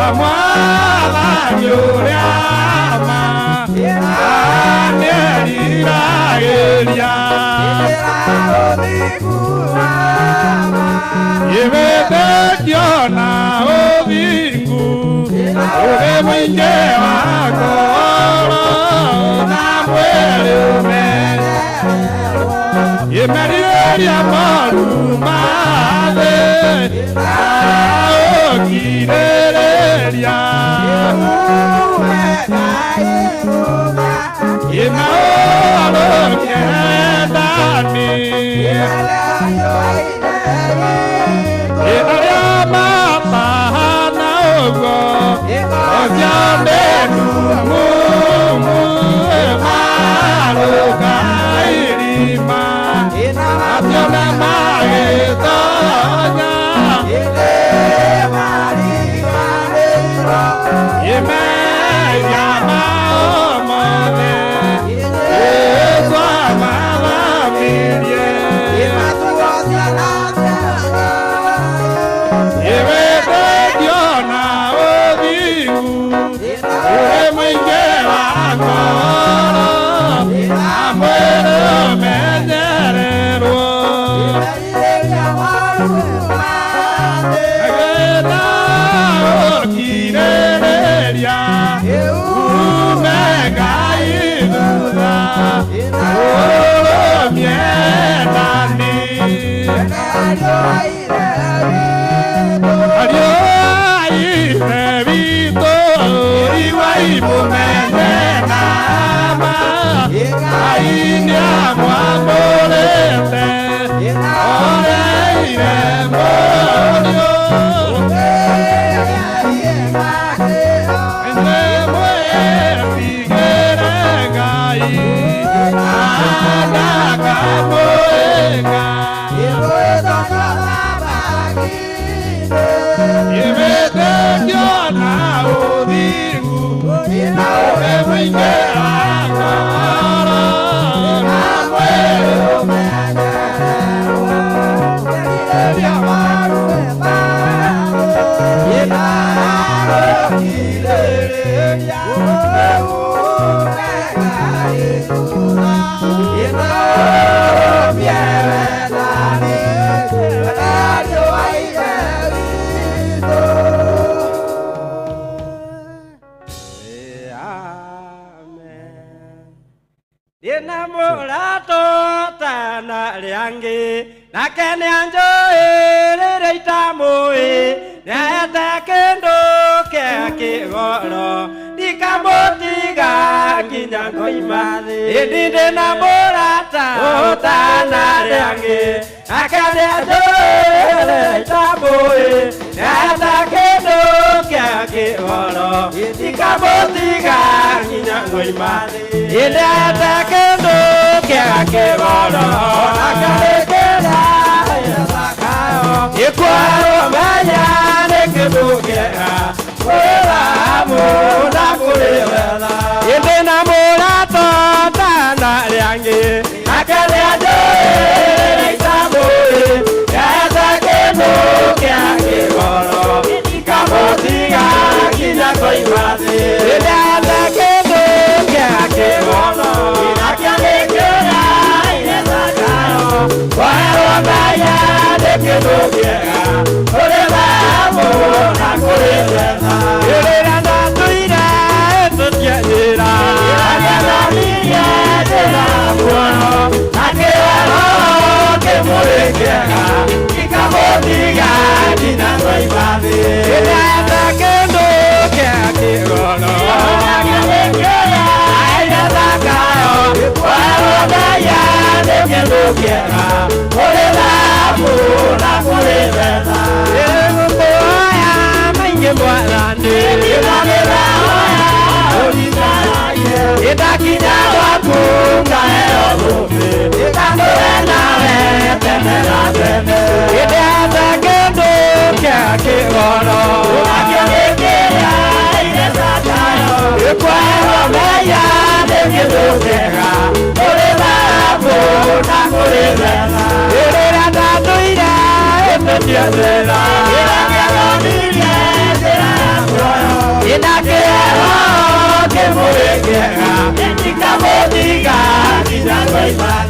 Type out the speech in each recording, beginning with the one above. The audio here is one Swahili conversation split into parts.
Amor,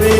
Bye.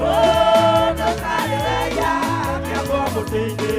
Oh, Gracias.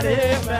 Queria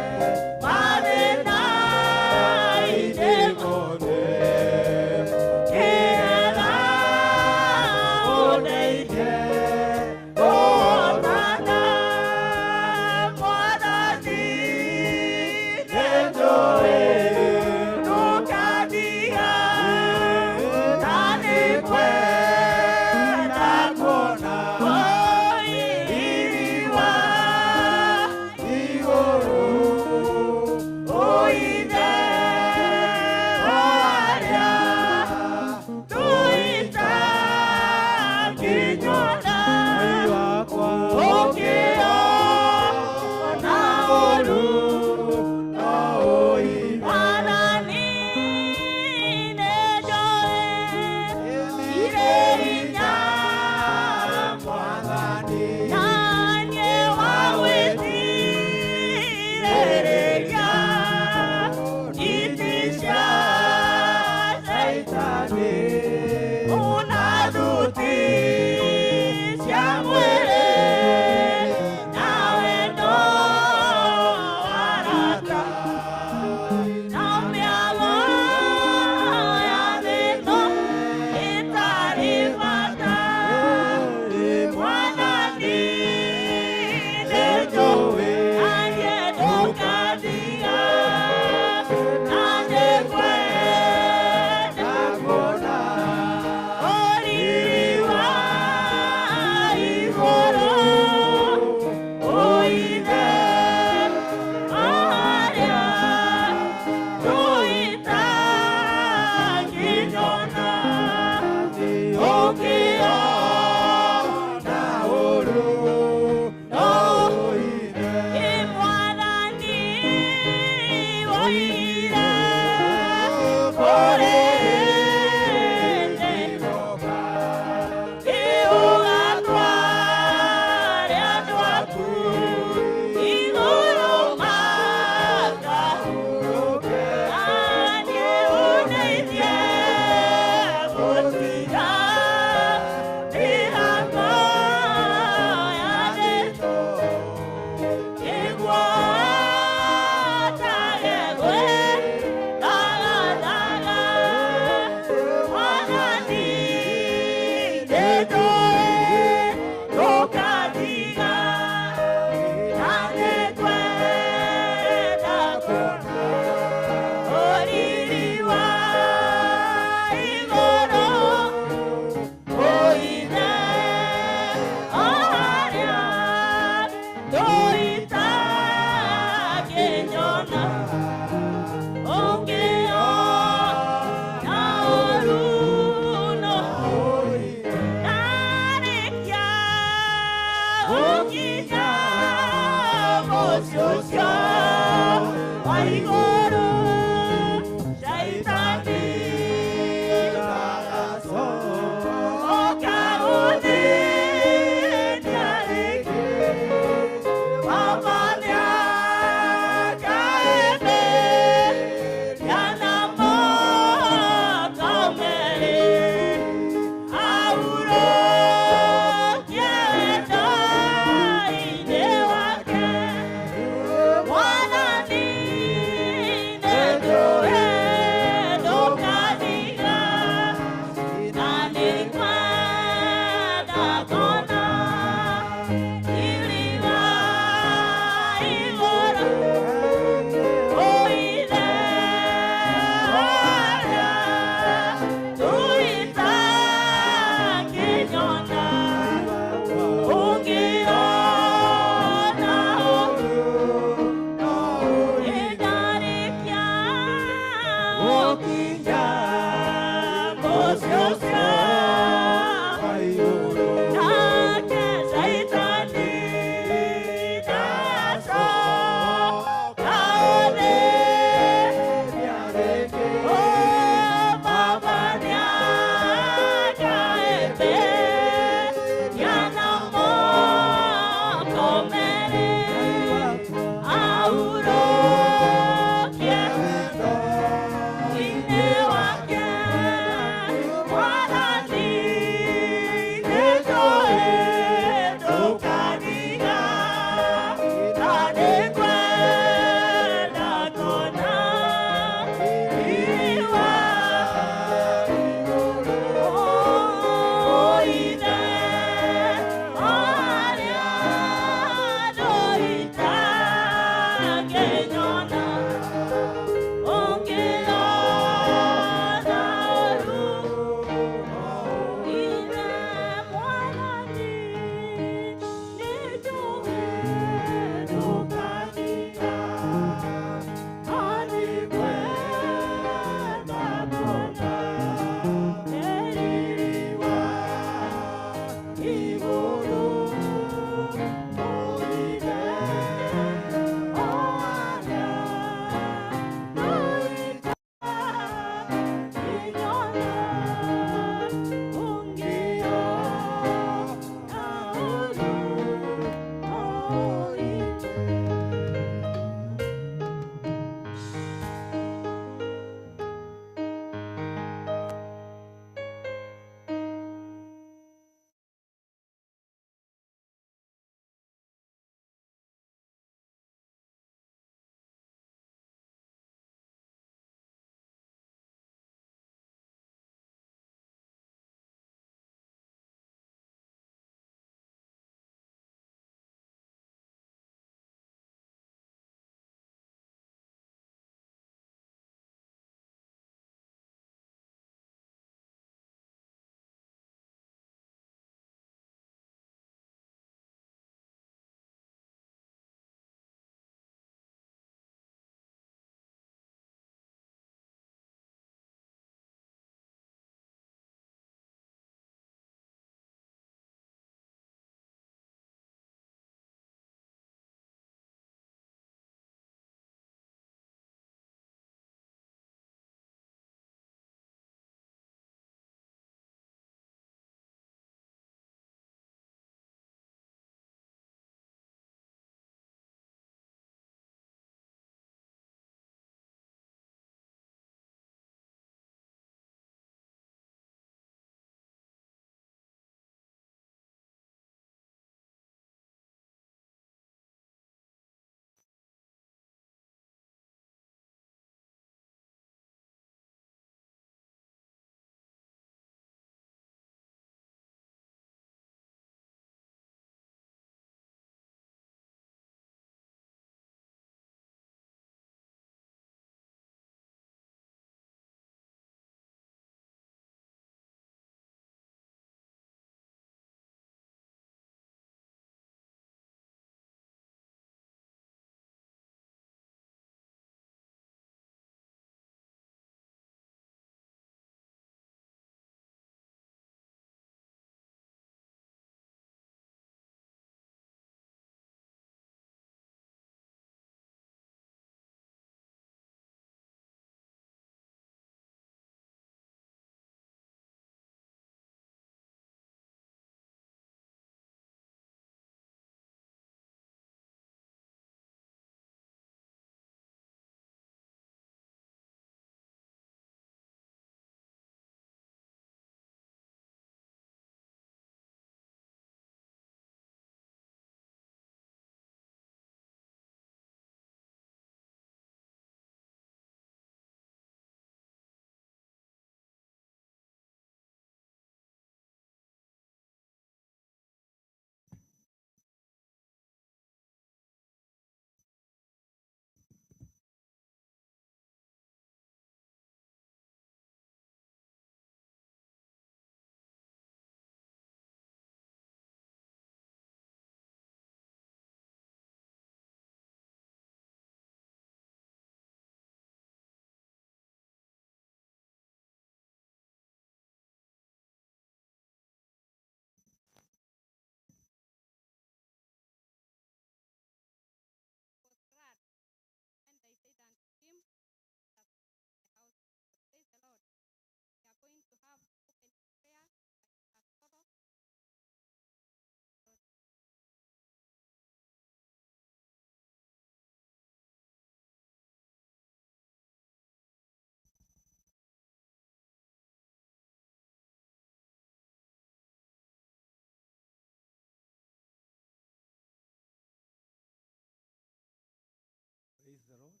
the road.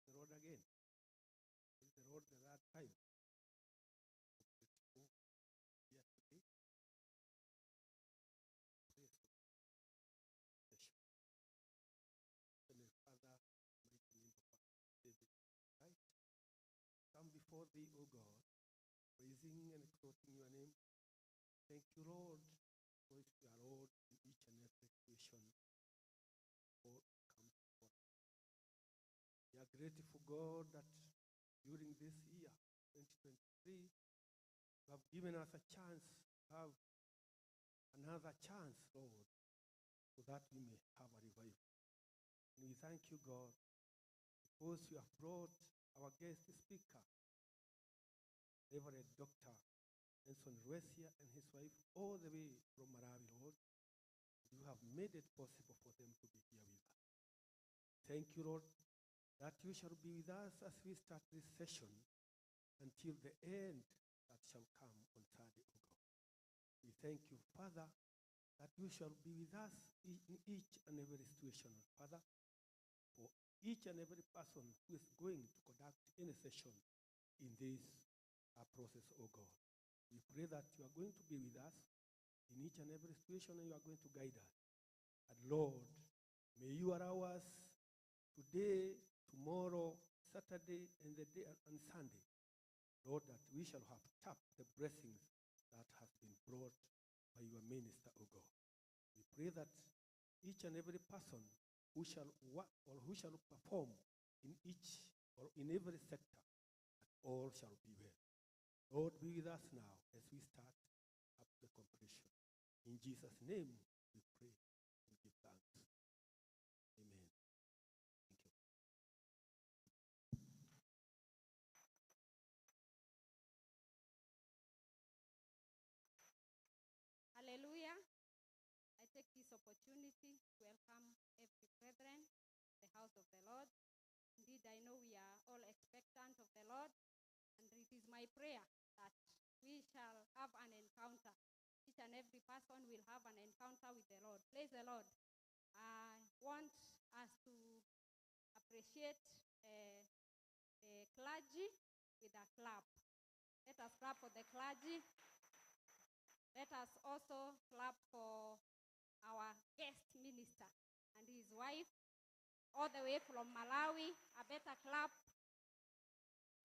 The road again. Is the road the third time. Here today. Praise God. Heavenly Father, mighty name of our David, right? Come before thee, O God, praising and exalting your name. Thank you, Lord, for you are Lord in each and every situation. All comes forth. We are grateful, God, that during this year, 2023, you have given us a chance to have another chance, Lord, so that we may have a revival. And we thank you, God, because you have brought our guest speaker, Reverend Dr. Enson Lwesya and his wife all the way from Malawi, Lord. You have made it possible for them to be here with us. Thank you, Lord, that you shall be with us as we start this session until the end that shall come on Saturday, O God. We thank you, Father, that you shall be with us in each and every situation, Father, for each and every person who is going to conduct any session in this process, O God. We pray that you are going to be with us in each and every situation and you are going to guide us. And Lord, may you allow us today, tomorrow, Saturday, and the day and Sunday, Lord, that we shall have tapped the blessings that has been brought by your minister, O God. We pray that each and every person who shall work or who shall perform in each or in every sector, that all shall be well. Lord, be with us now as we start up the completion. In Jesus' name, we pray and give thanks. Amen. Thank you. Hallelujah. I take this opportunity to welcome every brethren to the house of the Lord. Indeed, I know we are all expectant of the Lord, and it is my prayer that we shall have an encounter. Each and every person will have an encounter with the Lord. Praise the Lord. I want us to appreciate the clergy with a clap. Let us clap for the clergy. Let us also clap for our guest minister and his wife, all the way from Malawi. A better clap.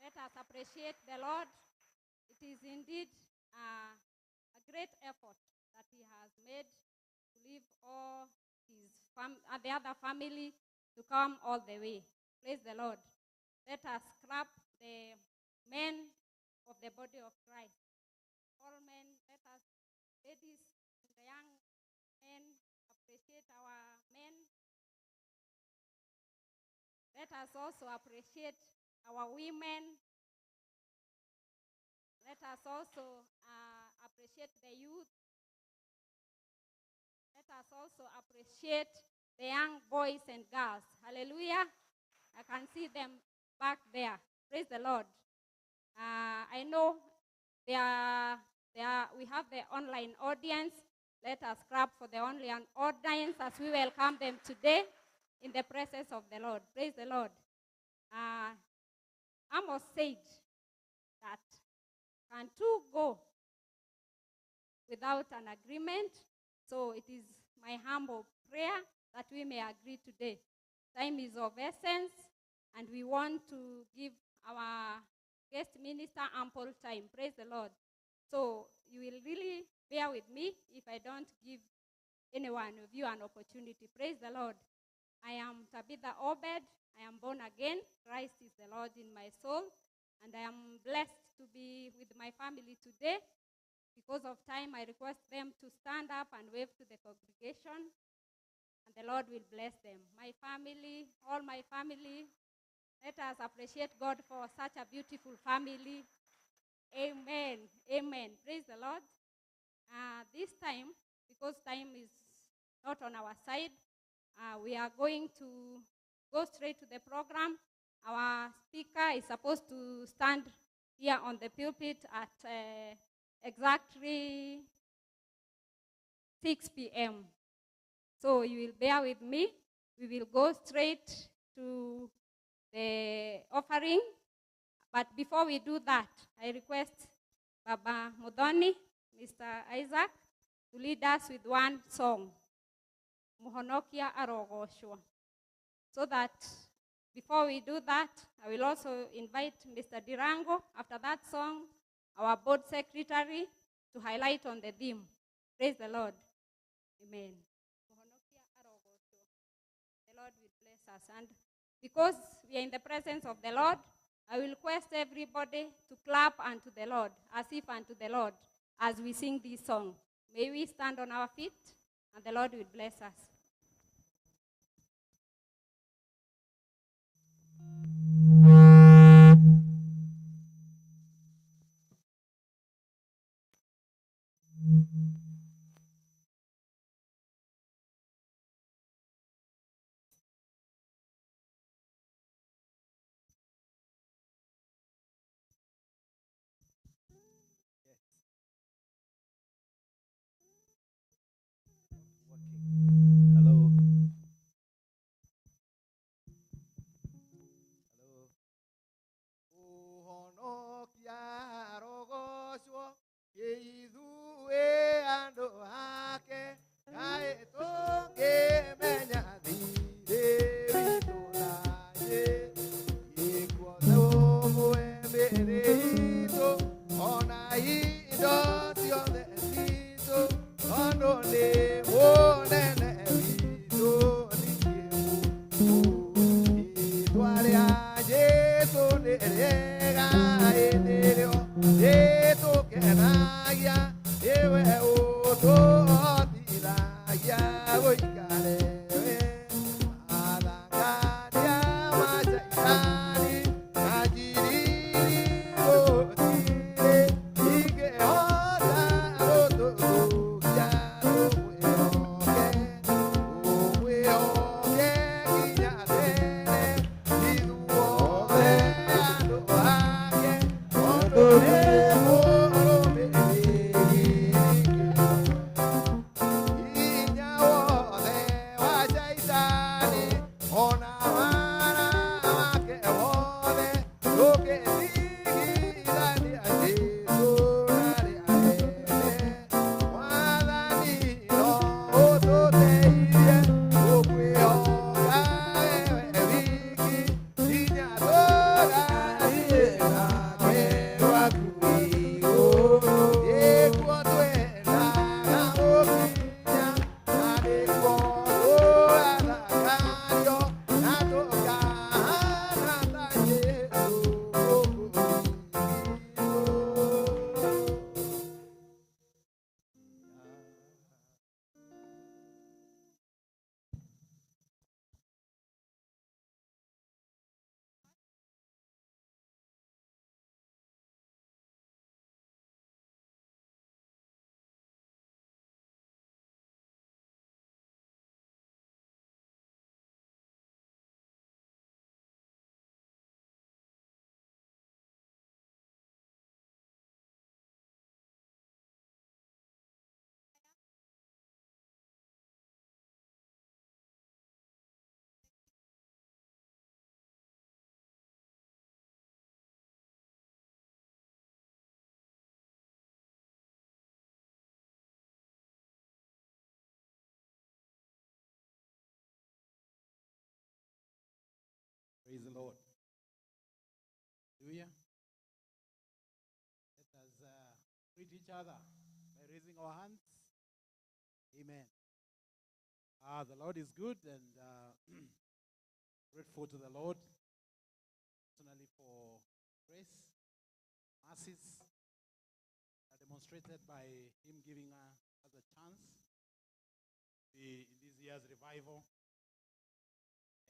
Let us appreciate the Lord. It is indeed a great effort that he has made to leave all his the other family to come all the way. Praise the Lord. Let us clap the men of the body of Christ. All men, let us, ladies, the young men, appreciate our men. Let us also appreciate our women. Let us also appreciate the youth. Let us also appreciate the young boys and girls. Hallelujah. I can see them back there. Praise the Lord. I know we have the online audience. Let us clap for the online audience as we welcome them today in the presence of the Lord. Praise the Lord. Amos said that, can two go without an agreement? So it is my humble prayer that we may agree today. Time is of essence, and we want to give our guest minister ample time. Praise the Lord. So you will really bear with me if I don't give any one of you an opportunity. Praise the Lord. I am Tabitha Obed. I am born again. Christ is the Lord in my soul. And I am blessed to be with my family today. Because of time, I request them to stand up and wave to the congregation. And the Lord will bless them. My family, all my family, let us appreciate God for such a beautiful family. Amen. Amen. Praise the Lord. This time, because time is not on our side, we are going to go straight to the program. Our speaker is supposed to stand here on the pulpit at exactly 6 p.m. So you will bear with me. We will go straight to the offering. But before we do that, I request Baba Modoni, Mr. Isaac, to lead us with one song, Muhonokia Arogoshua. So that before we do that, I will also invite Mr. Dirango, after that song, our board secretary, to highlight on the theme. Praise the Lord. Amen. The Lord will bless us. And because we are in the presence of the Lord, I will request everybody to clap unto the Lord, as if unto the Lord, as we sing this song. May we stand on our feet, and the Lord will bless us. Hello. Praise the Lord. Hallelujah. Let us greet each other by raising our hands. Amen. The Lord is good, and grateful to the Lord personally for grace, mercies demonstrated by Him giving us a chance to be in this year's revival.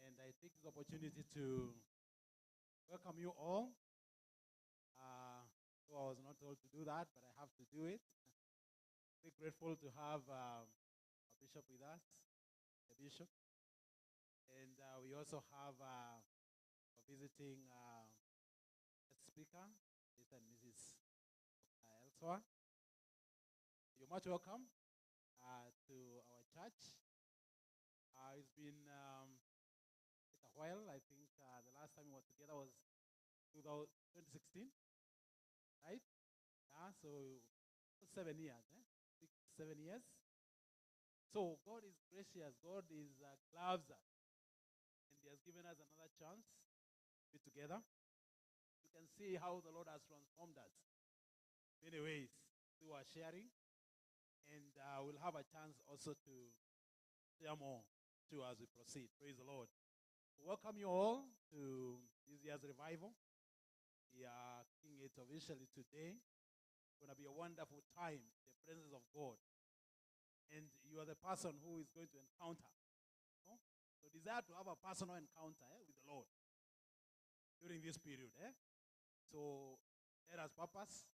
And I take this opportunity to welcome you all. So I was not told to do that, but I have to do it. Very grateful to have a bishop with us, the bishop. And we also have a visiting speaker, Mr. and Mrs. Elswa. You're much welcome to our church. It's been a while. I think the last time we were together was 2016, right? Yeah, so 7 years, 7 years. So God is gracious. God is loves us, and He has given us another chance to be together. You can see how the Lord has transformed us in many ways through our sharing, and we'll have a chance also to share more too as we proceed. Praise the Lord. Welcome you all to this year's revival. We are kicking it officially today. It's going to be a wonderful time in the presence of God. And you are the person who is going to encounter. No? So desire to have a personal encounter with the Lord during this period. So let us purpose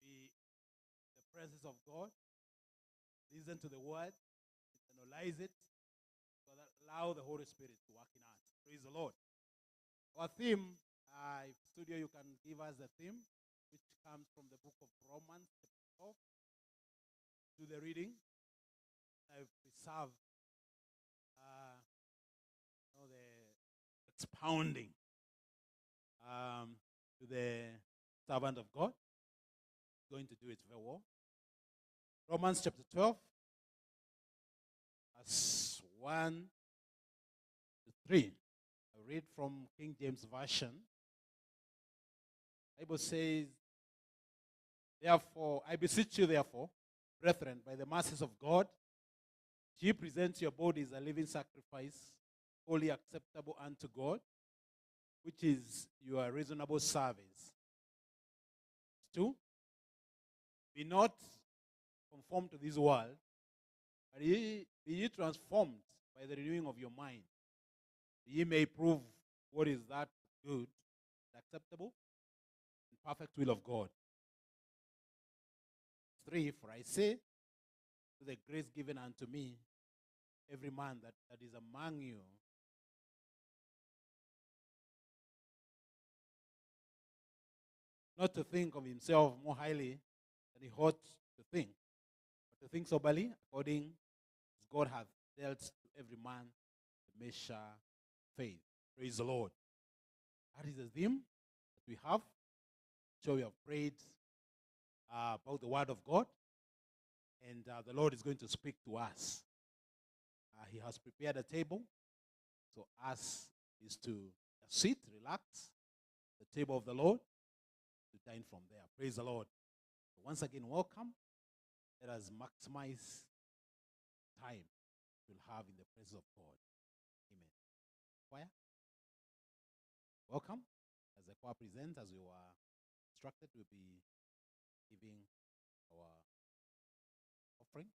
be the presence of God. Listen to the word. Internalize it. So that allow the Holy Spirit to work in us. Praise the Lord. Our theme, if studio you can give us the theme, which comes from the book of Romans, chapter 12. Do the reading. I preserve the expounding to the servant of God. Going to do it very well. Romans chapter 12, verse 1 to 3. I read from King James Version. The Bible says, therefore, I beseech you, therefore, brethren, by the mercies of God, ye present your bodies a living sacrifice, wholly acceptable unto God, which is your reasonable service. 2, be not conformed to this world, but be ye transformed by the renewing of your mind, ye may prove what is that good, acceptable, and perfect will of God. 3, for I say, to the grace given unto me, every man that is among you, not to think of himself more highly than he ought to think, but to think soberly, according as God hath dealt to every man the measure of faith. Praise the Lord. That is the theme that we have. So we have prayed about the word of God, and the Lord is going to speak to us. He has prepared a table, so us is to sit, relax, the table of the Lord, to dine from there. Praise the Lord. So once again, welcome. Let us maximize time we'll have in the presence of God. Amen. Choir, welcome. As the choir presents, as we were instructed, we'll be giving our offerings.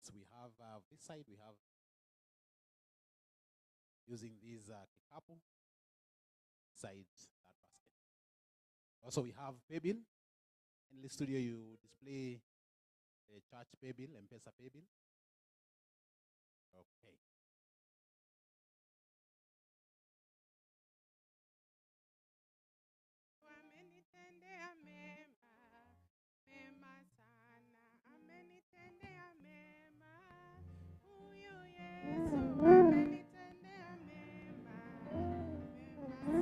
So we have this side, we have using this kikapu, side that basket. Also, we have pay bill. In the studio, you display the church pay bill, M-Pesa pay bill. Okay. Amenitendea mema, mema sana. Amenitendea mema, huyu Yesu. Amenitendea mema, mema sana.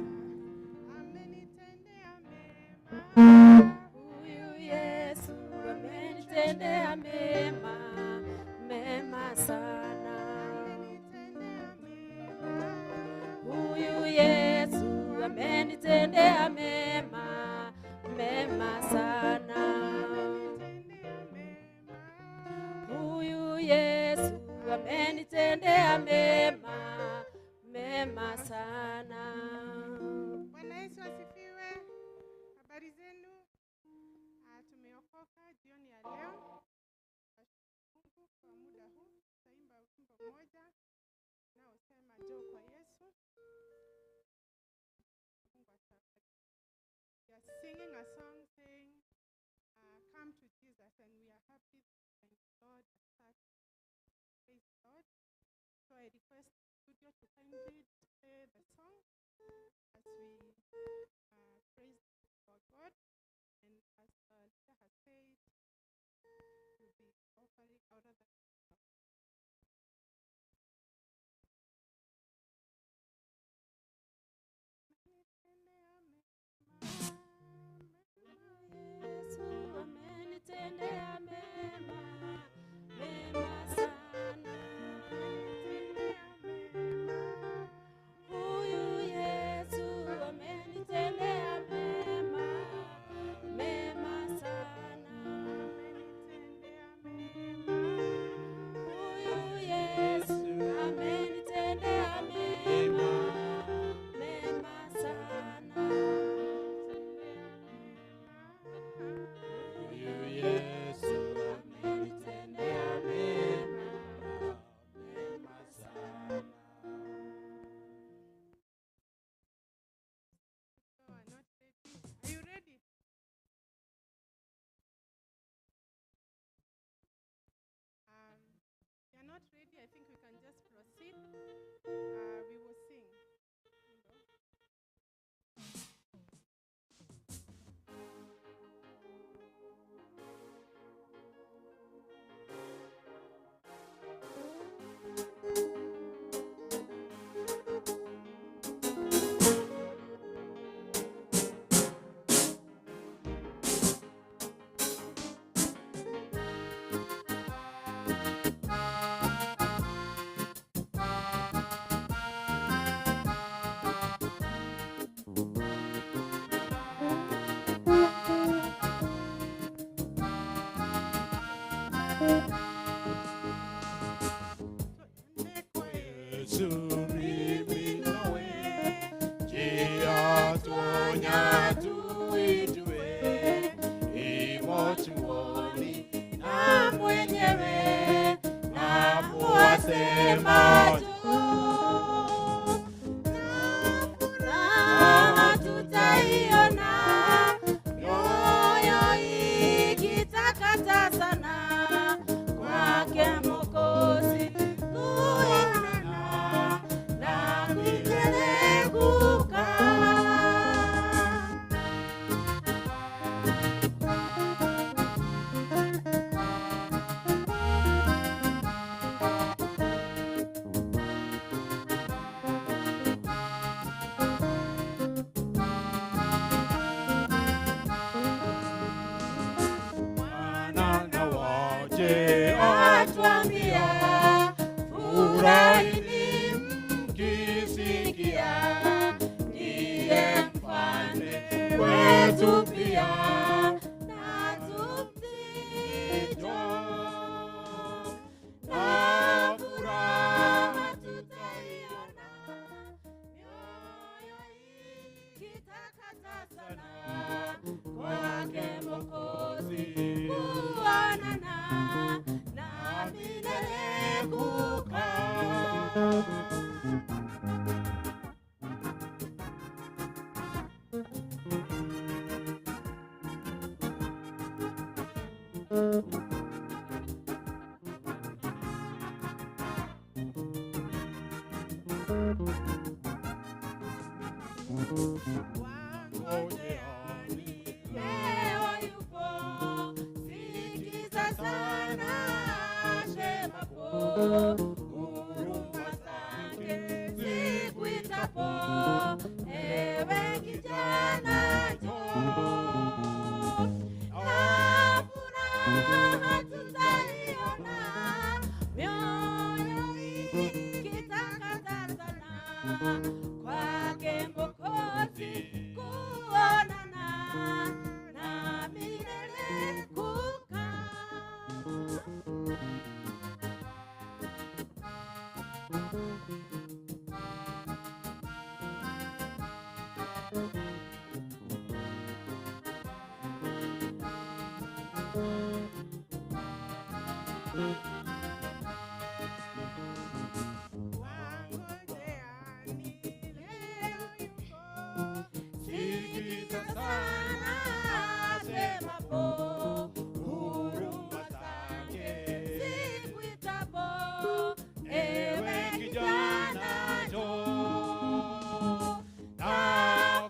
Amenitendea mema, huyu Yesu. Amenitendea mema, mema sana. Amenitendea mema, huyu Yesu. Amenitendea mema, mema sana. Huyu Yesu amenitendea mema, mema sana. Bwana Yesu asifiwe. Habari zenu? Tumeokoka jioni ya leo. Mungu kwa muda huu tutaimba wimbo mmoja unaosema njoo kwa Yesu. We are singing a song saying, come to Jesus, and we are happy and Lord has touched. Praise God. So I request the studio to kindly play the song as we praise our God. And as Lisa has said, we'll be offering out of the nawaambia, furahini mkisikia, ndiye mfalme wetu pia, na tumtii John. Na furaha tutaiona, mioyo ikitakata sana, kwake Mwokozi kuonana, na milele kukaa. Wangojeani, leo yupo, sikiza sana asemapo, huruma zake zikuitapo, ewe kijana njoo. Na furaha tutaiona, mioyo ikitakata sana, kwake Mwokozi kuonana, na milele kukaa. Wangojeani, leo yupo, sikiza sana asemapo, huruma zake zikuitapo, ewe kijana njoo. Na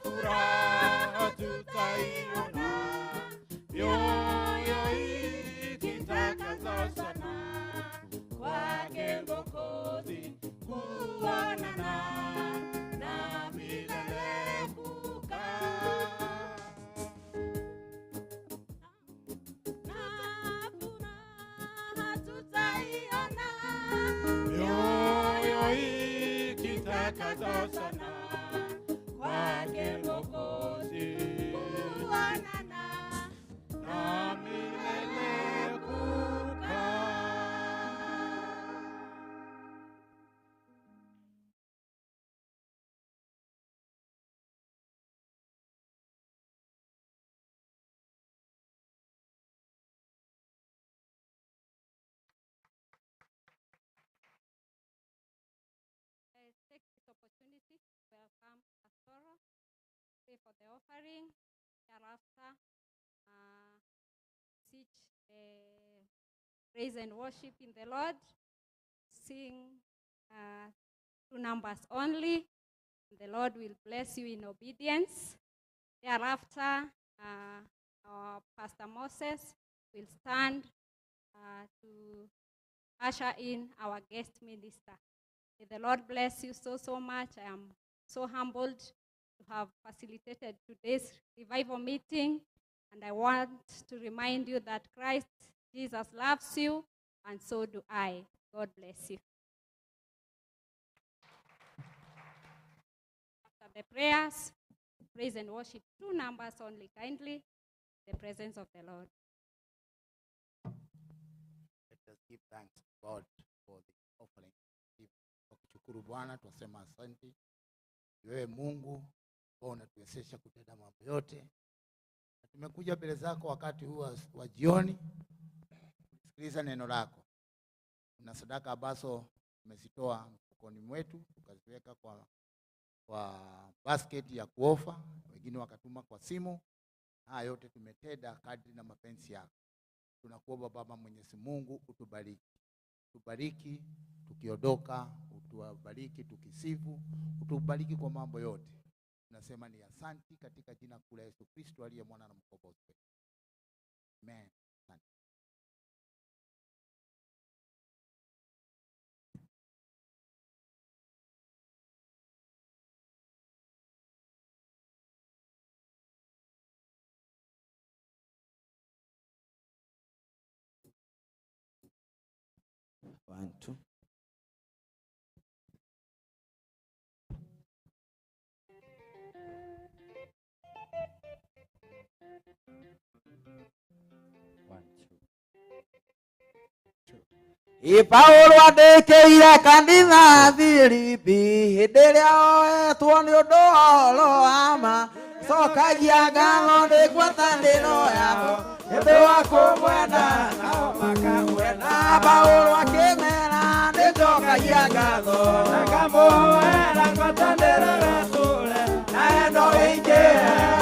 furaha tutaiona, mioyo ikitakata sana, kwake Mwokozi kuonana, na milele kukaa. Na furaha tutaiona, mioyo ikitakata sana, kwake Mwokozi kuonana, na milele kukaa. Take this opportunity to welcome Pastoral, pray for the offering, thereafter teach the praise and worship in the Lord, sing 2 numbers only. The Lord will bless you in obedience. Thereafter, our Pastor Moses will stand to usher in our guest minister. May the Lord bless you so much. I am so humbled to have facilitated today's revival meeting, and I want to remind you that Christ Jesus loves you, and so do I. God bless you. After the prayers, praise and worship, 2 numbers only, kindly, the presence of the Lord. Let us give thanks to God for the offering. Tukishukuru Bwana, tunasema asante. Wewe Mungu ambao unatuwezesha kutenda mambo yote. Na tumekuja mbele zako wakati huu wa jioni kusikiliza neno lako. Kuna sadaka ambazo tumezitoa mfukoni mwetu tukaziweka kwa basket ya kuofa, wengine wakatuma kwa simu. Haya yote tumetenda kadri na mapenzi yako. Tunakuomba Baba Mwenyezi Mungu utubariki. Tubariki tukiondoka, utubariki tukisifu, utubariki kwa mambo yote. Tunasema ni asante katika jina kuu la Yesu Kristo aliye mwana na mkombozi wetu. Amen. Asante. 1, 2. Paulo andĩkĩire kanitha Filipi hĩndĩ ĩrĩa oetwo nĩ ũndũ wa ũhoro wa ma, cokagia ngatho nĩ ngwatanĩro yao nĩ ũndũ wa kũmwenda nao makamwenda. Paulo akĩmera nĩ njokagia ngatho na ngamũhoera ngwatanĩro gatũũre na wendo wĩingĩ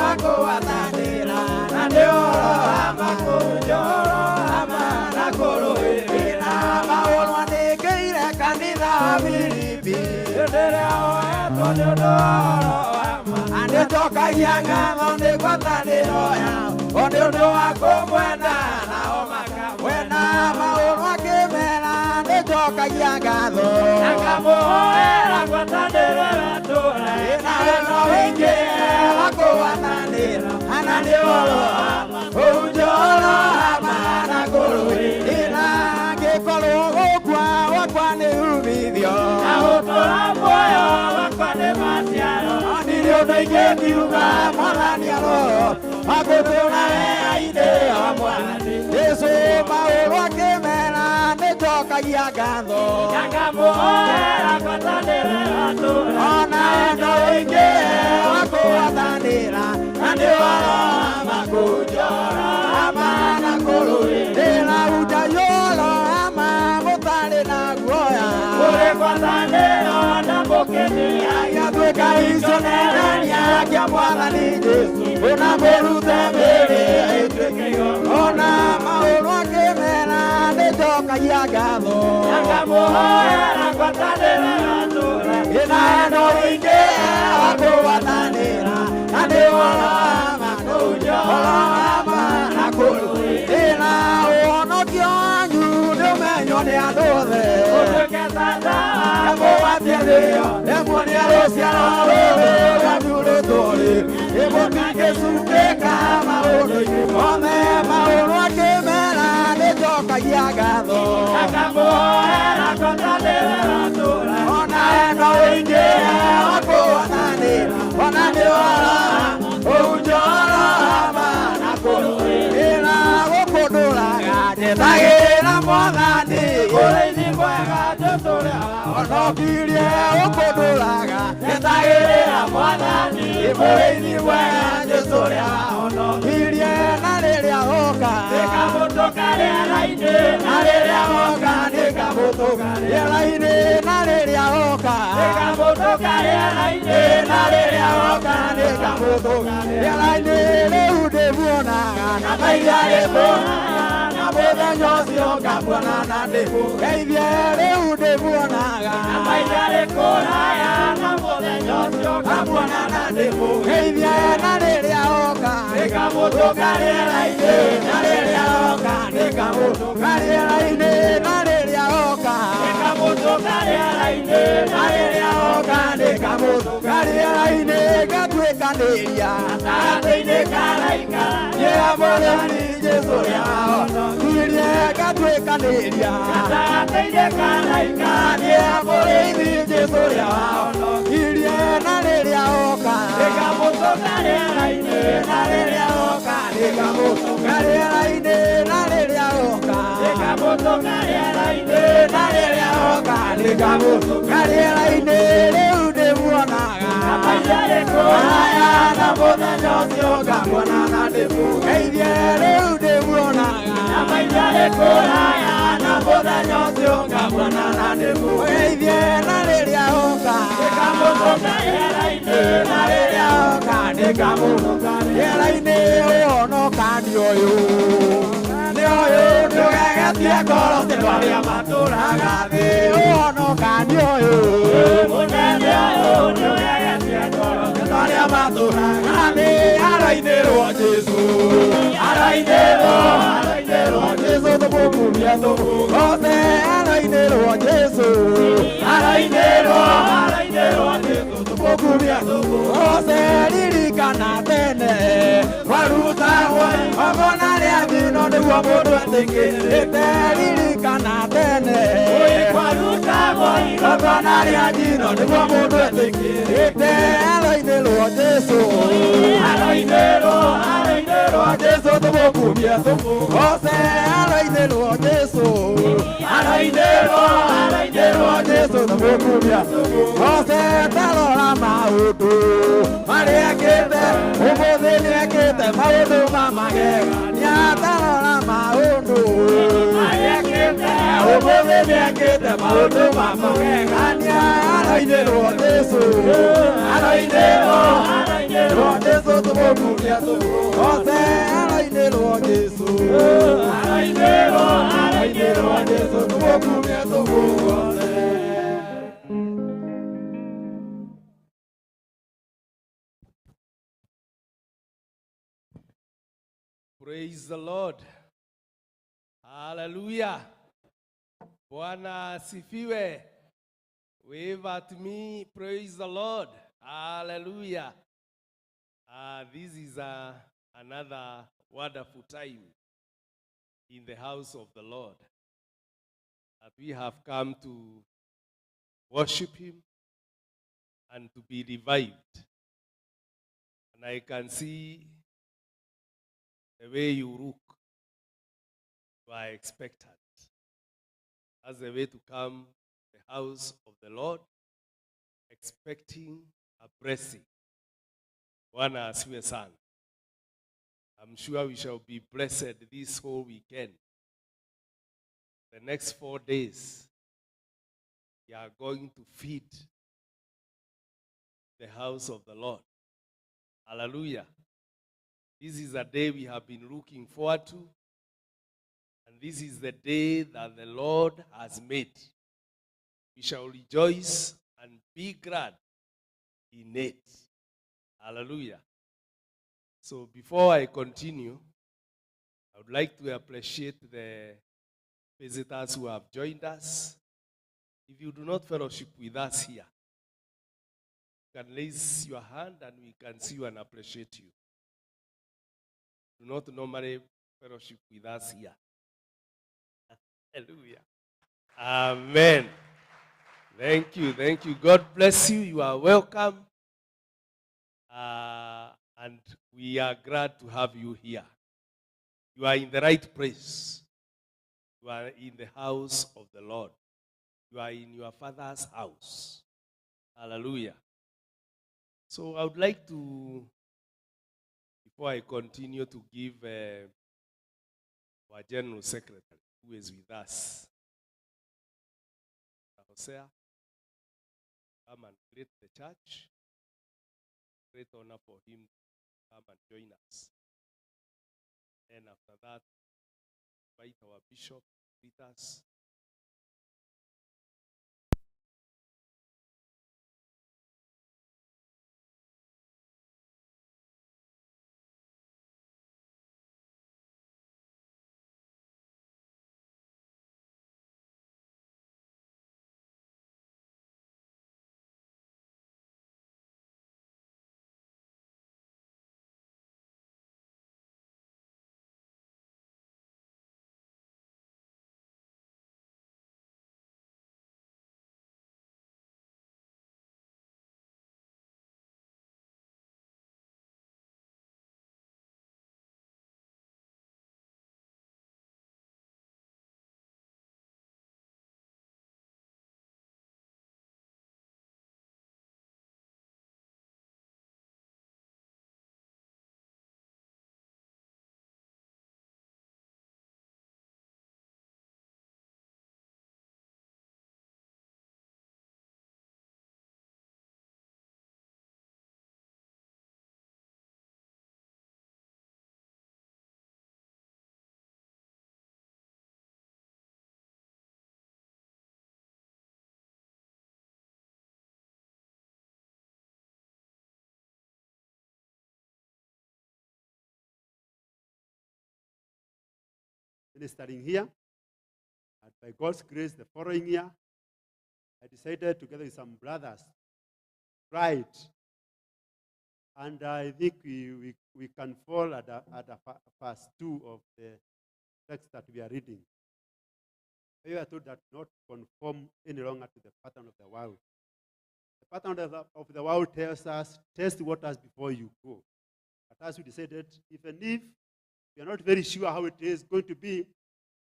wa kũgwatanĩra na nĩ ũhoro wa ma kũnja ũhoro wa ma na kũrũĩrĩra. Paulo andĩkĩire kanitha Filipi hĩndĩ ĩrĩa oetwo nĩ ũndũ wa ũhoro wa ma, nĩ njokagia ngatho nĩ ngwatanĩro yao nĩ ũndũ wa kũmwenda nao makamwenda. Paulo akĩmera nĩ njokagia ngatho na ngamũhoera ngwatanĩro gatũũre na wendo wĩingĩ wa kũgwatanĩra na nĩ ũhoro wa ma kũnja ũhoro wa ma na kũrũĩrĩra. Angĩkorwo gũkua gwakwa nĩ umithio na gũtũũra muoyo wakwa nĩ maciaro, ndirĩ ũndũ ingĩkiuga Mwathani aroro agũtũũra wega-inĩ wa Mwathani Jesũ. Paulo akĩmera nĩ njokagia ngatho na ngamũhoera ngwatanĩro gatũũre ona wendo wĩingĩ wa kũgwatanĩra na nĩ ũhoro wa ma kũnja ũhoro wa ma na kũrũĩrĩra. Hunjai ũhoro wa ma mũtarĩ na guoya kũrĩ ngwatanĩro na mũkenia gĩatuĩka iconerania kĩa Mwathani Jesũ ona mũrute mĩĩrĩ ĩtuĩke igongona. Paulo akĩmera nĩ njokagia ngatho na ngamũhoera ngwatanĩro gatũũre na wendo wĩingĩ wa kũgwatanĩra na nĩ ũhoro wa ma kũnja ũhoro wa ma na kũrũĩrĩra. Ũhonokio wanyu nĩ ũmenywo nĩ andũ othe ũtuĩke tata amũgwatie thĩĩo nĩmuonia rũciaro rũrũ rwathuurĩtwo rĩ mũtingĩcukĩka maũndũ-inĩ mothe. Paulo akĩmera nĩ njokagia ngatho na ngamũhoera ngwatanĩro gatũũre ona wendo wĩingĩ wa kũgwatanĩra ona nĩ ũhoro wa ma kũnja ũhoro wa ma na kũrũĩrĩra. Gũkũ ndũũraga njĩtagĩrĩra Mwathani ũrĩithi mwega njũtũũraga honokirie. Gũkũ ndũũraga njĩtagĩrĩra Mwathani ũrĩithi mwega njũtũũraga honokirie. Na rĩrĩa oka nĩngamũtũka rĩera-inĩ na rĩrĩa oka nĩngamũtũka rĩera-inĩ na rĩrĩa oka nĩngamũtũka rĩera-inĩ na rĩrĩa oka nĩngamũtũka rĩera-inĩ. Rĩu ndĩmuonaga na maitho ndĩmuonaga na mũthenya ũcio ngamuonana ndĩmũgeithie. Rĩu ndĩmuonaga na maitho ndĩkũraya na mũthenya ũcio ngamuonana ndĩmũgeithie. Na rĩrĩa oka nĩngamũtũka rĩera-inĩ na rĩrĩa oka nĩngamũtũka rĩera-inĩ na rĩrĩa oka nĩngamũtũka rĩera-inĩ na rĩrĩa oka nĩngamũtũka rĩera-inĩ. Ngatuĩkanĩria gatagatĩ-inĩ ka araika njĩra Mwathani Jesũ ũrĩa wahonokirie. Ngatuĩkanĩria gatagatĩ-inĩ ka araika njĩra Mũrĩithi Jesũ ũrĩa wahonokirie. Na rĩrĩa oka nĩngamũtũka rĩera-inĩ na rĩrĩa oka nĩngamũtũka rĩera-inĩ na rĩrĩa oka nĩngamũtũka rĩera-inĩ na rĩrĩa oka nĩngamũtũka rĩera-inĩ. Rĩu ndĩmuonaga na maitho ndĩkũraya na mũthenya ũcio ngamuonana ndĩmũgeithie. Rĩu ndĩmuonaga na maitho ndĩkũraya na mũthenya ũcio ngamuonana ndĩmũgeithie. Na rĩrĩa oka nĩngamũtũka rĩera-inĩ na rĩrĩa oka nĩngamũtũka rĩera-inĩ. Ũhonokania ũyũ nĩ ũyũ ndũgegetie ngoro cia arĩa matũũraga thĩ. Ũhonokania ũyũ mũnene ũyũ ndũgegetie ngoro cia arĩa matũũraga thĩ. Arainĩrwo Jesũ arainĩrwo Jesũ tũmũkumie tũmũgoce. Arainĩrwo Jesũ arainĩrwo Jesũ tũmũkumie tũmũgoce. Ririkana tene warutagwo ogona rĩa thino nĩguo mũndũ etĩkĩrĩte ririkana tene Warutagwo igongona rĩa njino nĩguo mũndũ etĩkĩrĩte alo-inĩ rwa Jesũ alo-inĩ rwa Jesũ tũmũkumie tũmũgoce alo-inĩ rwa Jesũ alo-inĩ rwa Jesũ tũmũkumie tũmũgoce tarora maũndũ marĩa ekĩte ũmũthĩ nĩekĩte maũndũ ma magegania tarora maũndũ marĩa ekĩte ũmũthĩ nĩekĩte maũndũ ma magegania alo-inĩ rwa Jesũ alo-inĩ rwa Jesũ tũmũkumie tũmũgoce alo-inĩ rwa Jesũ alo-inĩ rwa Jesũ tũmũkumie tũmũgoce. Praise the Lord. Hallelujah. Bwana asifiwe. Wave at me. Praise the Lord. Hallelujah. This is another wonderful time in the house of the Lord. That we have come to worship Him and to be revived. And I can see the way you look. You are expectant. That's the way to come to the house of the Lord, expecting a blessing. Bwana asiwe sana. I'm sure we shall be blessed this whole weekend. The next 4 days, we are going to feed the house of the Lord. Hallelujah. This is a day we have been looking forward to. And this is the day that the Lord has made. We shall rejoice and be glad in it. Hallelujah. So before I continue, I would like to appreciate the visitors who have joined us. If you do not fellowship with us here, you can raise your hand and we can see you and appreciate you. Do not normally fellowship with us here. Hallelujah. Amen. Thank you. Thank you. God bless you. You are welcome. And we are glad to have you here. You are in the right place. You are in the house of the Lord. You are in your Father's house. Hallelujah. So I would like to, before I continue, to give our General Secretary, who is with us, Hosea, come and greet the church. Great honor for him to come and join us. And after that, invite our bishop to greet us. Ministering here. And by God's grace, the following year, I decided together with some brothers, try it. And I think we can fall at the first 2 of the text that we are reading. We are told that not conform any longer to the pattern of the world. The pattern of the world tells us, test the waters before you go. But as we decided, even if we are not very sure how it is going to be,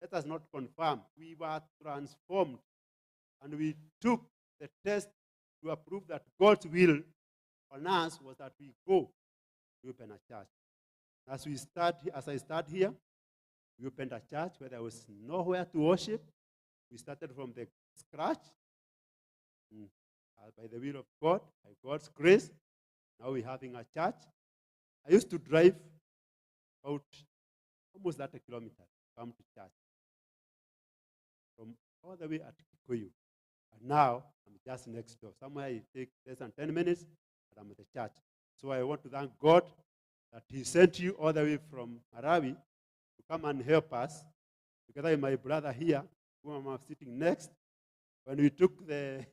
let us not confirm. We were transformed, and we took the test to prove that God's will on us was that we go to open a church. As I start here, we opened a church where there was nowhere to worship. We started from the scratch. By the will of God, by God's grace, now we're having a church. I used to drive about almost 30 kilometers to come to church from all the way at Kikuyu. And now I'm just next door. Somewhere it takes less than 10 minutes, and I'm at the church. So I want to thank God that He sent you all the way from Marawi to come and help us, together with my brother here, whom I'm sitting next. When we took the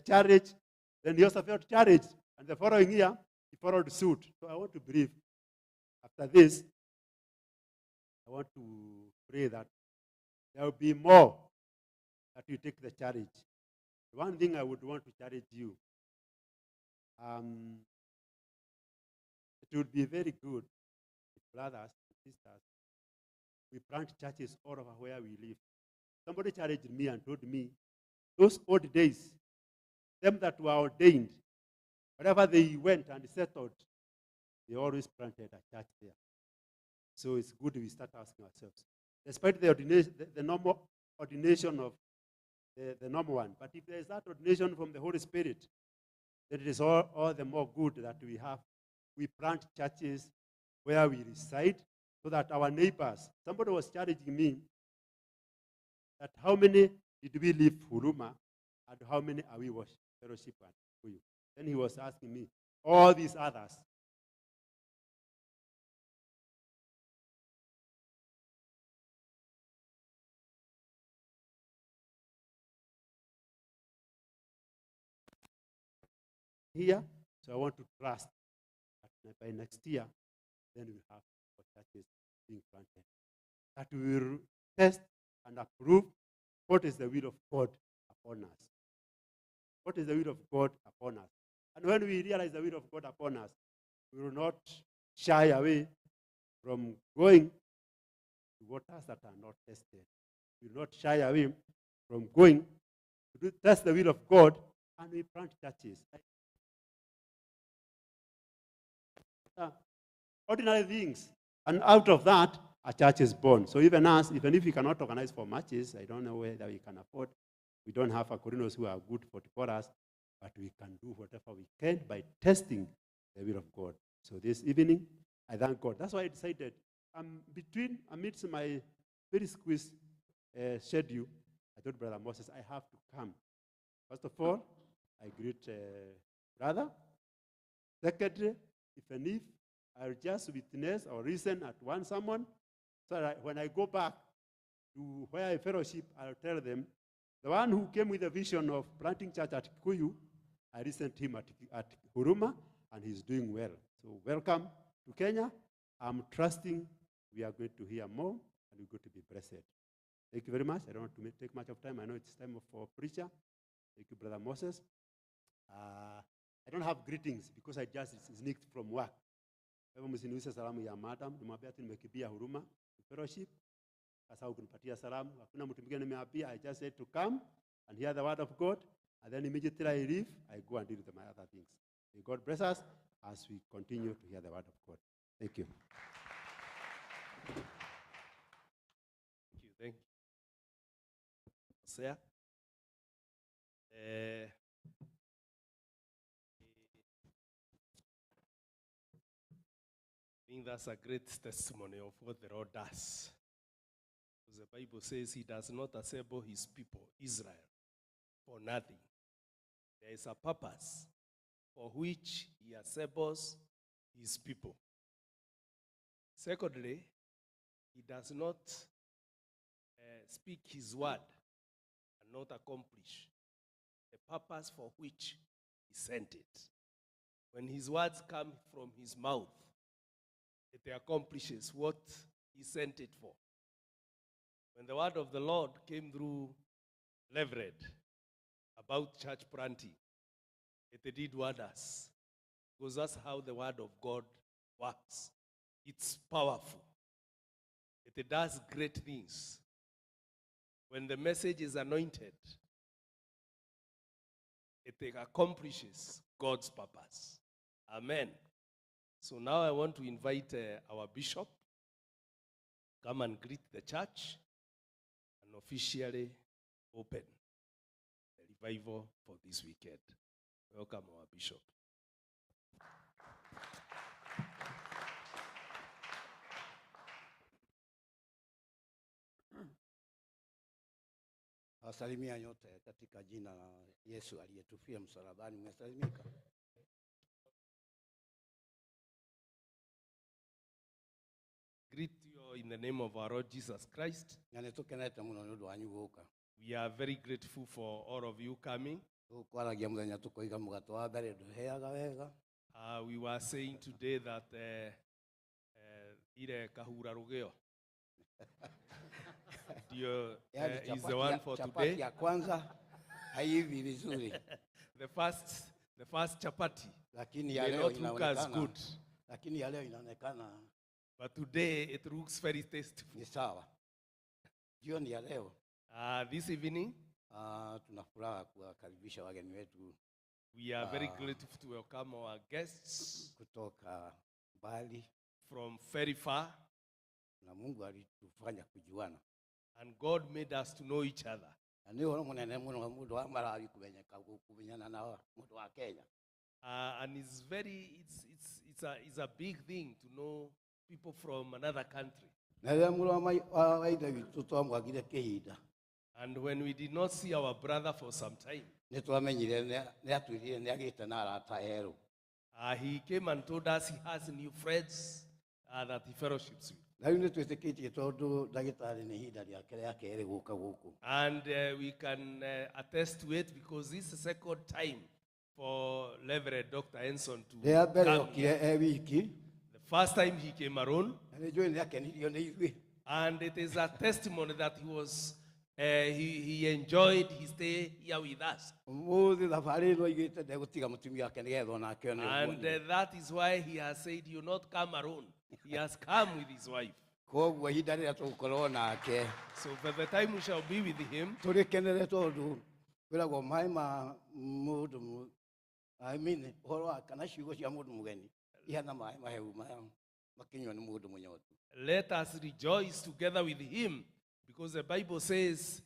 charge, then he also felt charged. And the following year, he followed suit. So I want to believe, after this, I want to pray that there will be more that you take the charge. One thing I would want to charge you, it would be very good if brothers and sisters, we plant churches all over where we live. Somebody challenged me and told me, those old days, them that were ordained, wherever they went and settled, they always planted a church there. So it's good we start asking ourselves, despite the ordination, the normal ordination of the normal one, but if there is that ordination from the Holy Spirit, then it is all the more good that we plant churches where we reside, so that our neighbors, somebody was challenging me that how many did we leave Huruma and how many are we fellowship at Kikuyu? Then he was asking me, all these others. Here, so I want to trust that by next year, then we have churches being planted. That we will test and approve what is the will of God upon us. What is the will of God upon us? And when we realize the will of God upon us, we will not shy away from going to waters that are not tested. We will not shy away from going to test the will of God, and we plant churches. Ordinary things. And out of that, a church is born. So even us, even if we cannot organize for matches, I don't know whether we can afford. We don't have Corinos who are good for us, but we can do whatever we can by testing the will of God. So this evening, I thank God. That's why I decided, amidst my very squeezed schedule, I told Brother Moses, I have to come. First of all, I greet brother. Secondly, if I'll just witness or listen at one sermon, so that when I go back to where I fellowship, I'll tell them, the one who came with the vision of planting church at Kikuyu, I listened to him at Huruma, and he's doing well. So welcome to Kenya. I'm trusting we are going to hear more, and we're going to be blessed. Thank you very much. I don't want to take much of time. I know it's time for preacher. Thank you, Brother Moses. I don't have greetings because I just sneaked from work. Msiniulize salamu ya madam, nimwambia tu nimekimbia Huruma fellowship. Sasa ukinipatia salamu, hakuna mtu mwingine nimeambia. I just said to come and hear the word of God, and then immediately I leave, I go and deal with my other things. May God bless us as we continue to hear the word of God. Thank you. Thank you. Sir. I think that's a great testimony of what the Lord does. Because the Bible says He does not assemble His people, Israel, for nothing. There is a purpose for which He assembles His people. Secondly, He does not speak His word and not accomplish the purpose for which He sent it. When His words come from His mouth, it accomplishes what He sent it for. When the word of the Lord came through Leverett about church planting, it did wonders. Because that's how the word of God works. It's powerful. It does great things. When the message is anointed, it accomplishes God's purpose. Amen. So now I want to invite our bishop come and greet the church and officially open the revival for this weekend. Welcome, our bishop. Wasalimia nyote katika jina la Yesu aliyetufia msalabani. Mmesalimika. Greet you in the name of our Lord Jesus Christ. We are very grateful for all of you coming. We were saying today that Ire Kahura Rugeo is the one for today. The first chapati may not look as good. But today it looks very tasteful. This evening, we are very grateful to welcome our guests from very far. And God made us to know each other. And it's a big thing to know people from another country. And when we did not see our brother for some time, he came and told us he has new friends that he fellowships with. And we can attest to it because this is the second time for Reverend Dr. Enson to come here. The first time he came around, and it is a testimony that he enjoyed his stay here with us. And that is why he has said he will not come alone. He has come with his wife. So by the time we shall be with him, let us rejoice together with him, because the Bible says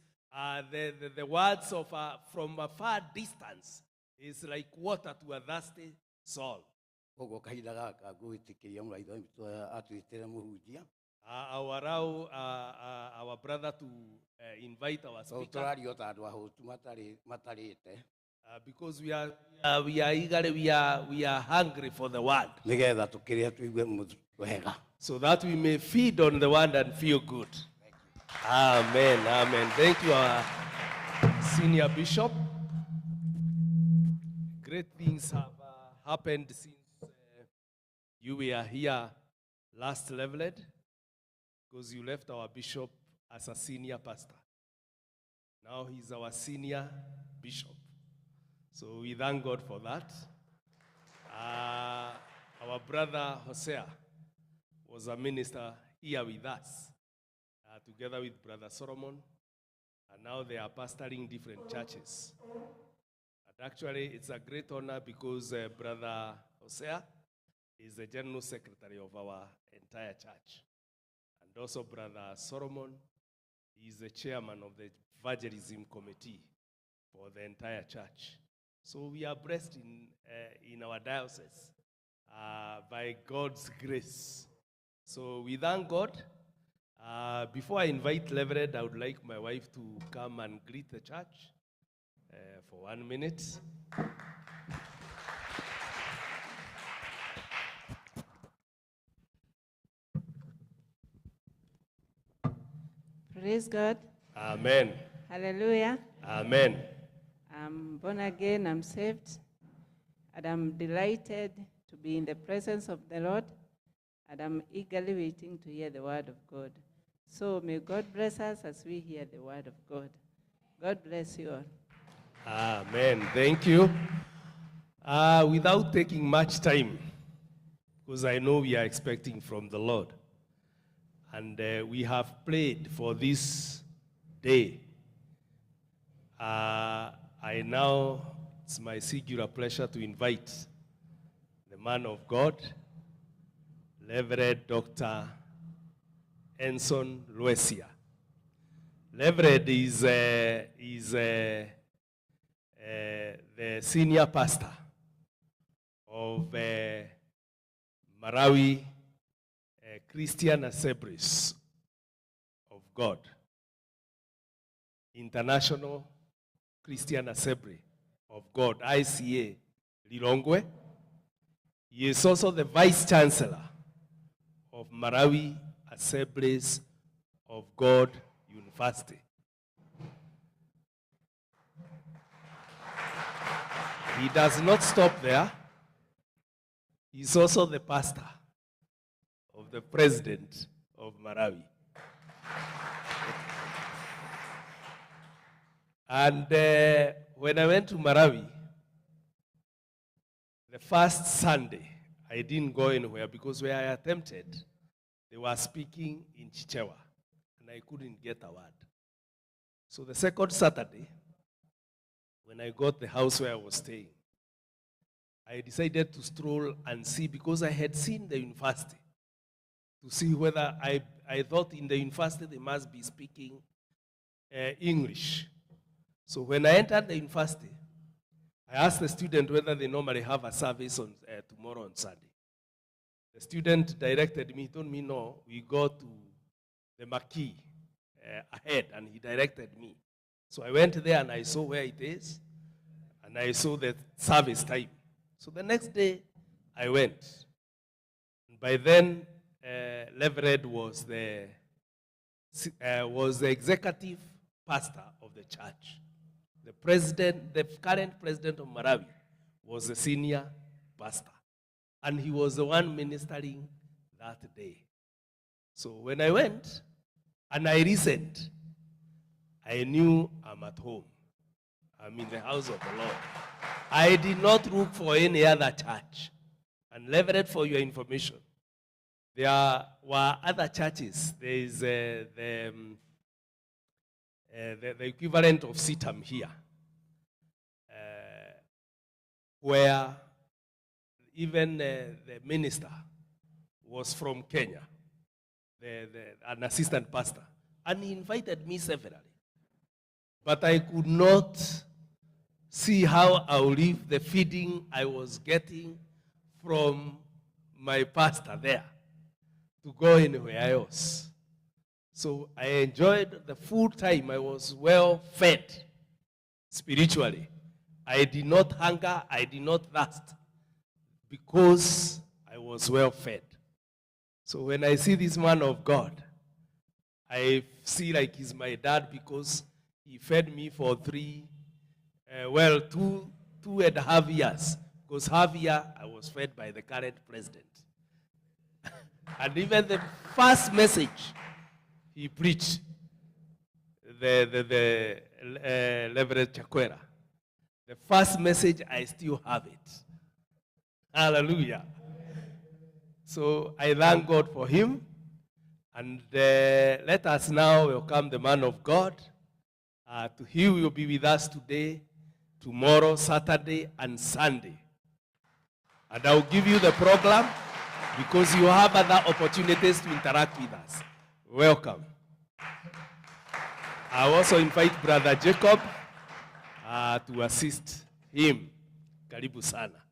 the words of from a far distance is like water to a thirsty soul. I will allow our brother to invite our speaker. Because we are eager, we are hungry for the word, so that we may feed on the word and feel good. Amen. Amen. Thank you, our senior bishop. Great things have happened since you were here last leveled, because you left our bishop as a senior pastor. Now he's our senior bishop. So we thank God for that. Our brother Hosea was a minister here with us, together with Brother Solomon, and now they are pastoring different churches. And actually, it's a great honor because Brother Hosea is the general secretary of our entire church. And also Brother Solomon is the chairman of the evangelism committee for the entire church. So we are blessed in our diocese by God's grace. So we thank God. Before I invite Reverend, I would like my wife to come and greet the church for 1 minute. Praise God. Amen. Hallelujah. Amen. I'm born again, I'm saved, and I'm delighted to be in the presence of the Lord, and I'm eagerly waiting to hear the word of God. So may God bless us as we hear the word of God. God bless you all. Amen. Thank you. Without taking much time, because I know we are expecting from the Lord, and we have prayed for this day. It's my singular pleasure to invite the man of God, Reverend Dr. Enson Lwesya. Reverend is the senior pastor of Marawi Christian Assemblies of God, International Christian Assembly of God, ICA Lilongwe. He is also the Vice Chancellor of Marawi Assemblies of God University. He does not stop there. He's also the pastor of the president of Marawi. And when I went to Marawi, the first Sunday, I didn't go anywhere because where I attempted, they were speaking in Chichewa, and I couldn't get a word. So the second Saturday, when I got the house where I was staying, I decided to stroll and see, because I had seen the university, to see whether I thought in the university they must be speaking English. So when I entered the university, I asked the student whether they normally have a service on tomorrow on Sunday. The student directed me, he told me, no, we go to the marquee ahead, and he directed me. So I went there and I saw where it is, and I saw the service time. So the next day, I went. And by then, Reverend was the executive pastor of the church. The current president of Marawi was the senior pastor. And he was the one ministering that day. So when I went and I listened, I knew I'm at home. I'm in the house of the Lord. I did not look for any other church. And Reverend, for your information, there were other churches. There is the equivalent of Sitam here, where even the minister was from Kenya, an assistant pastor. And he invited me severally. But I could not see how I would leave the feeding I was getting from my pastor there to go anywhere else. So I enjoyed the full time. I was well fed spiritually. I did not hunger, I did not thirst, because I was well fed. So when I see this man of God, I see like he's my dad, because he fed me for 2.5 years. Because half year I was fed by the current president. And even the first message he preached, the Reverend Chakwera, the first message, I still have it. Hallelujah. So I thank God for him. And let us now welcome the man of God. He will be with us today, tomorrow, Saturday, and Sunday. And I'll give you the program, because you have other opportunities to interact with us. Welcome. I also invite Brother Jacob to assist him. Karibu sana.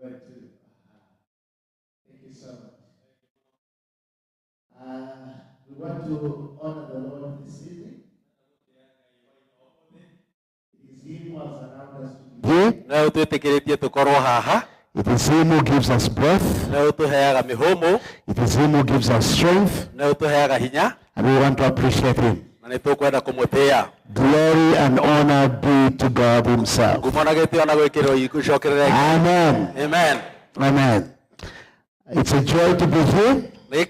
Thank you so much. We want to honor the Lord this evening. It is He who has allowed us to be here. It is Him who gives us breath. It is Him who gives us strength. And we want to appreciate Him. Glory and honor be to God Himself. Amen. Amen. Amen. It's a joy to be here. We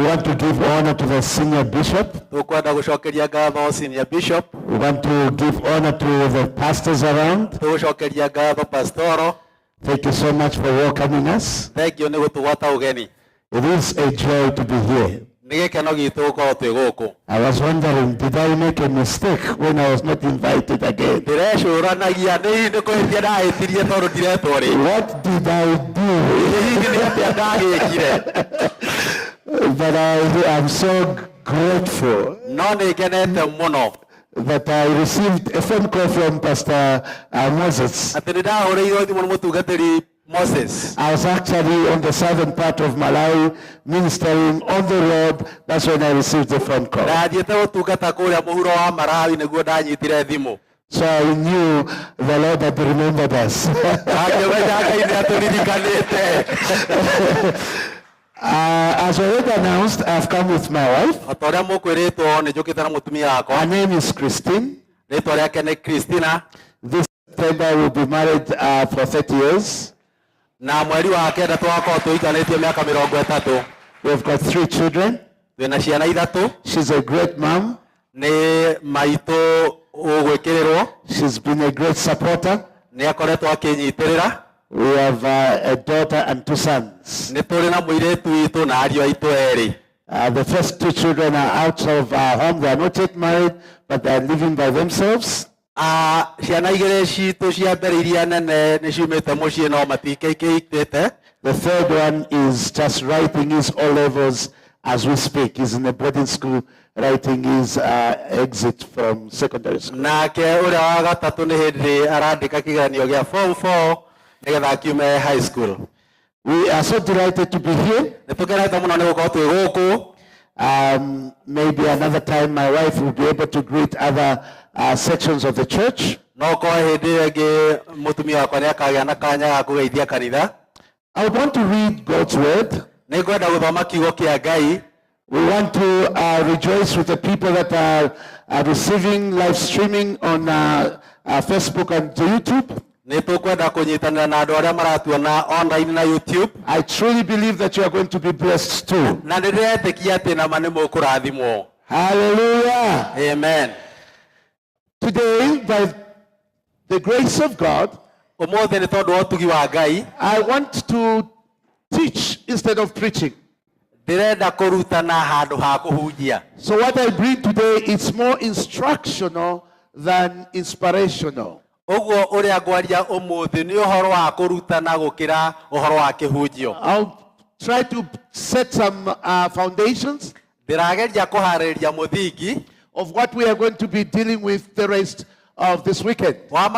want to give honor to the senior bishop. We want to give honor to the pastors around. Thank you so much for welcoming us. It is a joy to be here. I was wondering, did I make a mistake when I was not invited again? What did I do? But I'm so grateful that I received a phone call from Pastor Moses. I was actually on the southern part of Malawi ministering on the road. That's when I received the phone call. So I knew the Lord had remembered us. As already announced, I've come with my wife. Her name is Christine. This September will be married for 30 years. We have got 3 children. She's a great mom. She's been a great supporter. We have a daughter and 2 sons. The first 2 children are out of home. They are not yet married, but they are living by themselves. The third one is just writing his O-levels as we speak. He's in a boarding school writing his exit from secondary school. High school. We are so delighted to be here. Maybe another time my wife will be able to greet other sections of the church. I want to read God's word. We want to rejoice with the people that are receiving live streaming on Facebook and YouTube. I truly believe that you are going to be blessed too. Hallelujah. Amen. Today, by the grace of God, I want to teach instead of preaching. So what I bring today is more instructional than inspirational. I'll try to set some foundations of what we are going to be dealing with the rest of this weekend. I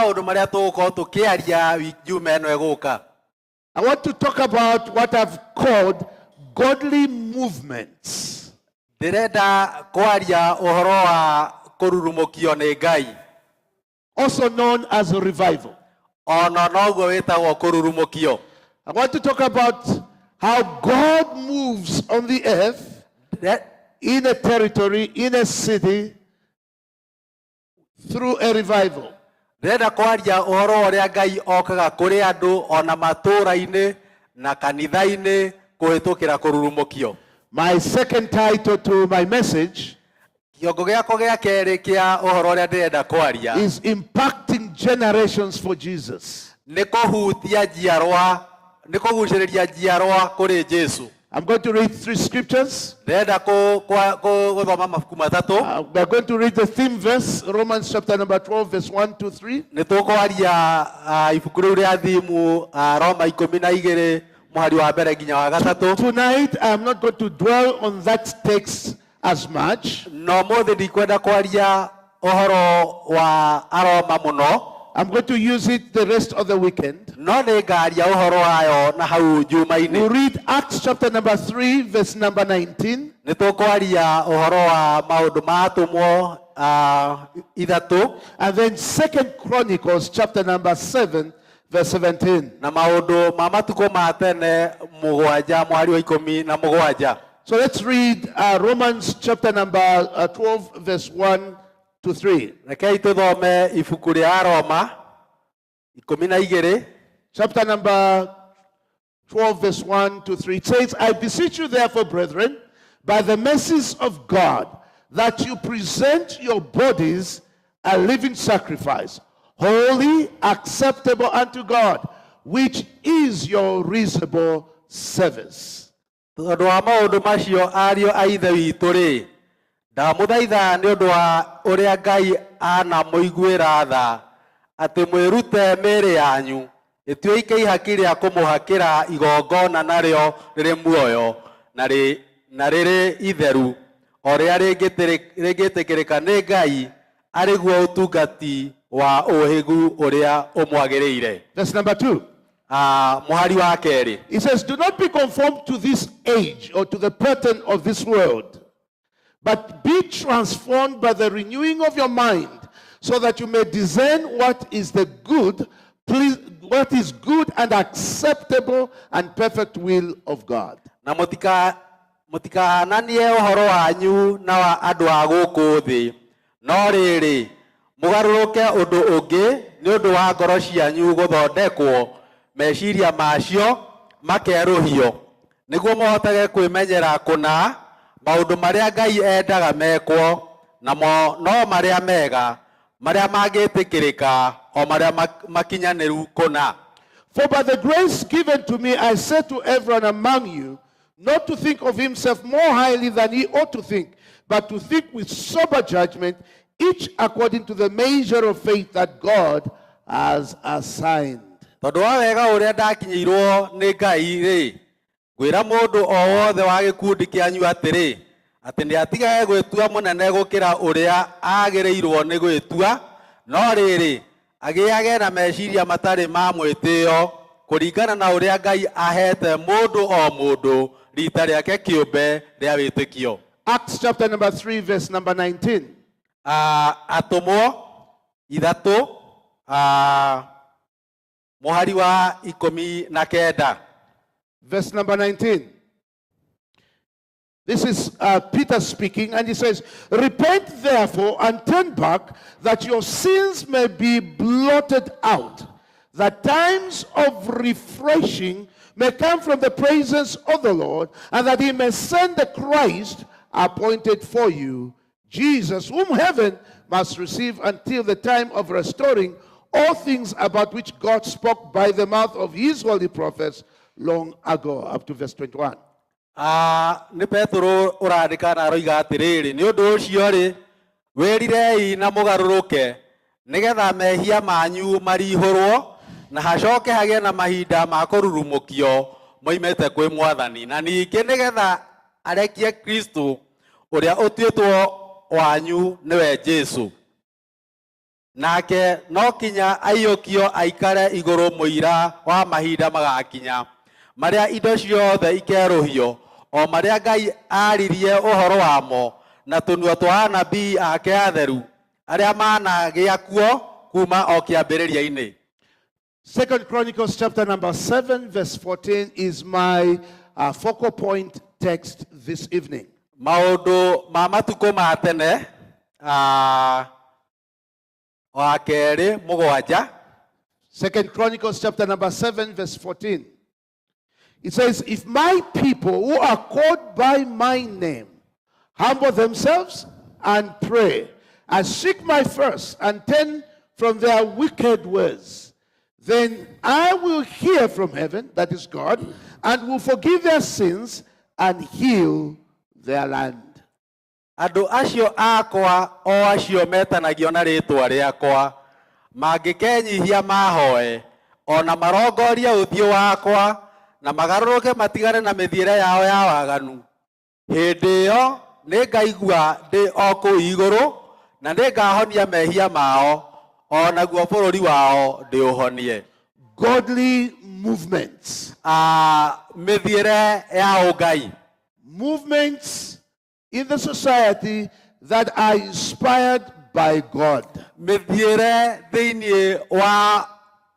want to talk about what I've called godly movements. Also known as a revival. I want to talk about how God moves on the earth, in a territory, in a city, through a revival. My second title to my message is Impacting Generations for Jesus. I'm going to read 3 scriptures. We are going to read the theme verse, Romans chapter number 12, verse 1 to 3. Tonight, I'm not going to dwell on that text as much. I'm going to use it the rest of the weekend. We'll read Acts chapter number 3, verse number 19. And then 2 Chronicles chapter number 7, verse 17. Na maundu ma matuko ma tene mugwanja mwari wa 17. So let's read Romans chapter number 12, verse 1 to 3. Rekei tuthome ibuku ria Roma 12. Chapter number 12, verse 1 to 3. It says, I beseech you therefore, brethren, by the mercies of God, that you present your bodies a living sacrifice, holy, acceptable unto God, which is your reasonable service. Tondu wa maundu macio ario a ithe witũ rĩ, ndamũthaitha nĩ ũndũ wa ũrĩa Ngai anamũiguĩra tha, atĩ mwĩrute mĩĩrĩ yanyu ĩtuĩke ihaki rĩa kũmũhakĩra igongona narĩo rĩrĩ muoyo na rĩrĩ itheru, o rĩrĩa rĩngĩtĩkĩrĩka nĩ Ngai, arĩ guo ũtungati wa ũhĩgu ũrĩa ũmwagĩrĩire. Verse number 2. Mũhari wa kerĩ. It says, do not be conformed to this age or to the pattern of this world, but be transformed by the renewing of your mind, so that you may discern what is good and acceptable and perfect will of God. Na mũtikahananie ũhoro wanyu na wa andũ a gũkũ thĩ, no rĩrĩ mũgarũrũke ũndũ ũngĩ nĩ ũndũ wa ngoro cianyu gũthondekwo meciria macio makerũhio, nĩguo mũhotage kwĩmenyera kũna maũndũ marĩa Ngai endaga mekwo, namo no marĩa mega, marĩa mangĩtĩkĩrĩka, o marĩa makinyanĩru kũna. For by the grace given to me, I say to everyone among you, not to think of himself more highly than he ought to think, but to think with sober judgment, each according to the measure of faith that God has assigned. Tondũ wa wega ũrĩa ndakinyĩirwo nĩ Ngai rĩ, ngwĩra mũndũ o wothe wa gĩkundi kĩanyu atĩrĩ, atĩ nĩ atigage gwĩtua mũnene gũkĩra ũrĩa agĩrĩirwo nĩ gwĩtua, no rĩrĩ agĩage na meciria matarĩ ma mwĩtĩo, kũringana na ũrĩa Ngai ahete mũndũ o mũndũ rita rĩake kĩũmbe rĩa wĩtĩkio. Acts chapter number 3, verse number 19. Atũmwo 3 mũhari wa 19. Verse number 19. This is Peter speaking, and he says, repent therefore and turn back, that your sins may be blotted out, that times of refreshing may come from the presence of the Lord, and that he may send the Christ appointed for you, Jesus, whom heaven must receive until the time of restoring all things about which God spoke by the mouth of his holy prophets long ago. Up to verse 21. Nĩ Petro ũrandĩka na aroiga atĩrĩrĩ, nĩ ũndũ ũcio rĩ, wĩrirei na mũgarũrũke, nĩgetha mehia manyu marihũrwo, na hacoke hagĩe na mahinda ma kũrurumũkio moimĩte kwĩ Mwathani, na ningĩ nĩgetha arekie Kristo ũrĩa ũtuĩtwo wanyu nĩwe Jesũ. Nake no kinya aiyũkio aikare igũrũ mũira wa mahinda magakinya, marĩa indo ciothe ikerũhio, o marĩa Ngai aririe ũhoro wamo na tũnua twa anabii ake atheru, arĩa managĩa kuo kuma o kĩambĩrĩria-inĩ. 2 Chronicles chapter number 7, verse 14 is my focal point text this evening. Maũndũ ma matukũ ma tene wa kerĩ 7. 2 Chronicles chapter number 7, verse 14. It says, if my people who are called by my name humble themselves and pray, and seek my face and turn from their wicked ways, then I will hear from heaven, that is God, and will forgive their sins and heal their land. Andũ acio akwa o acio metanagio na rĩĩtwa rĩakwa, mangĩkenyihia mahoe, ona marongoria ũthiũ wakwa, na magarũrũke matigane na mĩthiĩre yao ya waganu, hĩndĩ ĩyo nĩngaigua ndĩ o kũu igũrũ, na nĩngahonia mehia mao, o naguo bũrũri wao ndĩũhonie. Godly movements. Mĩthiĩre ya ũngai. Movements in the society that are inspired by God. Mĩthiĩre thĩinĩ wa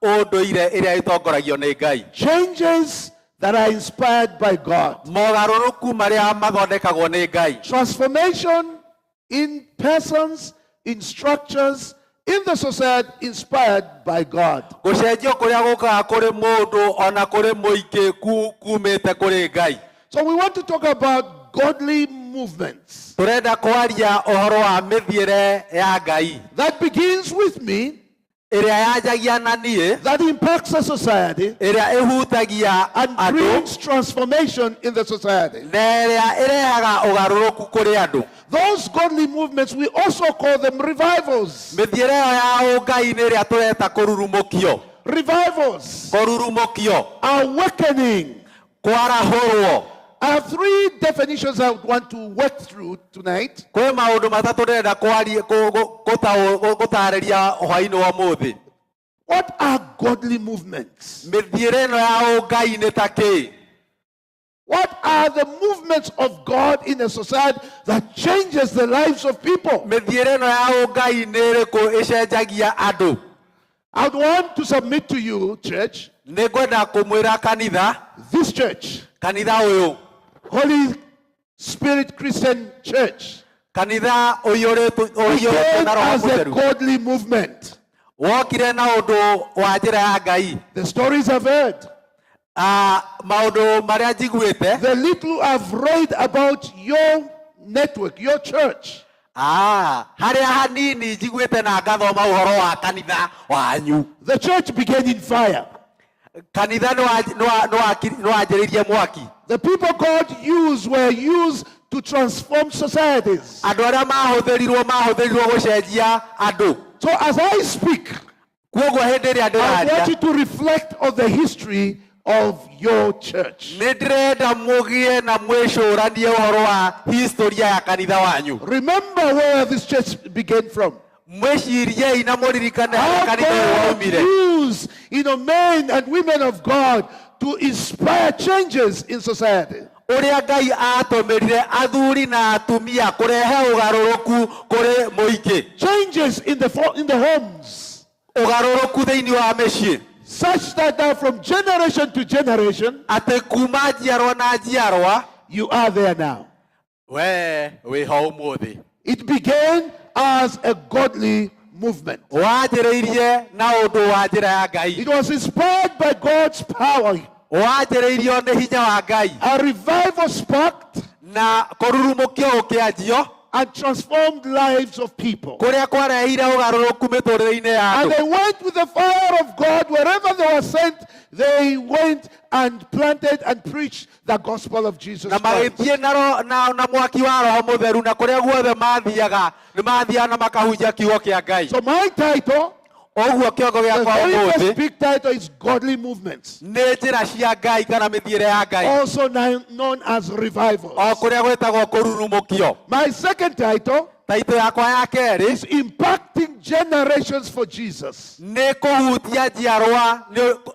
ũndũire ĩrĩa ĩtongoragio nĩ Ngai. Changes that are inspired by God. Mogarũrũku marĩa mathondekagwo nĩ Ngai. Transformation in persons, in structures, in the society inspired by God. Gũcenjio kũrĩa gũkaga kũrĩ mũndũ ona kũrĩ mũingĩ kumĩte kũrĩ Ngai. So we want to talk about godly movements. Tũrenda kwaria ũhoro wa mĩthiĩre ya Ngai. That begins with me. Ĩrĩa yanjagia na niĩ. That impacts the society. Ĩrĩa ĩhutagia and brings transformation in the society. Na ĩrĩa ĩrehaga ũgarũrũku kũrĩ andũ. Those godly movements, we also call them revivals. Mĩthiĩre ĩyo ya ũngai nĩ ĩrĩa tũreta kũrurumũkio. Revivals. Kũrurumũkio. Awakening. Kwarahũrwo. I have three definitions I want to work through tonight. Kwĩ maũndũ matatũ ndĩrenda gũtarĩria hwaĩ-inĩ wa ũmũthĩ. What are godly movements? Mĩthiĩre ĩno ya ũngai nĩ ta kĩĩ? What are the movements of God in a society that changes the lives of people? Mĩthiĩre ĩno ya ũngai nĩ ĩrĩkũ ĩcenjagia andũ? I would want to submit to you, church. Nĩ ngwenda kũmwĩra kanitha. This church. Kanitha ũyũ. Holy Spirit Christian Church. Kanitha ũyũ as a godly movement. Wokire na ũndũ wa njĩra ya Ngai. The stories I've heard. Maũndũ marĩa njiguĩte. The little I've read about your network, your church. Harĩa hanini njiguĩte na ngathoma ũhoro wa kanitha wanyu. The church began in fire. Kanitha nĩwanjĩrĩirie mwaki. The people God used were used to transform societies. Andũ arĩa mahũthĩrirwo gũcenjia andũ. So as I speak, kuoguo hĩndĩ ĩrĩa ndĩraria, I want you to reflect on the history of your church. Nĩ ndĩrenda mũgĩe na mwĩcũranie ũhoro wa historia ya kanitha wanyu. Remember where this church began from. Mwĩciriei na mũririkane harĩa kanitha ũyũ waumire. Use, men and women of God to inspire changes in society. Ũrĩa Ngai atũmĩrire athuri na atumia kũrehe ũgarũrũku kũrĩ mũingĩ. Changes in the homes. Ũgarũrũku thĩinĩ wa mĩciĩ. Such that now from generation to generation, atĩ kuma njiarwa na njiarwa, you are there now. Wĩho ũmũthĩ. It began as a godly movement. Wanjĩrĩirie na ũndũ wa njĩra ya Ngai. It was inspired by God's power. Wanjĩrĩirio nĩ hinya wa Ngai. A revival sparked na kũrurumũkio gũkĩanjio and transformed lives of people. Kũrĩa kwarehire ũgarũrũku mĩtũrĩre-inĩ ya andũ. And they went with the fire of God wherever they were sent. They went and planted and preached the gospel of Jesus Christ. Na magĩthiĩ na mwaki wa Roho Mũtheru na kũrĩa guothe mathiaga nĩ mathiaga na makahunjia kiugo kĩa Ngai. So my title, ũguo kĩongo gĩakwa ũmũthĩ, the very big title is Godly Movements. Nĩ njĩra cia Ngai kana mĩthiĩre ya Ngai. Also known as revivals. O kũrĩa gwĩtagwo kũrurumũkio. My second title, yakwa ya kerĩ, is Impacting Generations for Jesus. Nĩ kũhutia njiarwa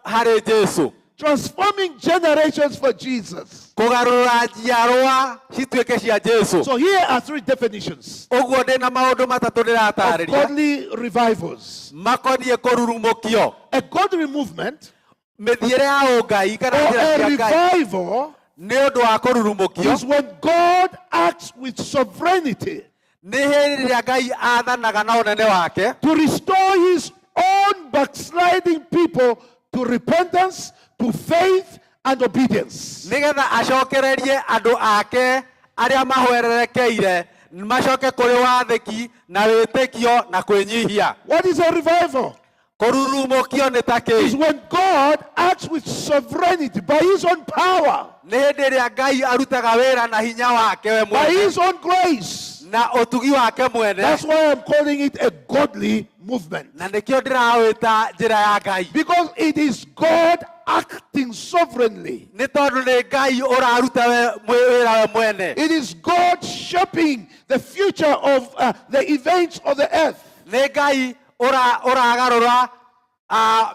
harĩ Jesũ. Transforming generations for Jesus. Kũgarũra njiarwa cituĩke cia Jesũ. So here are three definitions. Ũguo ndĩ na maũndũ matatũ ndĩratarĩria. Godly revivals. Makoniĩ kũrurumũkio. A godly movement, mĩthiĩre ya ũngai kana njĩra cia Ngai, revival, nĩ ũndũ wa kũrurumũkio, is when God acts with sovereignty nĩ hĩndĩ ĩrĩa Ngai athanaga na ũnene wake to restore his own backsliding people to repentance, to faith and obedience. nĩgetha acokererie andũ ake arĩa mahwererekeire macoke kũrĩ wathĩki na wĩtĩkio na kwĩnyihia. What is a revival? Kũrurumũkio nĩ ta Is kĩĩ? when God acts with sovereignty by his own power, Nĩ hĩndĩ ĩrĩa Ngai arutaga wĩra na hinya wake we by mwene his own grace. na ũtugi wake mwene. That's why I'm calling it a godly movement. Na nĩkĩo ndĩrawĩta njĩra ya Ngai. Because it is God acting sovereignly. Nĩ tondũ nĩ Ngai ũraruta wĩra we mwene. It is God shaping the future of the events of the earth. Nĩ Ngai ũragarũra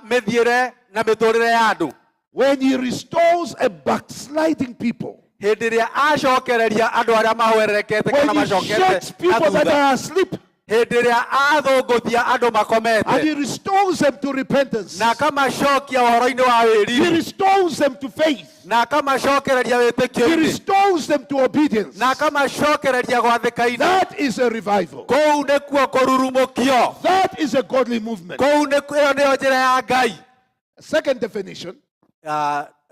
mĩthiĩre na mĩtũrĩre ya andũ. When he restores a backsliding people. Hĩndĩ ĩrĩa acokereria andũ arĩa mahwererekete kana When he shakes macokete people that na are asleep. And he restores them to repentance. Na akamashokia ũhoro-inĩ wa wĩri. He restores them to faith. Na akamacokereria He wĩtĩkio-inĩ. restores them to obedience. Na akamacokereria gwathĩka-inĩ. That is a revival. Kũu nĩkuo kũrurumũkio. That is a godly movement. Kũu ĩyo nĩyo njĩra ya Ngai. Second definition.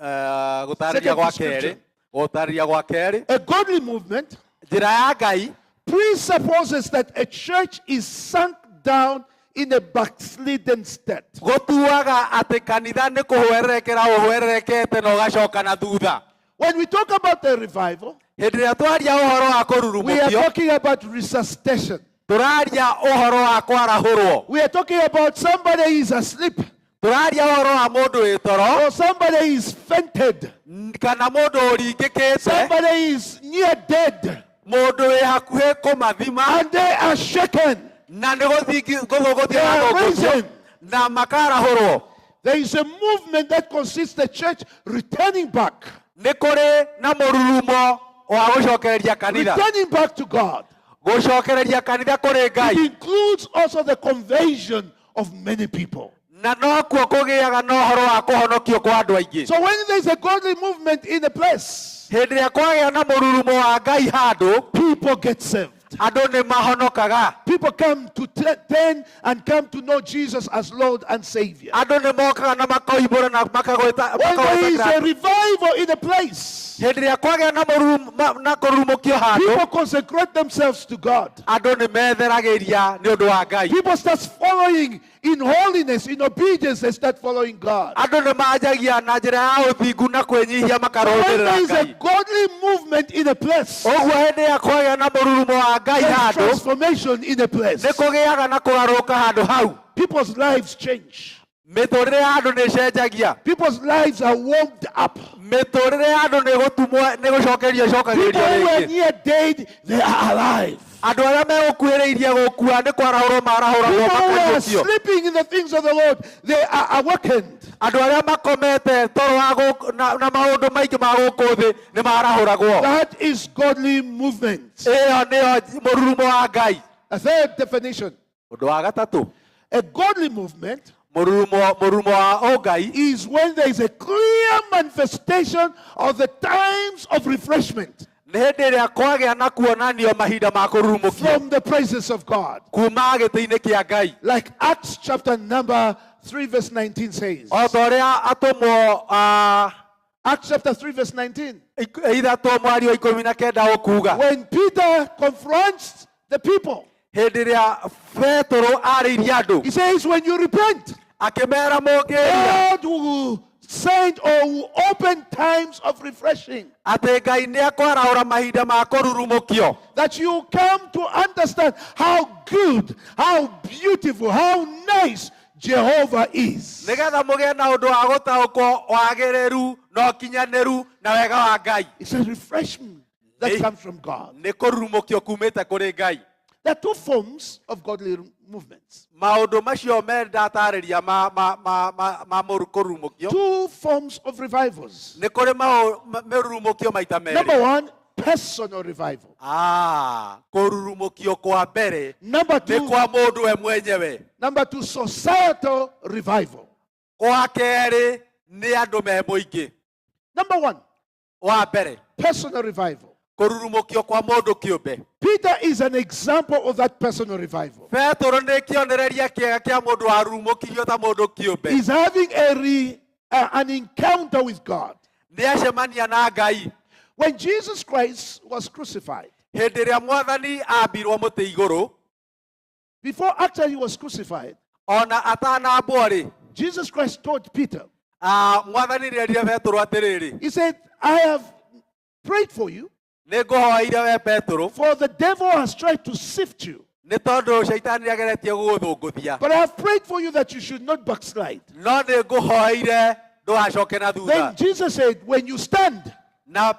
Gũtarĩria gwa kerĩ. Gũtarĩria gwa kerĩ. A godly movement Njĩra ya Ngai presupposes that a church is sunk down in a backslidden state. gũtuaga atĩ kanitha nĩ kũhwererekera ũhwererekete na ũgacoka na thutha. When we talk about a revival, Hĩndĩ ĩrĩa twaria ũhoro wa we are kũrurumũkio, talking about resuscitation. tũraria ũhoro wa kwarahũrwo. We are talking about somebody is asleep Tũraria ũhoro wa mũndũ wĩ toro, or somebody is fainted. kana mũndũ ũringĩkĩte, Somebody is near dead mũndũ wĩ hakuhĩ kũmathima, and they are shaken. na nĩ gũthiĩ They are risen. na makarahũrwo. There is a movement that consists the church returning back. Nĩ kũrĩ na mũrurumo wa gũcokereria kanitha. Returning back to God. Gũcokereria kanitha kũrĩ It Ngai. includes also the conversion of many people. Na no kuo kũgĩaga na ũhoro wa kũhonokio kwa andũ aingĩ. So when there is a godly movement in a place, Hĩndĩ ĩrĩa kwagĩa na mũrurumo wa Ngai handũ, people get saved. andũ nĩ mahonokaga. People come to turn and come to know Jesus as Lord and Savior. Andũ nĩ mokaga na makoimbũra na makagwĩta. When there is a revival in a place, Hĩndĩ ĩrĩa kwagĩa na kũrurumũkio handũ, people consecrate themselves to God. andũ nĩ metheragĩria nĩ ũndũ wa Ngai. People start following in holiness, in obedience, they start following God. Andũ nĩ manjagia na njĩra ya ũthingu na kwĩnyihia When makarũmĩrĩra there is a Ngai. godly movement in a place, Ũguo hĩndĩ ĩrĩa kwagĩa na mũrurumo wa Ngai there is handũ, transformation in a place. nĩ kũgĩaga na kũgarũrũka handũ hau. People's lives change. Mĩtũrĩre ya andũ nĩ ĩcenjagia. People's lives are warmed up. Mĩtũrĩre ya andũ nĩ gũtumwo nĩ gũcokerio People cokagĩrio who are rĩngĩ. near dead, they are alive. Andũ arĩa megũkuhĩrĩirie gũkua nĩ kwarahũrwo marahũragwo People who are makariũkio. sleeping in the things of the Lord, they are awakened. Andũ arĩa makomete toro wa na maũndũ maingĩ ma gũkũ thĩ nĩ marahũragwo. That is godly movement. Ĩyo nĩyo mũrurumo wa Ngai. A third definition. Ũndũ wa gatatũ, A godly movement mũrurumo wa ũngai is when there is a clear manifestation of the times of refreshment nĩ hĩndĩ ĩrĩa kwagĩa na kuonanio mahinda ma kũrurumũkio from the presence of God. kuma gĩtĩ-inĩ kĩa Ngai. Like Acts chapter number 3 verse 19 says. O ta ũrĩa atũmwo Acts chapter 3 verse 19. ithatũ mwari wa 19 ũkuuga. When Peter confronts the people, Hĩndĩ ĩrĩa Petero arĩirie andũ, he says, when you repent, akĩmera mũngĩĩria God will send or will open times of refreshing, atĩ Ngai nĩ akwarahũra mahinda ma kũrurumũkio, that you come to understand how good, how beautiful, how nice Jehovah is. nĩgetha mũgĩe na ũndũ wa gũtaũkwo wagĩrĩru na ũkinyanĩru na wega wa Ngai. It's a refreshment that comes from God. Nĩ kũrurumũkio kumĩte kũrĩ Ngai. There are two forms of godly movements. Maũndũ macio ndatarĩria ma kũrurumũkio. Two forms of revivals. Nĩ kũrĩ mĩrurumũkio maita merĩ. Number one, personal revival. Kũrurumũkio kwa mbere Number nĩ two, kwa mũndũ we mwenyewe. number two, societal revival. Kwa kerĩ nĩ andũ me mũingĩ. Number one, Wa mbere, personal revival. kũrurumũkio kwa mũndũ kĩũmbe. Peter is an example of that personal revival. Petero nĩ kĩonereria kĩega kĩa mũndũ warurumũkirio ta mũndũ kĩũmbe. He's having an encounter with God. Nĩ acemania na Ngai. When Jesus Christ was crucified, Hĩndĩ ĩrĩa Mwathani ambirwo mũtĩ igũrũ, before after he was crucified, ona atanambwo rĩ, Jesus Christ told Peter, Mwathani nĩ erire Petero atĩrĩrĩ, he said, I have prayed for you, nĩ ngũhoeire we Petero, for the devil has tried to sift you. nĩ tondũ Shaitani nĩageretie gũgũthũngũthia. But I have prayed for you that you should not backslide. No nĩ ngũhoeire ndũgacoke na thutha. Then Jesus said, when you stand, Na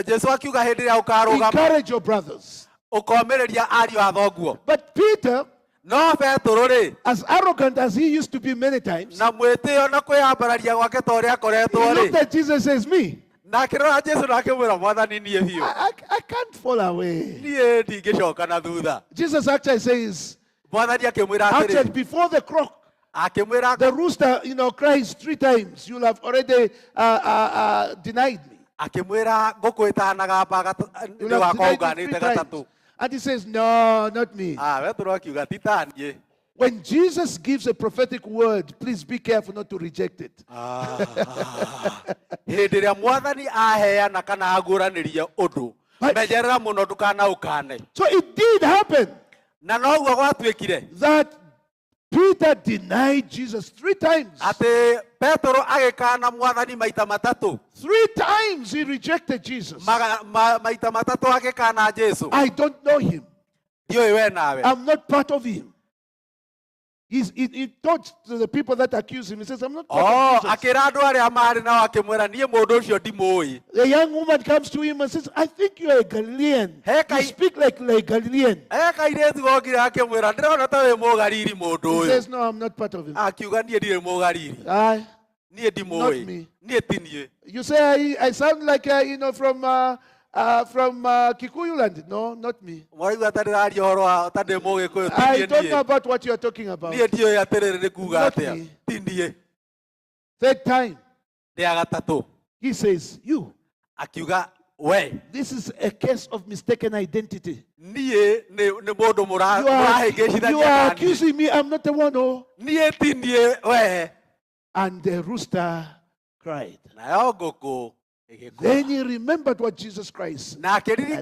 Jesu akiuga hĩndĩ ĩrĩa ũkarũgama, encourage your brothers. ũkomĩrĩria ariũ a thoguo. But Peter, No Petero rĩ, as arrogant as he used to be many times, na mwĩtĩo na kwĩyambararia gwake ta ũrĩa he akoretwo looked rĩ, at Jesus and says, me, Na akĩrora Jesu na akĩmwĩra Mwathani niĩ biũ. I can't fall away. Niĩ ndingĩcoka na thutha. Jesus actually says, Mwathani akĩmwĩra actually atĩrĩ. before the croc, Akĩmwĩra the rooster, cries 3 times, you'll have already denied me. akĩmwĩra ngũkũ ĩtanagamba You'll nĩ have wakwa denied me 3 ũnganĩte times. gatatũ. And he says, no, not me. We tũrokiuga ti ta niĩ. When Jesus gives a prophetic word, please be careful not to reject it. Hĩndĩ ĩrĩa Mwathani aheana kana agũranĩria ũndũ, menyerera mũno ndũkanaũkane. So it did happen Na noguo gwatuĩkire that Peter denied Jesus 3 times. atĩ Petero agĩkana Mwathani maita matatũ. 3 times he rejected Jesus. Maita matatũ agĩkana Jesu. I don't know him. Ndiũĩ we nawe. I'm not part of him. He talks to the people that accuse him. He says, I'm not part of Jesus. Akĩra andũ arĩa marĩ nao akĩmwĩra niĩ mũndũ ũcio ndimũĩ. The young woman comes to him and says, I think you're a Galilean. You speak like Galilean. Kairĩtu gokire akĩmwĩra ndĩrona ta wĩ mũgariri mũndũ He ũyũ. says, no, I'm not part of him. Akiuga niĩ ndirĩ mũgariri. Niĩ Not ndimũĩ. me. Niĩ ti niĩ. You say I sound like, from Kikuyu land. No, not me. I don't know about what you're talking about. Not me. 3rd time, he says, you. This is a case of mistaken identity. You are accusing me, I'm not the one. Oh. And the rooster cried. Then he remembered what Jesus Christ had done.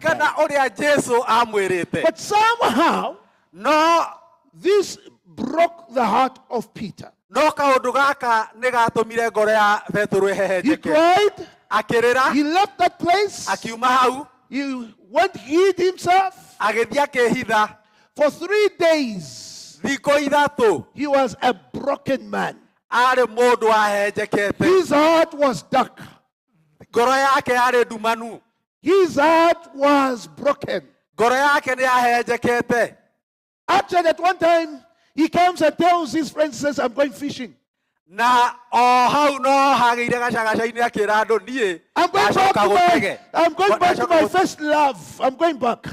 But somehow, this broke the heart of Peter. He cried. He left that place. He went hid himself. For 3 days, he was a broken man. His heart was dark. His heart was broken. Actually, at one time, he comes and tells his friends, says, I'm going fishing. I'm going back to my first love. I'm going back.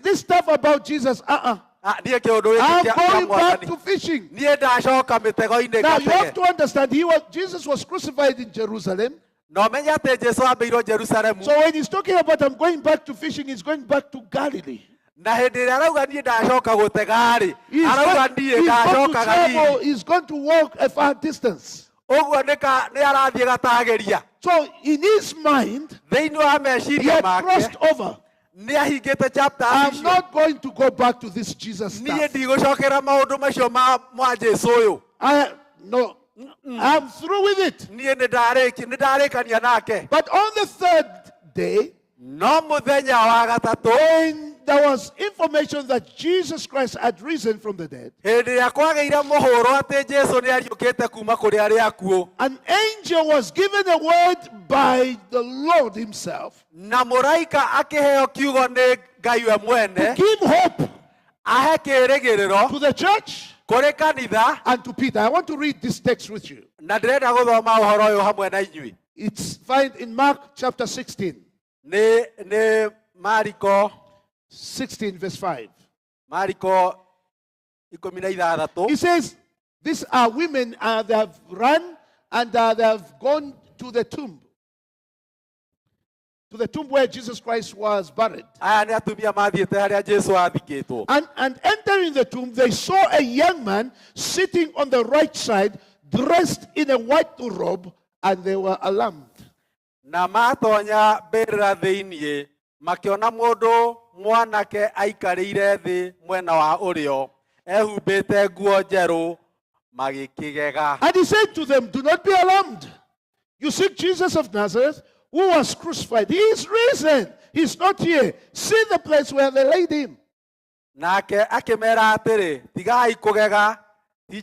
This stuff about Jesus, I'm going back to fishing. Now you have to understand, Jesus was crucified in Jerusalem. So when he's talking about I'm going back to fishing, he's going back to Galilee. He's going to walk a far distance. So in his mind, he had crossed over. I'm not going to go back to this Jesus stuff. No, I'm through with it. But on the 3rd day, when there was information that Jesus Christ had risen from the dead, an angel was given a word by the Lord himself to give hope to the church and to Peter. I want to read this text with you. It's found in Mark chapter 16. 16 verse 5. He says, these are women, they have run and they have gone to the tomb where Jesus Christ was buried. And entering the tomb, they saw a young man sitting on the right side, dressed in a white robe, and they were alarmed. Mwanake aikarĩire thĩ mwena wa ũrĩo ehumbĩte nguo njerũ magĩkĩgega. And he said to them, do not be alarmed. You seek Jesus of Nazareth, who was crucified. He is risen. He's not here. See the place where they laid him. Nake akĩmera atĩrĩ, tigai kũgega, ti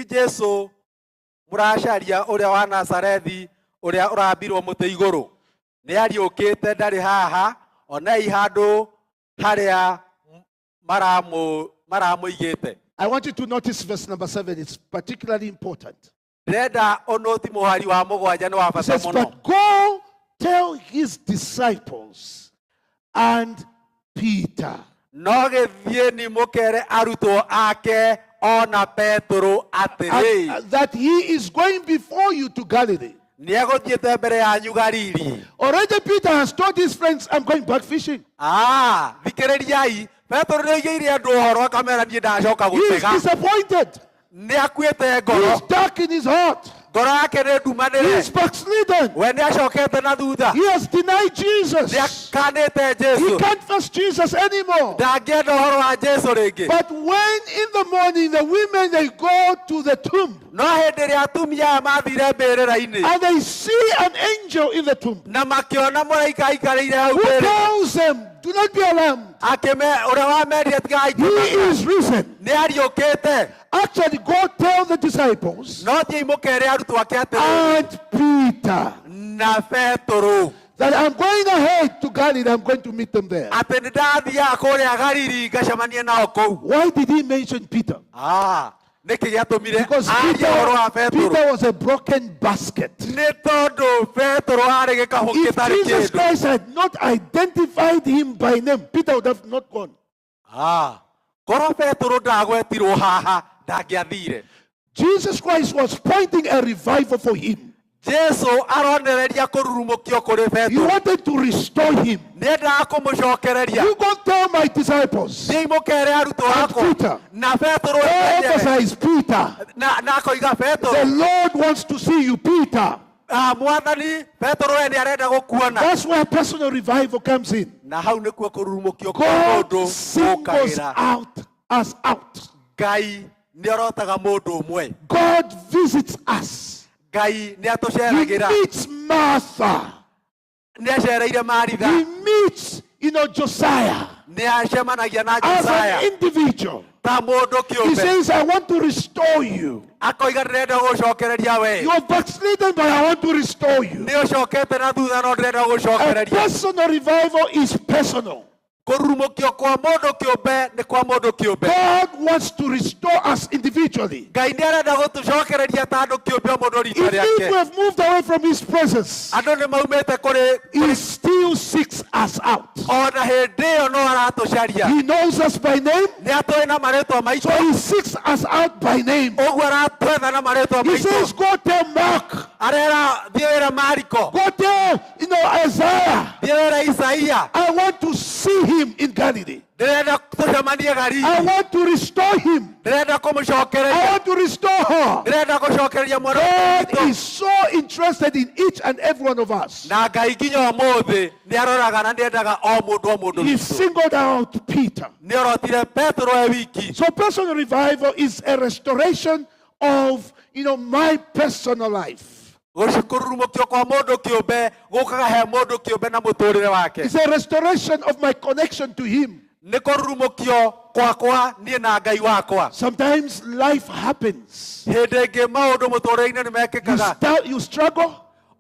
Jesu mũracaria ũrĩa wa Nazarethi ũrĩa ũrambirwo mũtĩ igũrũ. Nĩariũkĩte ndarĩ haha, onei handũ harĩa maramũigĩte. I want you to notice verse number 7. It's particularly important. ndĩrenda onothi mũhari wa mũgwanja nĩ wa He bata says, mũno. but go tell his disciples and Peter. No gĩthiĩ mũkere arutwo ake ona Petero atĩrĩ, That he is going before you to Galilee. nĩegũthiĩte mbere yanyu Galili. Already Peter has told his friends, I'm going back fishing. Thikĩrĩriai, Petero nĩoigĩire andũ ũhoro akamera niĩ ndacoka He is gũtega. disappointed. Nĩakuĩte He ngoro, is dark in his heart. ngoro yake nĩ He ndumanĩre. is backslidden. We nĩacokete na thutha, He has denied Jesus. nĩakanĩte He Jesu, can't trust Jesus anymore. ndangĩenda ũhoro wa Jesu rĩngĩ. But when in the morning the women, they go to the tomb No hĩndĩ ĩrĩa atumia aya mathire mbĩrĩra-inĩ and they see an angel in the tomb na makĩona mũraika aikarĩire hau who mbere, tells them, do not be alarmed. ũrĩa wamerire tigai He kũmaka, is risen. nĩariũkĩte. Actually, go tell the disciples No thiĩi mũkere arutwo ake atĩrĩ, and Peter na Petero, that I'm going ahead to Galilee. I'm going to meet them there. atĩ nĩndathiaga kũrĩa Galili ngacemanie nao kũu. Why did he mention Peter? Nĩkĩ gĩatũmire Because arie ũhoro wa Petero? Peter was a broken basket. Nĩ tondũ Petero arĩ gĩkabũ If gĩtarĩ Jesus kĩndũ. Christ had not identified him by name, Peter would have not gone. Korwo Petero ndagwetirwo haha ndangĩathire. Jesus Christ was pointing a revival for him. Jesu aronereria kũrurumũkio kũrĩ He Petero. wanted to restore him. Nĩendaga kũmũcokereria. You go tell my disciples. Thiĩi mũkere arutwo And akwa. Peter. Na Petero Emphasize Peter. na akoiga Petero. The Lord wants to see you, Peter. Mwathani, Petero we nĩarenda gũkuona. That's where personal revival comes in. Na hau nĩkuo kũrurumũkio kwa mũndũ God singles gũkagĩra. us out. Ngai nĩorotaga mũndũ ũmwe. God visits us. Ngai He nĩatũceragĩra. meets Martha. Nĩacereire Maritha. He meets, Josiah Nĩacemanagia na as Josiah an individual. ta mũndũ He kĩũmbe. says, I want to restore you. Akoiga ndĩrenda gũcokereria we. You are backslidden, but I want to restore you. Nĩũcokete na thutha no ndĩrenda A gũcokereria. personal revival is personal. Kũrurumũkio kwa mũndũ kĩũmbe nĩ kwa mũndũ kĩũmbe. God wants to restore us individually. Ngai nĩarenda gũtũcokereria ta andũ kĩũmbe o mũndũ rita Even if we rĩake. have moved away from His presence, Andũ nĩmaumĩte kũrĩ He still seeks us out. ona hĩndĩ ĩyo no aratũcaria. He knows us by name, Nĩatũĩ na marĩtwa maitũ. so He seeks us out by name. Ũguo aratwetha na marĩtwa He says, maitũ. go tell Mark, Arera thiĩ wĩra Mariko. go tell, Isaiah, Thiĩ wĩra Isaia. I want to see him in Galilee. Ndĩrenda tũcemanie I Galili. want to restore him. Ndĩrenda I kũmũcokereria. want to restore her. Ndĩrenda gũcokereria mwana God witũ. is so interested in each and every one of us. Na Ngai nginya ũmũthĩ nĩaroraga na nĩendaga o mũndũ He witũ. singled out Peter. Nĩorotire Petero e wiki. So personal revival is a restoration of, my personal life. Kũrurumũkio kwa mũndũ kĩũmbe gũkaga he mũndũ kĩũmbe na mũtũrĩre wake. It's a restoration of my connection to Him. Nĩ kũrurumũkio kwakwa niĩ na Ngai wakwa. Sometimes life happens. Hĩndĩ ĩngĩ maũndũ mũtũrĩre-inĩ nĩmekĩkaga. You struggle.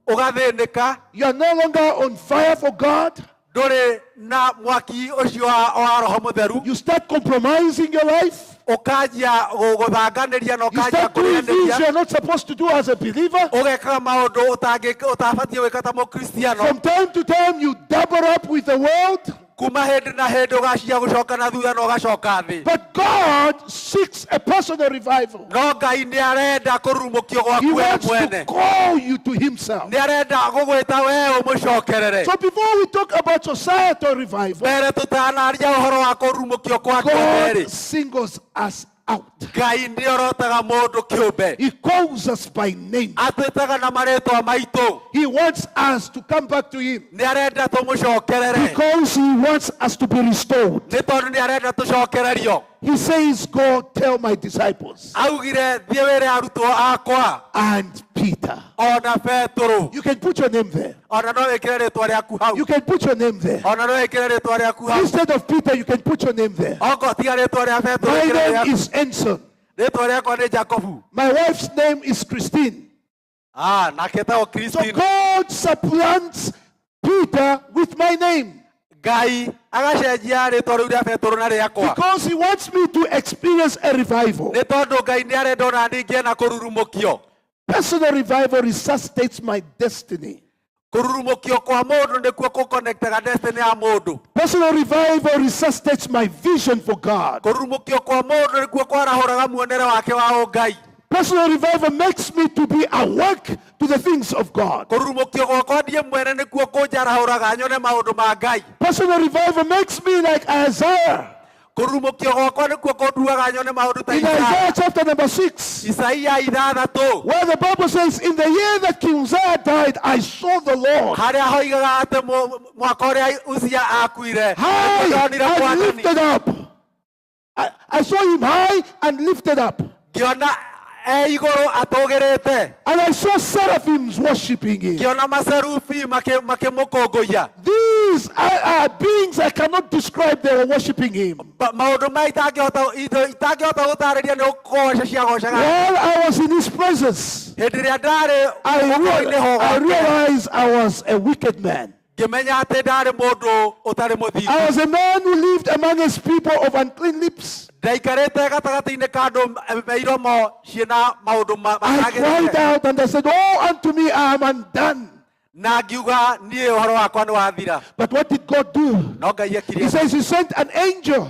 Ũgathĩnĩka. You are no longer on fire for God. Ndũrĩ na mwaki ũcio wa Roho Mũtheru. You start compromising your life. Ũkanjia gũthanganĩria na You ũkanjia start doing things kũrĩanĩria. you're not supposed to do as a believer. Ũgekaga maũndũ ũtabatiĩ gwĩka ta mũkristiano. From time to time, you double up with the world. Kuma hĩndĩ na hĩndĩ ũgacia gũcoka na thutha na ũgacoka thĩ. But God seeks a personal revival. No Ngai nĩarenda kũrurumũkio He gwaku we wants to mwene. call you to Himself. Nĩarenda gũgwĩta we ũmũcokerere. So before we talk about societal revival, Mbere tũtanaria ũhoro wa kũrurumũkio kwa andũ erĩ. God singles us out. Ngai nĩorotaga mũndũ kĩũmbe. He calls us by name. Atwĩtaga na marĩtwa maitũ. He wants us to come back to Him Nĩarenda tũmũcokerere. because He wants us to be restored. Nĩ tondũ nĩarenda tũcokererio. He says, go tell my disciples Augire thiĩ wĩre arutwo akwa. and Peter. Ona Petero. You can put your name there. Ona no wĩkĩre rĩtwa rĩaku hau. You can put your name there. Ona no wĩkĩre rĩtwa rĩaku hau. Instead of Peter, you can put your name there. Oko tiga rĩtwa rĩa Petero My wĩkĩre name rĩaku. is Enson. Rĩtwa rĩakwa nĩ Jacobu. My wife's name is Christine. Nake etagwo So Christine. God supplants Peter with my name Ngai agacenjia rĩtwa rĩu rĩa Petero na rĩakwa. because He wants me to experience a revival. Nĩ tondũ Ngai nĩarenda ona niĩ ngĩe na kũrurumũkio. Personal revival resuscitates my destiny. Kururumukio kwa mundu nikuo kuconnectaga destiny ya mundu. Personal revival resuscitates my vision for God. Kururumukio kwa mundu nikuo kwarahuraga muonere wake wa Ngai. Personal revival makes me to be awake to the things of God. Kururumukio kwa ndie mwene nikuo kunjarahuraga nyone maundu ma Ngai. Personal revival makes me like Isaiah. Kururumukio kwa nikuo kunduaga nyone maundu ta In Isaiah chapter number 6, Isaia 6, where the Bible says, in the year that King Uzziah died, I saw the Lord haria hoigaga ati mwaka uria Uzia akuire high and lifted up. I saw him high and lifted up. ngiona iguru atugerete. And I saw seraphims worshiping him. Ngiona maserufi makimukongoia. These are beings I cannot describe, they were worshiping him. Maundu ma itangihota gutariria ni ugoca ciagocaga. While I was in his presence, hindi ria ndari I realized I was a wicked man. ngimenya ati ndari mundu utari muthingu. I was a man who lived among his people of unclean lips. ndaikarite gatagati-ini ka andu meiromo ciina maundu I cried out and I said, "Oh, unto me I am undone." na ngiuga nie uhoro wakwa ni wathira. But what did God do? No Ngai ekire. He says he sent an angel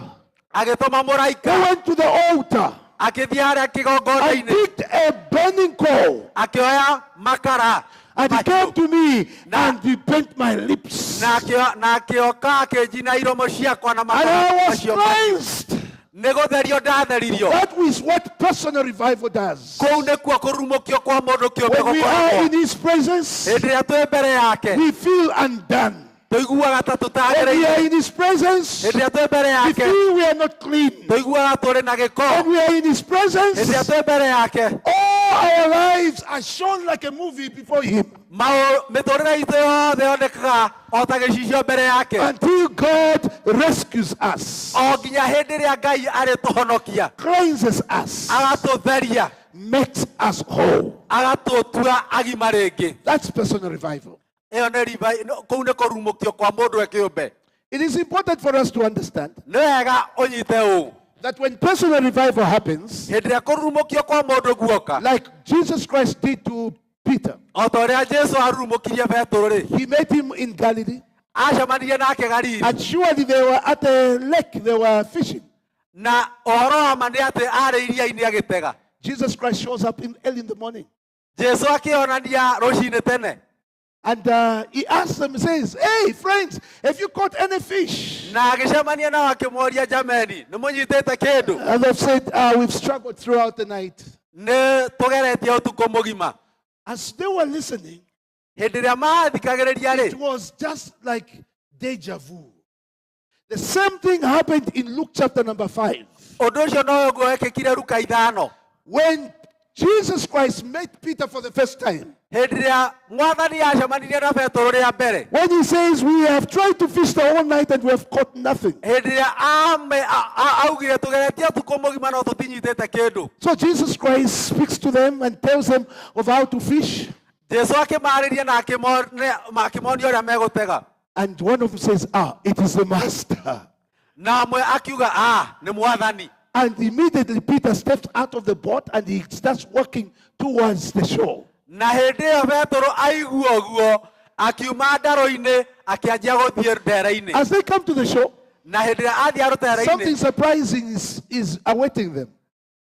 agituma who muraika went to the altar akithia haria and kigongona-ini picked a burning coal. akioya makara And he came to me and he bent my lips. na akioka akinjina iromo ciakwa na And I was macio cleansed. nĩ gũtherio ndatheririo. That is what personal revival does. Kũu nĩkuo kũrumũkio kwa mũndũ kĩũmbe When we are gũkoragwo. in his presence, Hĩndĩ ĩrĩa twĩ mbere yake we feel undone. tũiguaga ta When we are tũtagĩrĩire. in his presence, Hĩndĩ ĩrĩa twĩ mbere we yake feel we are not clean. tũiguaga tũrĩ na gĩko. When we are in his Hĩndĩ ĩrĩa presence, twĩ mbere yake all our lives are shown like a movie before him. mĩtũrĩre itũ yothe yonekaga o ta gĩcicio mbere yake. Until God rescues us, O nginya hĩndĩ ĩrĩa Ngai arĩtũhonokia cleanses us, agatũtheria makes us whole. agatũtua agima rĩngĩ. That's personal revival. Ĩyo nĩ kũu nĩ kũrumũkio kwa mũndũ kĩũmbe. It is important for us to understand Nĩ wega ũnyite ũũ that when personal revival happens, hĩndĩ ĩrĩa kũrumũkio kwa mũndũ guoka like Jesus Christ did to Peter, o ta ũrĩa Jesũ arumũkirie Petero-rĩ, he met him in Galilee, acemanirie nake Galili. and surely they were at a lake, they were fishing. Na ũhoro wa ma nĩ atĩ arĩ iria-inĩ agĩtega. Jesus Christ shows up early in the morning. Jesũ akĩonania rũcinĩ tene. And he asks them, he says, "Hey, friends, have you caught any fish?" Na agĩcemania nao akĩmoria, jameni, nĩ mũnyitĩte kĩndũ? And they've said, "We've struggled throughout the night." Nĩ tũgeretie ũtukũ mũgima. As they were listening, Hĩndĩ ĩrĩa maathikagĩrĩria-rĩ, it was just like deja vu. The same thing happened in Luke chapter number 5. ũndũ ũcio no guo wekĩkire Luka 5. When Jesus Christ met Peter for the first time, Hĩndĩ ĩrĩa Mwathani acemanirie na Petero rĩa mbere, when he says, "We have tried to fish the whole night and we have caught nothing." hĩndĩ ĩrĩa augire tũgeretie ũtukũ mũgima no tũtinyitĩte kĩndũ. So Jesus Christ speaks to them and tells them of how to fish. Jesũ akĩmaarĩria na akĩmonia ũrĩa megũtega. And one of them says, "It is the master." Na amwe akiuga, nĩ Mwathani. And immediately Peter steps out of the boat and he starts walking towards the shore. Na hĩndĩ ĩyo Petero aigua ũguo akiuma ndaro-inĩ akĩanjia gũthiĩ ndere-inĩ. As they come to the shore, Na hĩndĩ ĩrĩa athiĩ rũtere-inĩ, something surprising is awaiting them.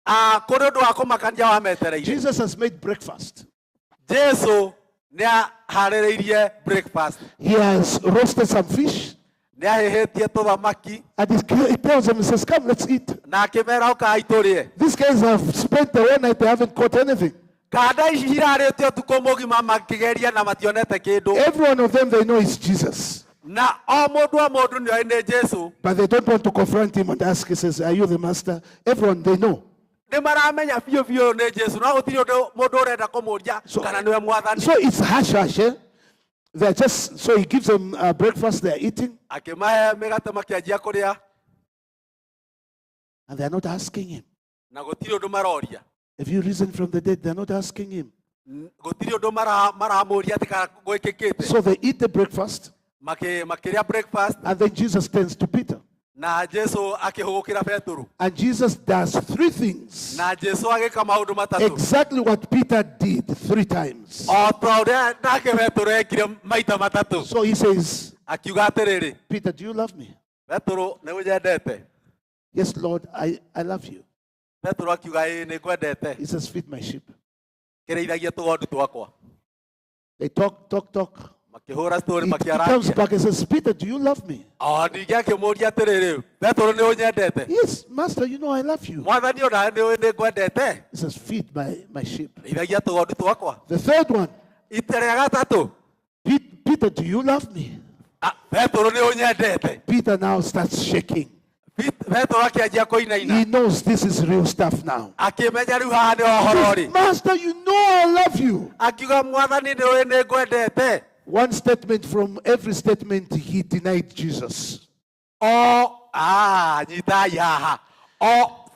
kũrĩ ũndũ wa kũmakania wa metereire. Jesus has made breakfast. Jesũ nĩ aharĩrĩirie breakfast. He has roasted some fish. Nĩ ahĩhĩtie tũthamaki And he tells them, he says, "Come, let's eat." na akĩmera ũkai tũrĩe. These guys have spent the whole night, they haven't caught anything. Kanda ici cirarĩte ũtukũ mũgima makĩgeria na mationete kĩndũ. Every one of them, they know it's Jesus. Na o mũndũ nĩoĩ nĩ Jesũ. But they don't want to confront him and ask, he says, "Are you the master?" Everyone, they know. Nĩ maramenya biũ biũ nĩ Jesũ, no gũtirĩ mũndũ ũrenda kũmũria kana nĩwe Mwathani. So it's hush-hush, eh? They're just, so he gives them breakfast, they're eating. Akĩmahe mĩgate makĩanjia kũrĩa And they're not asking him. na gũtirĩ ũndũ maroria. If you risen from the dead, they're not asking him. Gũtirĩ ũndũ maramũria atĩ kana gwĩkĩkĩte. So they eat the breakfast, Makĩrĩa breakfast and then Jesus turns to Peter. Na Jesu akihugukira Petero. And Jesus does 3 things. Na Jesu ageka maundu matatu. Exactly what Peter did 3 times. O ta uria nake Petero ekire maita matatu. So he says, Akiuga atiriri, Peter, do you love me? Petero ni unyendete? Yes, Lord, I love you. Petero akiuga ii ni ngwendete. He says, feed my sheep. Kireithagia tugondu twakwa. They talk. Makihura story He makiaragia. comes back and says, Peter, do you love me? O ningi akimuria atiriri, Petero ni unyendete? Yes, Master, you know I love you. Mwathani ona ni ngwendete. He says, feed my sheep. Kireithagia tugondu twakwa. The third one, Ita ria gatatu, Peter, do you love me? Petero ni unyendete? Peter now starts shaking. Petero akianjia kuinaina. He knows this is real stuff now. Akimenya riu haha ni ohoro ri. Master, you know I love you. Akiuga Mwathani ni uri ni ngwendete. One statement from every statement, he denied Jesus. Nyita yaha.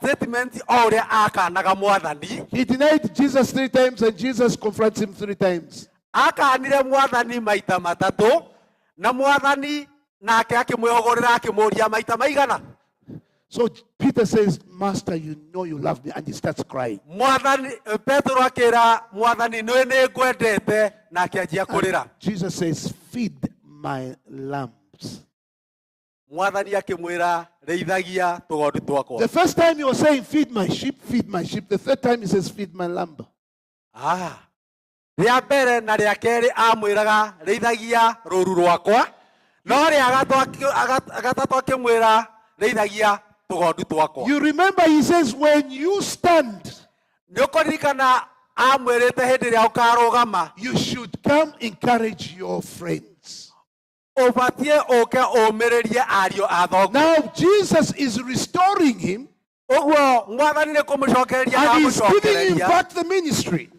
Statement o uria akanaga Mwathani. He denied Jesus 3 times and Jesus confronts him 3 times. Akanire Mwathani maita matatu na Mwathani nake akimwihogorera akimuria maita maigana. So Peter says, Master, you know you love me, and he starts crying. Mwathani Petero akira Mwathani ni ngwendete na akianjia kurira. Jesus says, feed my lambs. Mwathani akimwira reithagia tugondu twakwa. The first time he was saying, feed my sheep, feed my sheep. The third time he says, feed my lamb. Ria mbere na ria keri amwiraga reithagia ruru rwakwa, no ria gatatu akimwira reithagia tugondu twakwa. You remember he says, when you stand, Nĩũkũririkana amwĩrĩte hĩndĩ ĩrĩa ũkarũgama, you should come encourage your friends. ũbatiĩ ũke ũmĩrĩrie ariũ a thoguo. Now Jesus is restoring him, Ũguo Mwathani nĩ kũmũcokereria and he's giving him amũcokereria back the ministry.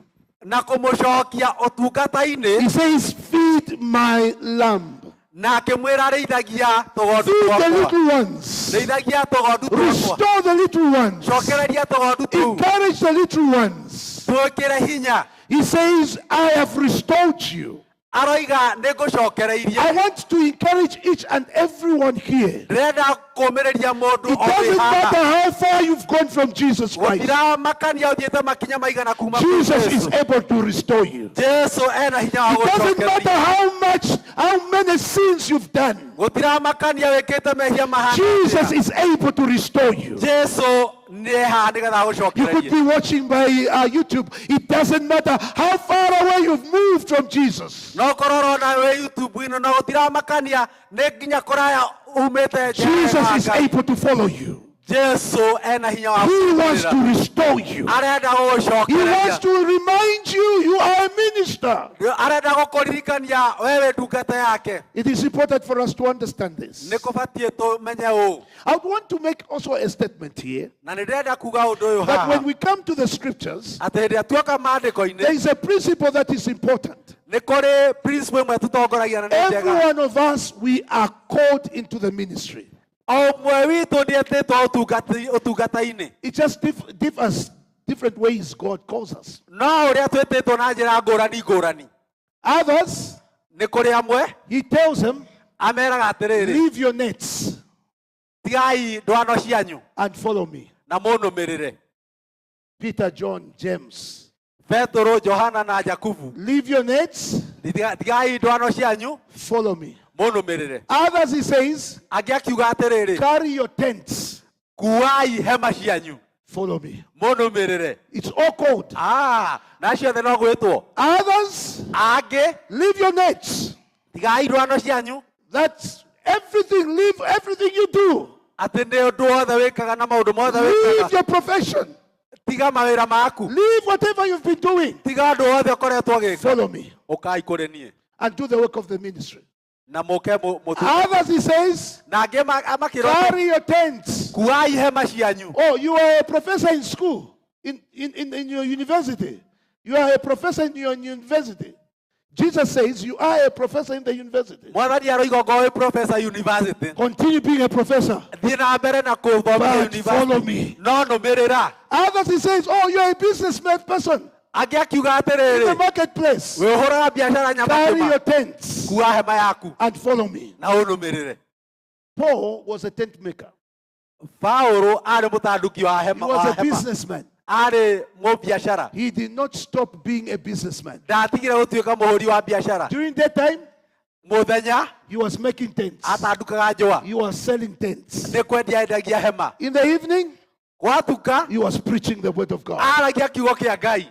na kũmũcokia ũtungata-inĩ, He says, feed my lamb. na akĩmwĩra rĩithagia tũgondu Feed the twakwa. little ones. Rĩithagia tũgondu twakwa. Restore the little ones. Cokereria tũgondu tũu. Encourage the little ones. Twĩkĩre hinya. He says, I have restored you. Aroiga nĩngũcokereirie. I want to encourage each and everyone here. Ndĩrenda kũũmĩrĩria mũndũ It o doesn't wĩ matter haha. how far you've gone from Jesus Christ. Gũtiramakania ũthiĩte makinya maigana kuuma kũrĩ Jesus is Jesũ. able to restore you. Jesũ ena hinya wa It doesn't matter gũcokereria. how many sins you've done. Gũtiramakania wĩkĩte mehia mahana Jesus atĩa. is able to restore you. Jesũ nĩ haha nĩgetha You could agũcokererie. be watching by YouTube. It doesn't matter how far away you've moved from Jesus. No korwo na wĩ YouTube-inĩ no gũtiramakania nĩ nginya kũraya umĩte njĩra Jesus ya is Ngai. able to follow you. Jesũ ena hinya wa He wants to gũkũrĩra. restore you. Arenda He wants gũgũcokereria. to remind you you are a minister. Arenda gũkũririkania wewe ndungata yake. It is important for us to understand this. Nĩ kũbatiĩ tũmenye ũũ. I would want to make also a statement here Na nĩ ndĩrenda kuga ũndũ ũyũ that haha. when we come to the scriptures, Atĩ hĩndĩ ĩrĩa tuoka there maandĩko-inĩ is a principle that is important. nĩ kũrĩ principle ĩmwe tũtongoragia na nĩ Every njega. one of us, we are called into the ministry. O ũmwe witũ nĩetĩtwo ũtungata-inĩ. It just differs different ways God calls us. No ũrĩa twĩtĩtwo na njĩra ngũrani ngũrani. Others, Nĩ kũrĩ amwe he tells them, ameraga atĩrĩrĩ, leave your nets tigai ndwano cianyu and follow me. na mũnũmĩrĩre. Peter, John, James, Petero, Johana na Jakubu, leave your nets, tigai ndwano cianyu follow me. mũnũmĩrĩre. Others, he says, Angĩ akiuga atĩrĩrĩ, carry your tents, kuai hema cianyu follow me. mũnũmĩrĩre. It's all called. Na ciothe no gwĩtwo. Others, Angĩ leave your nets. tigai ndwano cianyu, That's everything. Leave everything you do. atĩ nĩ ũndũ wothe wĩkaga na maũndũ mothe Leave wĩkaga. your profession. Tiga mawĩra maku, Leave whatever you've been doing. tiga ũndũ wothe ũkoretwo ũgĩka, Follow me ũkai kũrĩ niĩ and do the work of the ministry. na mũke mũtungate. Others, he says, Na angĩ makĩrwo carry your tents. kuai hema cianyu. Oh, you are a professor in school, in your university. You are a professor in your university. Jesus says you are a professor in the university. Mwathani aroiga ngo wĩ professor university. Continue being a professor. Thiĩ na mbere na gũthomithia But follow university. me. No nũmĩrĩra. Others, he says, oh, you are a businessman person Angĩ akiuga in the atĩrĩrĩ, marketplace. wĩhũraga biacara Carry your nyamakĩma, tents kua hema yaku and follow me. na ũnũmĩrĩre. Paul was a tent maker. Paulo ari mutanduki wa He hema. was a businessman. Ari mu biashara. He did not stop being a businessman. Ndatigire gutuika muhuri wa biashara. During that time, muthenya he was making tents. atandukaga njũa. He was selling tents. Nĩ kwendia endagia hema. In the evening, gwatuka he was preaching the word of God. aragia kiugo kia Ngai.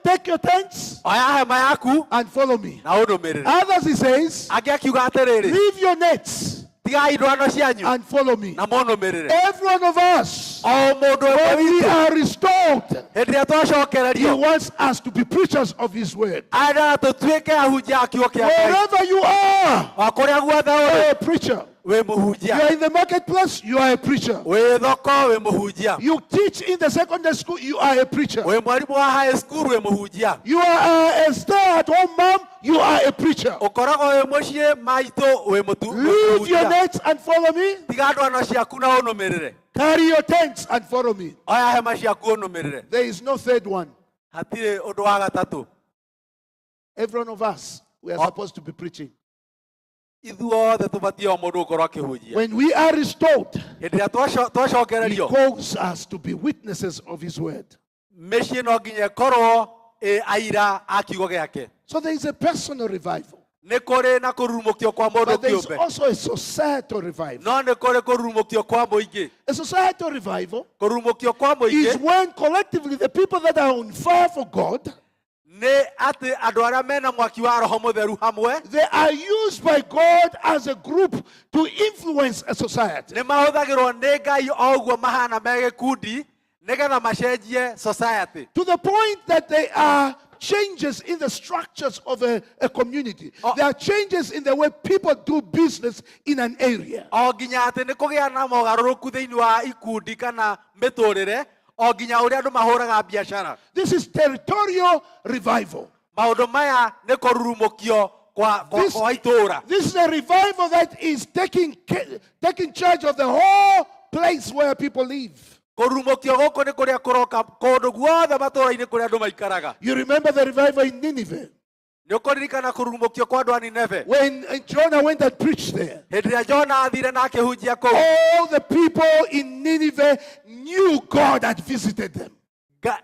Take your tents oya hema yaku and follow me. na ũnũmĩrĩre. Others, he says, angĩ akiuga atĩrĩrĩ, leave your nets tigai ndwano cianyu and follow me. na mũnũmĩrĩre. Every one of us, o mũndũ when we witũ are restored, hĩndĩ ĩrĩa he twacokererio wants us to be preachers of his word. arenda tũtuĩke ahunjia a kiugo kia Ngai. Wherever you are, o kũrĩa guothe you ũrĩ are a preacher. wĩ You mũhunjia. are in the marketplace, you are a preacher. wĩ thoko wĩ mũhunjia. You teach in the secondary school, you are a preacher. wĩ mwarimu wa high school wĩ mũhunjia. You are a stay-at-home mom, you are a preacher. ũkoragwo wĩ mũciĩ maitũ wĩ Leave your mũhunjia. nets and follow me. tiga ndwano ciaku na ũnũmĩrĩre. Carry your tents and follow me. oya hema ciaku ũnũmĩrĩre. There is no third one. hatirĩ ũndũ wa gatatũ. Every one of us, we are supposed to be preaching. ithuothe tũbatiĩ o mũndũ gũkorwo akĩhunjia. When we are restored, hĩndĩ ĩrĩa he twacokererio calls us to be witnesses of his word. mĩciĩ no nginya ĩkorwo aira a kiugo gĩake. So there is a personal revival. nĩ kũrĩ na kũrurumũkio kwa mũndũ But there is kĩũmbe. also a societal revival. no nĩ kũrĩ kũrurumũkio kwa mũingĩ. A societal revival kũrurumũkio kwa is mũingĩ when collectively the people that are on fire for God, nĩ atĩ andũ arĩa mena mwaki wa roho mũtheru hamwe they are used by God as a group to influence a society. nĩ mahũthagĩrwo nĩ Ngai o ũguo mahana me gĩkundi nĩgetha macenjie society. To the point that they are changes in the structures of a community. There are changes in the way people do business in an area. o nginya atĩ nĩ kũgĩa na mogarũrũku thĩinĩ wa ikundi kana mĩtũrĩre o nginya ũrĩa andũ mahũraga biacara. This is territorial revival. maũndũ maya nĩ kũrurumũkio kwa itũũra. This is a revival that is taking charge of the whole place where people live. kũrurumũkio gũkũ nĩ kũrĩa kũroka kũndũ guothe matũũra-inĩ kũrĩa andũ maikaraga. You remember the revival in Nineveh? nĩ ũkũririkana kũrurumũkio kwa andũ a Nineve. When Jonah went and preached there, hĩndĩ ĩrĩa Jona athire na akĩhunjia kũu. all the people in Nineveh knew God had visited them,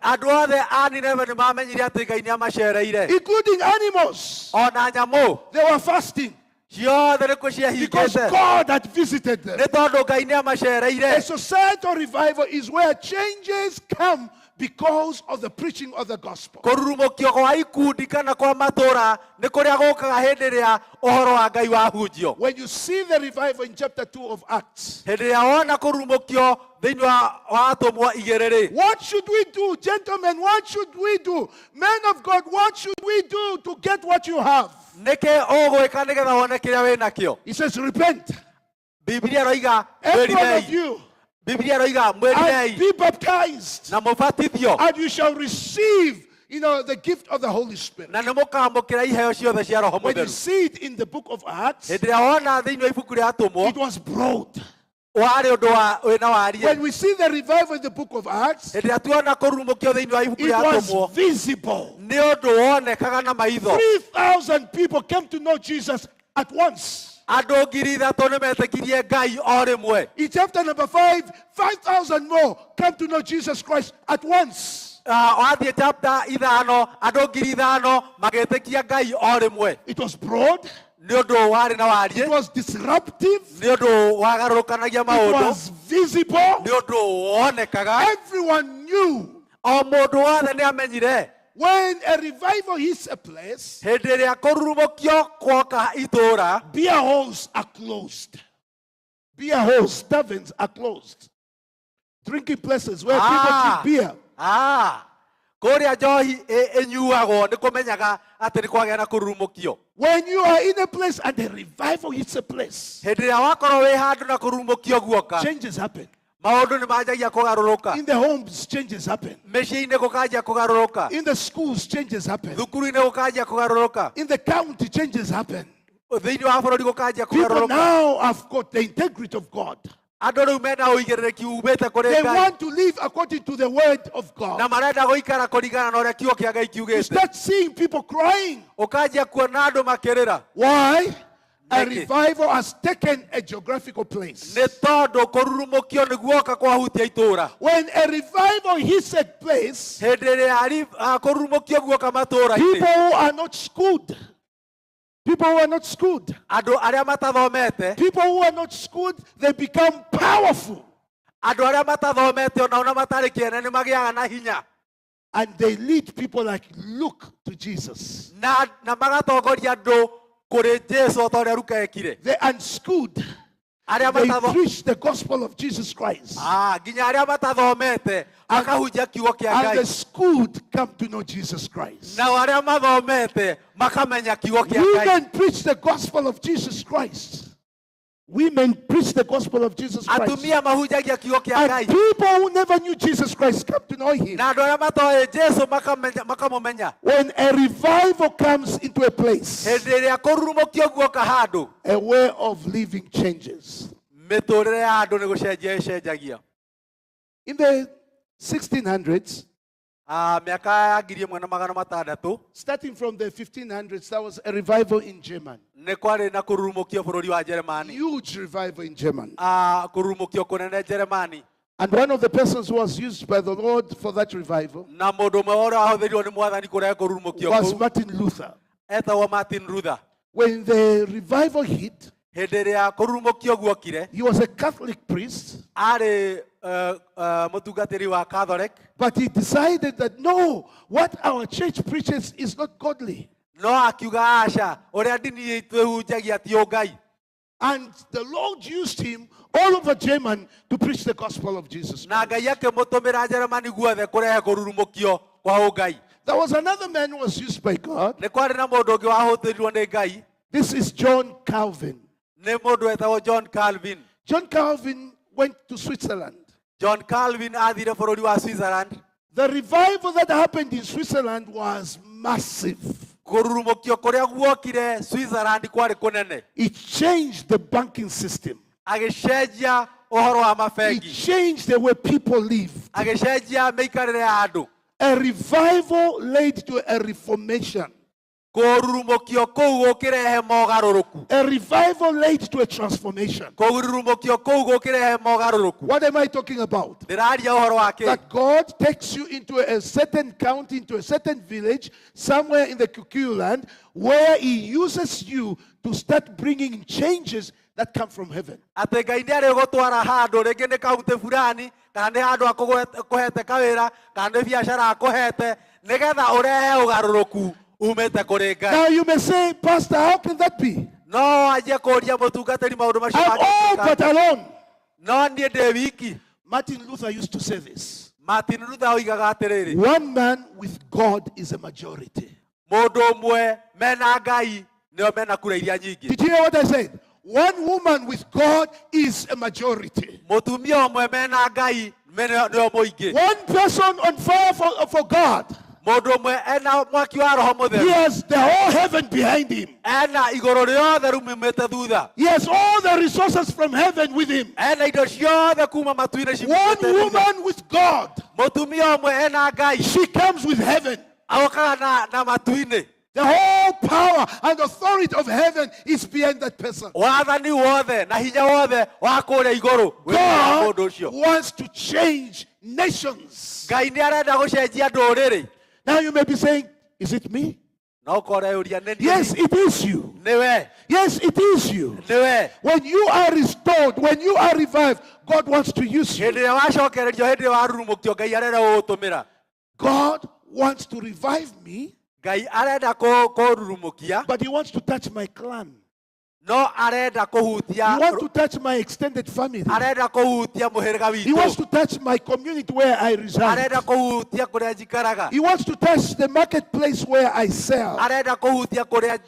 andũ othe a Nineve nĩ mamenyire atĩ Ngai nĩ amacereire. including animals. ona nyamũ They were fasting ciothe nĩkuo because ciehingĩte God had visited them. nĩ tondũ Ngai nĩ amacereire. A societal revival is where changes come because of the preaching of the gospel. kũrurumũkio gwa ikundi kana kwa matũũra nĩ kũrĩa gũkaga hĩndĩ ĩrĩa ũhoro wa Ngai wahunjio. When you see the revival in chapter 2 of Acts, hĩndĩ ĩrĩa wona kũrurumũkio thĩinĩ wa atũmwo igĩrĩ-rĩ, what should we do, gentlemen? What should we do? Men of God, what should we do to get what you have? nĩkĩ ũgwĩka nĩgetha wone kĩrĩa wĩ nakĩo? He says, repent, Bibilia ĩroiga every one of mwĩrirei. you, Bibilia ĩroiga and mwĩrirei be baptized, na mũbatithio and you shall receive, the gift of the Holy Spirit. na nĩ mũkamũkĩra iheo ciothe cia roho When you mũtheru. see it in the book of Acts, hĩndĩ ĩrĩa wona thĩinĩ wa ibuku rĩa atũmwo it was broad. warĩ ũndũ wĩna wariĩ. When we see the revival in the book of Acts, hĩndĩ ĩrĩa tuona kũrurumũkio thĩinĩ wa ibuku it rĩa was atũmwo visible. nĩ ũndũ wonekaga na maitho. 3,000 people came to know Jesus at once. andũ 3,000 nĩ metĩkirie Ngai o rĩmwe. In chapter number 5, 5,000 more came to know Jesus Christ at once. wathiĩ chapter 5 andũ 5,000 magĩtĩkia Ngai o rĩmwe. It was broad. nĩ ũndũ warĩ na It wariĩ. was disruptive. nĩ ũndũ wagarũrũkanagia It maũndũ. was visible. nĩ ũndũ wonekaga. Everyone knew. o mũndũ wothe nĩ amenyire. When a revival hits a place, hĩndĩ ĩrĩa kũrurumũkio gwoka itũũra, beer halls are closed. Beer halls, taverns are closed. Drinking places where people drink beer. kũrĩa njohi ĩnyuagwo nĩ kũmenyaga atĩ nĩ kwagĩa na kũrurumũkio. When you are in a place and a revival hits a place, hĩndĩ ĩrĩa wakorwo wĩ handũ na kũrurumũkio guoka, changes happen. maũndũ nĩ manjagia kũgarũrũka. In the homes, changes happen. mĩciĩ-inĩ gũkanjia kũgarũrũka. In the schools, changes happen. thukuru-inĩ gũkanjia kũgarũrũka. In the county, changes happen. thĩinĩ wa bũrũri gũkanjia People kũgarũrũka. now have got the integrity of God. andũ rĩu mena ũigĩrĩrĩki umĩte kũrĩ They Ngai want to live according to the word of na God. marenda gũikara kũringana na ũrĩa kiugo kĩa Ngai You kiugĩte. start seeing people crying. ũkanjia kuona andũ makĩrĩra. Why? A revival has taken a geographical place. nĩ tondũ kũrurumũkio nĩ guoka kwahutia itũũra. When a revival hits a place, Hĩndĩ ĩrĩa kũrurumũkio guoka people matũũra-inĩ, who are not schooled, people who are not schooled, andũ arĩa matathomete, people who are not schooled, they become powerful. andũ arĩa matathomete ona matarĩ kĩene nĩ magĩaga na hinya. And they lead people like Luke to Jesus. Na magatongoria andũ kũrĩ Jesũ o ta ũrĩa Luka ekire. The unschooled, Arĩa they matatho- preach the gospel of Jesus Christ. nginya arĩa matathomete makahunjia kiugo kĩa And the Ngai. schooled come to know Jesus Christ. Na arĩa mathomete makamenya kiugo kĩa Ngai. Women preach the gospel of Jesus Christ. Women preach the gospel of Jesus Christ. Atumia mahunjagia kiugo kĩa And Ngai. people who never knew Jesus Christ come to know him. Na andũ arĩa matoĩ Jesũ makamũmenya. When a revival comes into a place, Hĩndĩ ĩrĩa kũrurumũkio guoka handũ, a way of living changes. mĩtũrĩre ya andũ nĩ gũcenjia ĩcenjagia. In the 1600s, Mĩaka ya 1600, starting from the 1500s, there was a revival in Germany. nĩ kwarĩ na kũrurumũkio bũrũri wa Jeremani. Huge revival in Germany. Kũrurumũkio kũnene Jeremani. And one of the persons who was used by the Lord for that revival Na mũndũ ũmwe ũrĩa wahũthĩrirwo nĩ Mwathani kũrehe kũrurumũkio was kũu Martin Luther. etagwo Martin Luther. When the revival hit, Hĩndĩ ĩrĩa kũrurumũkio guokire, he was a Catholic priest, arĩ mũtungatĩri wa Catholic, but he decided that no, what our church preaches is not godly. no akiuga aca ũrĩa ndini itũ ĩhunjagia ti ũngai. And the Lord used him all over Germany to preach the gospel of Jesus Na Christ. Ngai akĩmũtũmĩra Jeremani guothe kũrehe kũrurumũkio kwa ũngai. There was another man who was used by God. Nĩ kwarĩ na mũndũ ũngĩ wahũthĩrirwo nĩ Ngai, This is John Calvin. nĩ mũndũ etagwo John Calvin. John Calvin went to Switzerland. John Calvin athire bũrũri wa Switzerland. The revival that happened in Switzerland was massive. Kũrurumũkio kũrĩa guokire Switzerland kwarĩ kũnene. It changed the banking system. Agĩcenjia ũhoro wa It mabengi. changed the way people live. Agĩcenjia mĩikarĩre ya andũ. A revival led to a reformation. Kũrurumũkio kũu gũkĩrehe mogarũrũku. A revival led to a transformation. Kũrurumũkio kũu gũkĩrehe mogarũrũku. What am I talking about? Ndĩraria ũhoro wa kĩ? That God takes you into a certain county, into a certain village, somewhere in the Kikuyu land, where He uses you to start bringing changes that come from heaven. Atĩ Ngai nĩarĩgũtwara handũ rĩngĩ nĩ kaũntĩ fulani, kana nĩ handũ akũhete kawĩra, kana nĩ biacara akũhete, nĩgetha ũrehe ũgarũrũku umĩte kũrĩ Ngai. Now you may say, Pastor, how can that be? No anjie kũũria mũtungatĩri maũndũ macio I'm all but mangĩka. alone. No niĩ ndĩ wiki. Martin Luther used to say this. Martin Luther oigaga atĩrĩrĩ, One man with God is a majority. mũndũ ũmwe mena Ngai nĩo mena kura iria nyingĩ. Did you hear what I said? One woman with God is a majority. Mũtumia ũmwe mena Ngai nĩo mũingĩ. One person on fire for God, Mũndũ ũmwe ena mwaki wa Roho he Mũtheru. has the whole heaven behind him. Ena igũrũ rĩothe rumĩte thutha. He has all the resources from heaven with him. Ena indo ciothe kuma matu-inĩ One cimĩte thutha. woman with God, Mũtumia ũmwe ena Ngai she comes with heaven. agokaga na matu-inĩ. The whole power and authority of heaven is behind that person. Wathani wothe na hinya wothe wa kũrĩa igũrũ wĩ mũndũ God ũcio. wants to change nations. Ngai nĩarenda gũcenjia ndũrĩrĩ. Now you may be saying, is it me? No ũkore ũria nĩ niĩ. Yes, it is you. Nĩwe. Yes, it is you. Nĩwe. When you are restored, when you are revived, God wants to use you. Hĩndĩ ĩrĩa wacokererio, hĩndĩ ĩrĩa warurumũkio, Ngai arenda gũgũtũmĩra. God wants to revive me, Ngai arenda kũrurumũkia, but He wants to touch my clan. no arenda kũhutia. He wants to touch my extended family. Arenda kũhutia mũhĩrĩga He wants witũ. to touch my community where I reside. Arenda kũhutia kũrĩa njikaraga. He wants to touch the marketplace where I sell. Arenda kũhutia kũrĩa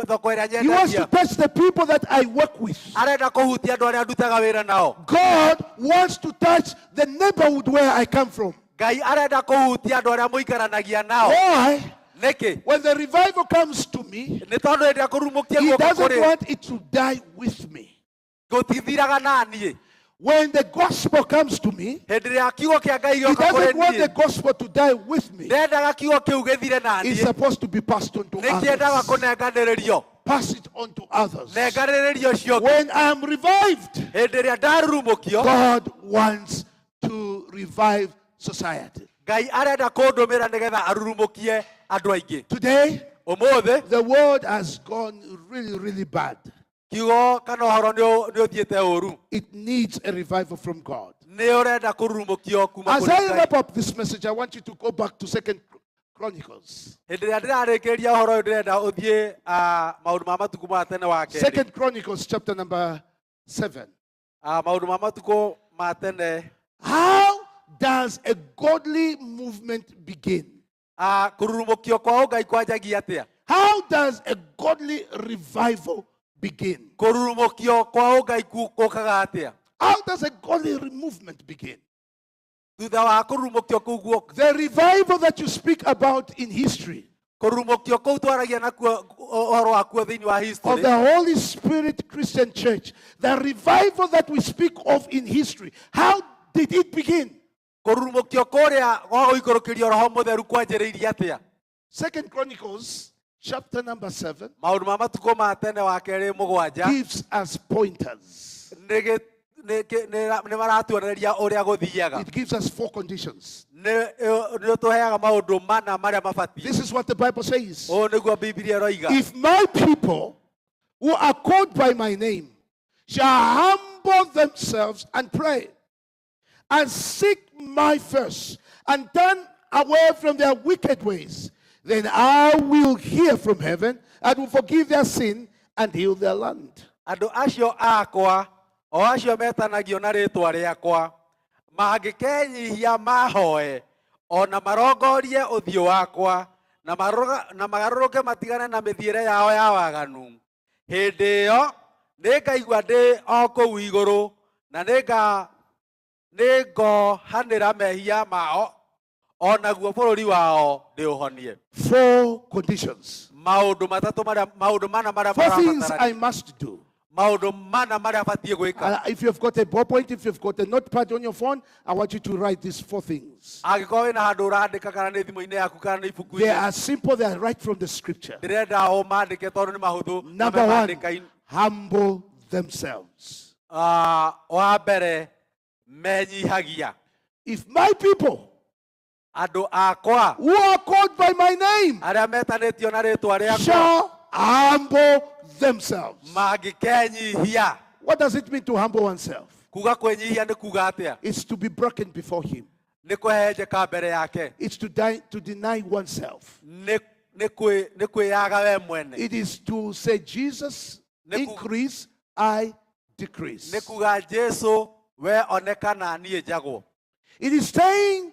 thoko ĩrĩa He wants to nyendagia. touch the people that I work with. Arenda kũhutia andũ arĩa ndutaga wĩra nao. God wants to touch the neighborhood where I come from. Ngai arenda kũhutia andũ arĩa mũikaranagia nao. Why? Nĩkĩ? When the revival comes to me, Nĩ tondũ hĩndĩ ĩrĩa kũrumũkia He guoka doesn't kũrĩ want it to die with me. gũtithiraga na niĩ. When the gospel comes to me, Hĩndĩ ĩrĩa kiugo kĩa Ngai He gĩoka kũrĩ doesn't want the niĩ, gospel to die with me. ndendaga kiugo kĩu gĩthire na It's niĩ. supposed to be passed on to Nĩkĩendaga others. kũnenganĩrĩrio. pass it on to others. nengarĩrĩrio ũcio ũngĩ. When I am revived, Hĩndĩ ĩrĩa ndarurumũkio, God wants to revive society. Ngai arenda kũndũmĩra nĩgetha arurumũkie andũ aingĩ. Today, Ũmũthĩ, the world has gone really, really bad. kiugo kana ũhoro nĩ ũthiĩte ũru. It needs a revival from God. Nĩ ũrenda kũrurumũkio kuma As kũrĩ I Ngai. wrap up this message, I want you to go back to 2 Chronicles. Hĩndĩ ĩrĩa ndĩrarĩkĩrĩria ũhoro ũyũ ndĩrenda ũthiĩ maũndũ ma matukũ ma tene wa kerĩ. 2 Chronicles chapter number 7. Maũndũ ma matukũ ma tene. How does a godly movement begin? Kũrurumũkio kwa ũngai kwanjagia atĩa? How does a godly revival begin? Kũrurumũkio kwa ũngai kũkaga atĩa? How does a godly movement begin? Thutha wa kũrurumũkio kũu guoka. The revival that you speak about in history, Kũrurumũkio kũu twaragia nakuo ũhoro wakuo thĩinĩ wa of history. the Holy Spirit Christian Church, the revival that we speak of in history, how did it begin? Kũrurumũkio kũrĩa gwa gũikũrũkĩrio roho mũtheru kwanjĩrĩirie atĩa? 2 Chronicles chapter number 7 Maũndũ ma matukũ ma tene wa kerĩ mũgwanja gives us pointers. nĩ maratuonereria ũrĩa gũthiaga. It gives us 4 conditions. Nĩ ũtũheaga maũndũ mana marĩa mabatiĩ. This is what the Bible says. Ũũ nĩguo Biblia ĩroiga. If my people who are called by my name shall humble themselves and pray and seek my face and turn away from their wicked ways, then I will hear from heaven and will forgive their sin and heal their land. Andũ acio akwa, o acio metanagio na rĩĩtwa rĩakwa, mangĩkenyihia mahoe, ona marongorie ũthiũ wakwa, na magarũrũke matigane na mĩthiĩre yao ya waganu. Hĩndĩ ĩyo, nĩngaigua ndĩ o kũu igũrũ, na nĩngohanĩra mehia mao, onaguo bũrũri wao ndĩũhonie. 4 conditions. Maũndũ matatũ marĩa, maũndũ mana marĩa 4 things marabatara. I must do. Maũndũ mana marĩa batiĩ gwĩka. If you've got a ballpoint, if you've got a notepad on your phone, I want you to write these 4 things. Angĩkorwo wĩna handũ ũrandĩka kana nĩ thimũ-inĩ yaku kana nĩ ibuku-inĩ. They are simple, they are right from the scripture. Ndĩrenda o mandĩke tondũ nĩ mahũthũ. Number 1, humble themselves. Wa mbere, menyihagia. If my people andũ akwa who are called by my name arĩa metanĩtio na rĩĩtwa rĩakwa shall humble themselves. Mangĩkenyihia. What does it mean to humble oneself? Kuga kwĩnyihia nĩ kuga atĩa? It's to be broken before him. Nĩ kũhenjeka mbere yake. It's to deny oneself. Nĩ kwĩyaga we mwene. It is to say, Jesus, increase, I decrease. Nĩ kuga Jesu, we oneka na niĩ njagwo. It is saying,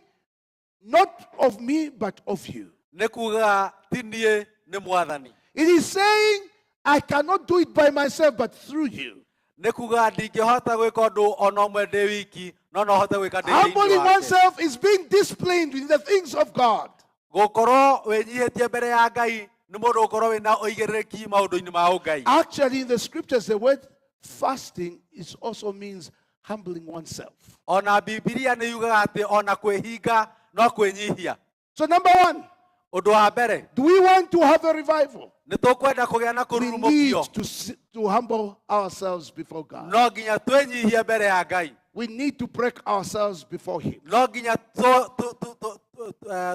not of me, but of you. Nĩ kuga ti niĩ nĩ Mwathani. It is saying, I cannot do it by myself, but through you. Nĩ kuga ndingĩhota gwĩka ũndũ ona ũmwe ndĩ wiki, no no hote gwĩka ndĩ Humbling thĩinĩ wake. oneself is being disciplined in the things of God. Gũkorwo wĩnyihĩtie mbere ya Ngai nĩ mũndũ gũkorwo wĩna ũigĩrĩrĩki maũndũ-inĩ ma ũngai. Actually, in the scriptures, the word fasting is also means humbling oneself. Ona Bibilia nĩ yugaga atĩ ona kwĩhinga no kwĩnyihia. So number 1, ũndũ wa mbere, do we want to have a revival? nĩ tũkwenda kũgĩa na We need kũrurumũkio. to humble ourselves before God. No nginya twĩnyihie mbere ya Ngai. We need to break ourselves before him. No nginya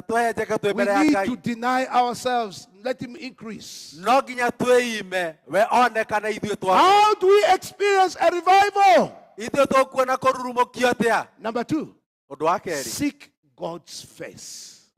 tũhenjeke twĩ We mbere ya need Ngai. to deny ourselves, let him increase. No nginya twĩime we onekana ithuĩ twake. How do we experience a revival? Ithuĩ tũkuona kũrurumũkio atĩa? Number 2, Ũndũ wa kerĩ, seek God's face.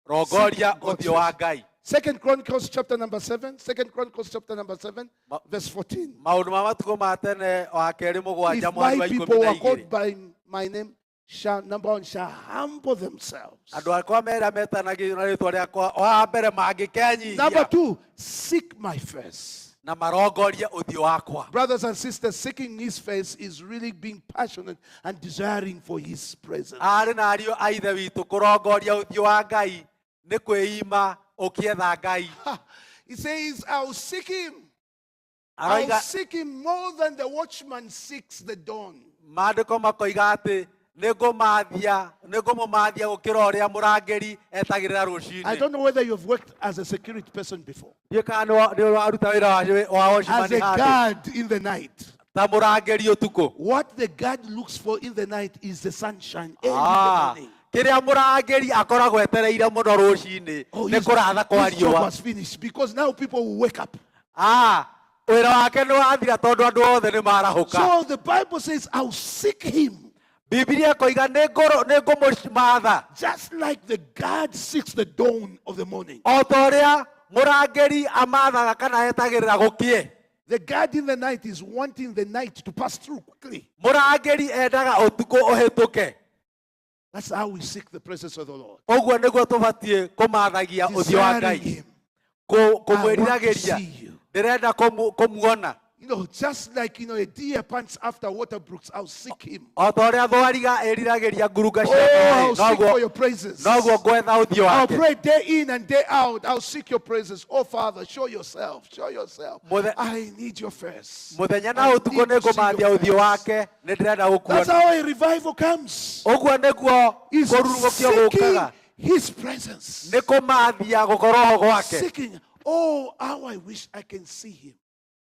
rongoria Seek God's ũthiũ wa face. Ngai. 2 Chronicles chapter number 7, 2 Chronicles chapter number 7, verse 14. Maũndũ ma matukũ ma tene wa kerĩ mũgwanja If mweri wa my ikũmi people na are called igĩrĩ. by my name, shall, number 1, shall humble themselves. Andũ akwa merĩa metanagio na rĩĩtwa rĩakwa, wa mbere Number mangĩkenyihia 2, seek my face. na marongorie ũthiũ wakwa. Brothers and sisters, seeking his face is really being passionate and desiring for his presence. Arĩ na ariũ a ithe witũ, kũrongoria ũthiũ wa Ngai nĩ kwĩima ũkĩetha Ngai. He says, I'll seek him. I'll Aroiga seek him more than the watchman seeks the dawn. maandĩko makoiga atĩ nĩngũmathia gũkĩra ũrĩa mũrangĩri etagĩrĩra rũcinĩ. I don't know whether you've worked as a security person before. Ndiũĩ kana nĩ waruta wĩra wa As a wacimani handũ guard in the night. ta mũrangĩri ũtukũ. What the guard looks for in the night is the sunshine early in the morning. Kĩrĩa mũrangĩri akoragwo etereire mũno rũcinĩ nĩ kũratha kwa His job riũa. was finished because now people will wake up. Wĩra wake nĩ wathira tondũ andũ othe nĩ marahũka. So the Bible says, I'll seek him. Bibilia ĩkoiga nĩngũmũmatha. Just like the guard seeks the dawn of the morning. O ta ũrĩa mũrangĩri amathaga kana etagĩrĩra gũkie. The guard in the night is wanting the night to pass through quickly. Mũrangĩri endaga ũtukũ ũhĩtũke. That's how we seek the presence of the Lord. Ũguo nĩguo tũbatiĩ kũmathagia ũthiũ wa Ngai. Kũmwĩriragĩria. Ndĩrenda kũmuona. You know, just like, a deer pants after water brooks, I'll seek him. O ta ũrĩa thwariga eriragĩria ngurunga cia I'll maaĩ, seek for your praises. noguo ngwetha ũthiũ I'll wake. pray day in and day out. I'll seek your praises. Oh, Father, show yourself. Show yourself. I need your face. Mũthenya na ũtukũ nĩngũmathia ũthiũ wake, nĩndĩrenda That's gũkuona. how a revival comes. Ũguo nĩguo Is kũrurumũkio seeking gũkaga. his presence. Nĩ kũmathia gũkorwo ho gwake. Seeking. Oh, how I wish I can see him.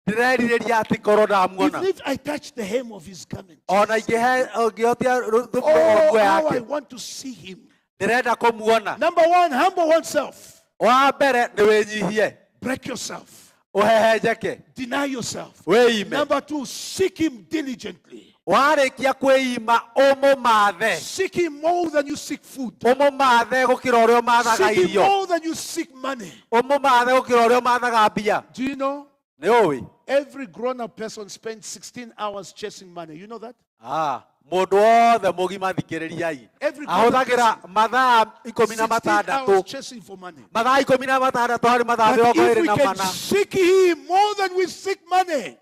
Ndĩrerirĩria atĩ korwo ndamuona. Even if I touch the hem of his garment. Ona ingĩhotia nguo Oh, how I yake. want to see him. Ndĩrenda kũmuona. Number one, humble oneself. Wa mbere nĩ wĩnyihie. Break yourself. Ũhehenjeke. Deny yourself. Wĩime. Number two, seek him diligently. Warĩkia kwĩima ũmũmathe. Seek him more than you seek food. Ũmũmathe gũkĩra ũrĩa ũmathaga Seek him irio. more than you seek money. Ũmũmathe gũkĩra ũrĩa ũmathaga mbia. Do you know? Nĩ ũĩ? Every grown-up person spends 16 hours chasing money. You know that? Mũndũ wothe mũgima thikĩrĩriai. Ahũthagĩra mathaa 16 16 hours chasing for money. mathaa 16 harĩ mathaa But 20 if we na can mana. seek him more than we seek money,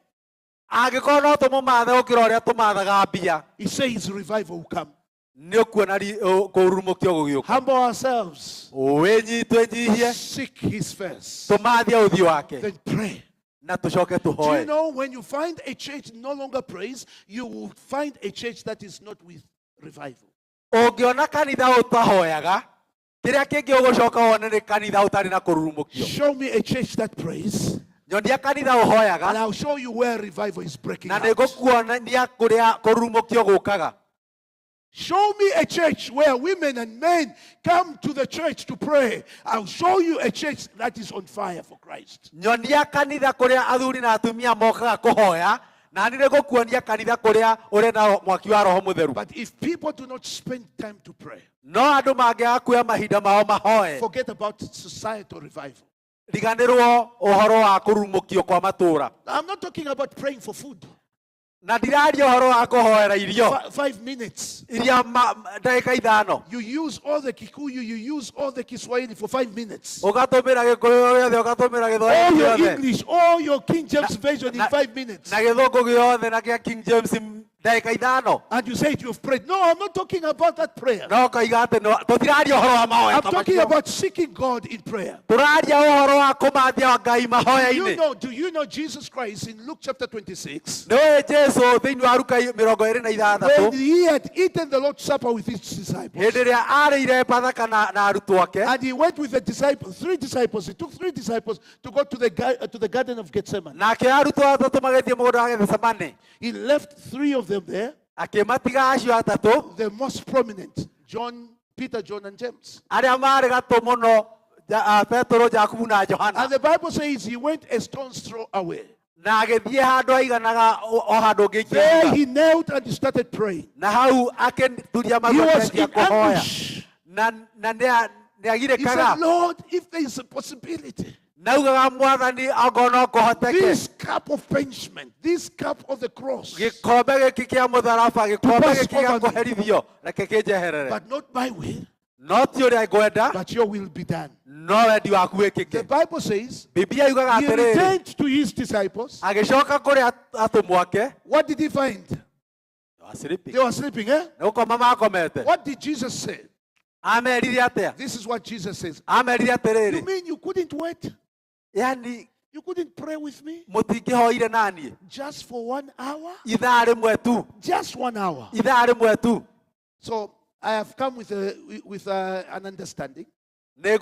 Angĩkorwo no tũmũmathe gũkĩra ũrĩa tũmathaga mbia, he says revival will come. nĩ ũkuona kũrurumũkio gũgĩũka. Humble ourselves. Twĩnyihie, Seek his face. tũmathie ũthiũ wake, Then pray. na tũcoke Do you tũhoe. know when you find a church no longer prays, you will find a church that is not with revival. Ũngĩona kanitha ũtahoyaga, kĩrĩa kĩngĩ ũgũcoka wone nĩ kanitha ũtarĩ na kũrurumũkio. Show me a church that prays, Nyonia kanitha ũhoyaga, and I'll show you where revival is breaking na out. nĩngũkuonia kũrĩa kũrurumũkio gũkaga. Show me a church where women and men come to the church to pray. I'll show you a church that is on fire for Christ. Nyonia kanitha kũrĩa athuri na atumia mokaga kũhoya, na nĩ nĩngũkuonia kanitha kũrĩa ũrĩ na mwaki wa Roho Mũtheru. But if people do not spend time to pray, No andũ mangĩaga kuoya mahinda mao mahoe, forget about societal revival. riganĩrwo ũhoro wa kũrurumũkio kwa matũũra. I'm not talking about praying for food. Na ndiraria ũhoro wa kũhoera irio 5 minutes. iria ndagĩka ithano. You use all the Kikuyu, you use all the Kiswahili for 5 minutes. Ũgatũmĩra Gĩkũyũ gĩothe, ũgatũmĩra All Gĩthwaĩri your gĩothe, English, all your King James Version in 5 minutes. na Gĩthũngũ gĩothe na kĩa King James ndagĩka ithano. And you say you've prayed. No, I'm not talking about that prayer. No koiga atĩ tũtiraria ũhoro wa mahoya I'm ta talking macio. about seeking God in prayer. Tũraria ũhoro wa kũmathia Ngai mahoya-inĩ. Do you know Jesus Christ in Luke chapter 26? Nĩũĩ Jesũ thĩinĩ wa Luka 26 When he had eaten the Lord's Supper with his disciples, hĩndĩ ĩrĩa arĩire Pathaka na arutwo ake, and he went with the disciples, 3 disciples. He took 3 disciples to go to the Garden of Gethsemane. nake arutwo atatũ magĩthiĩ mũgũnda wa Gethsemane. He left 3 of them there. Akĩmatiga acio atatũ, The most prominent, Peter, John, and James. arĩa marĩ gatũ mũno, Petero, Jakubu na Johana. And the Bible says he went a stone's throw away. Na agĩthiĩ handũ aiganaga o handũ ũngĩ There ingĩruta. he knelt and he started praying. Na hau akĩturia He maru was akĩambia in kũhoya. ambush. Na He said, nĩagirĩkaga. Lord, if there is a possibility, Naugaga Mwathani ongorwo no kũhoteke. this cup of punishment, this cup of the cross, Gĩkombe gĩkĩ kĩa mũtharaba, gĩkombe pass gĩkĩ gĩa over me. kũherithio, reke kĩnjeherere. but not my will, No ti ũrĩa ngwenda, but your will be done. no wendi waku The wĩkĩke. Bible says Biblia yugaga he atĩrĩrĩ, returned to his disciples. agĩcoka kũrĩ atũmwo ake. What did he find? They were sleeping, eh? Nĩ gũkoma makomete. What did Jesus say? Amerire atĩa? This is what Jesus says. Amerire You atĩrĩrĩ, mean you couldn't wait? yani You couldn't pray with me? mũtingĩhoire naniĩ Just for 1 hour? ithaa rĩmwe tu, Just 1 hour. ithaa rĩmwe tu. So I have come with an understanding that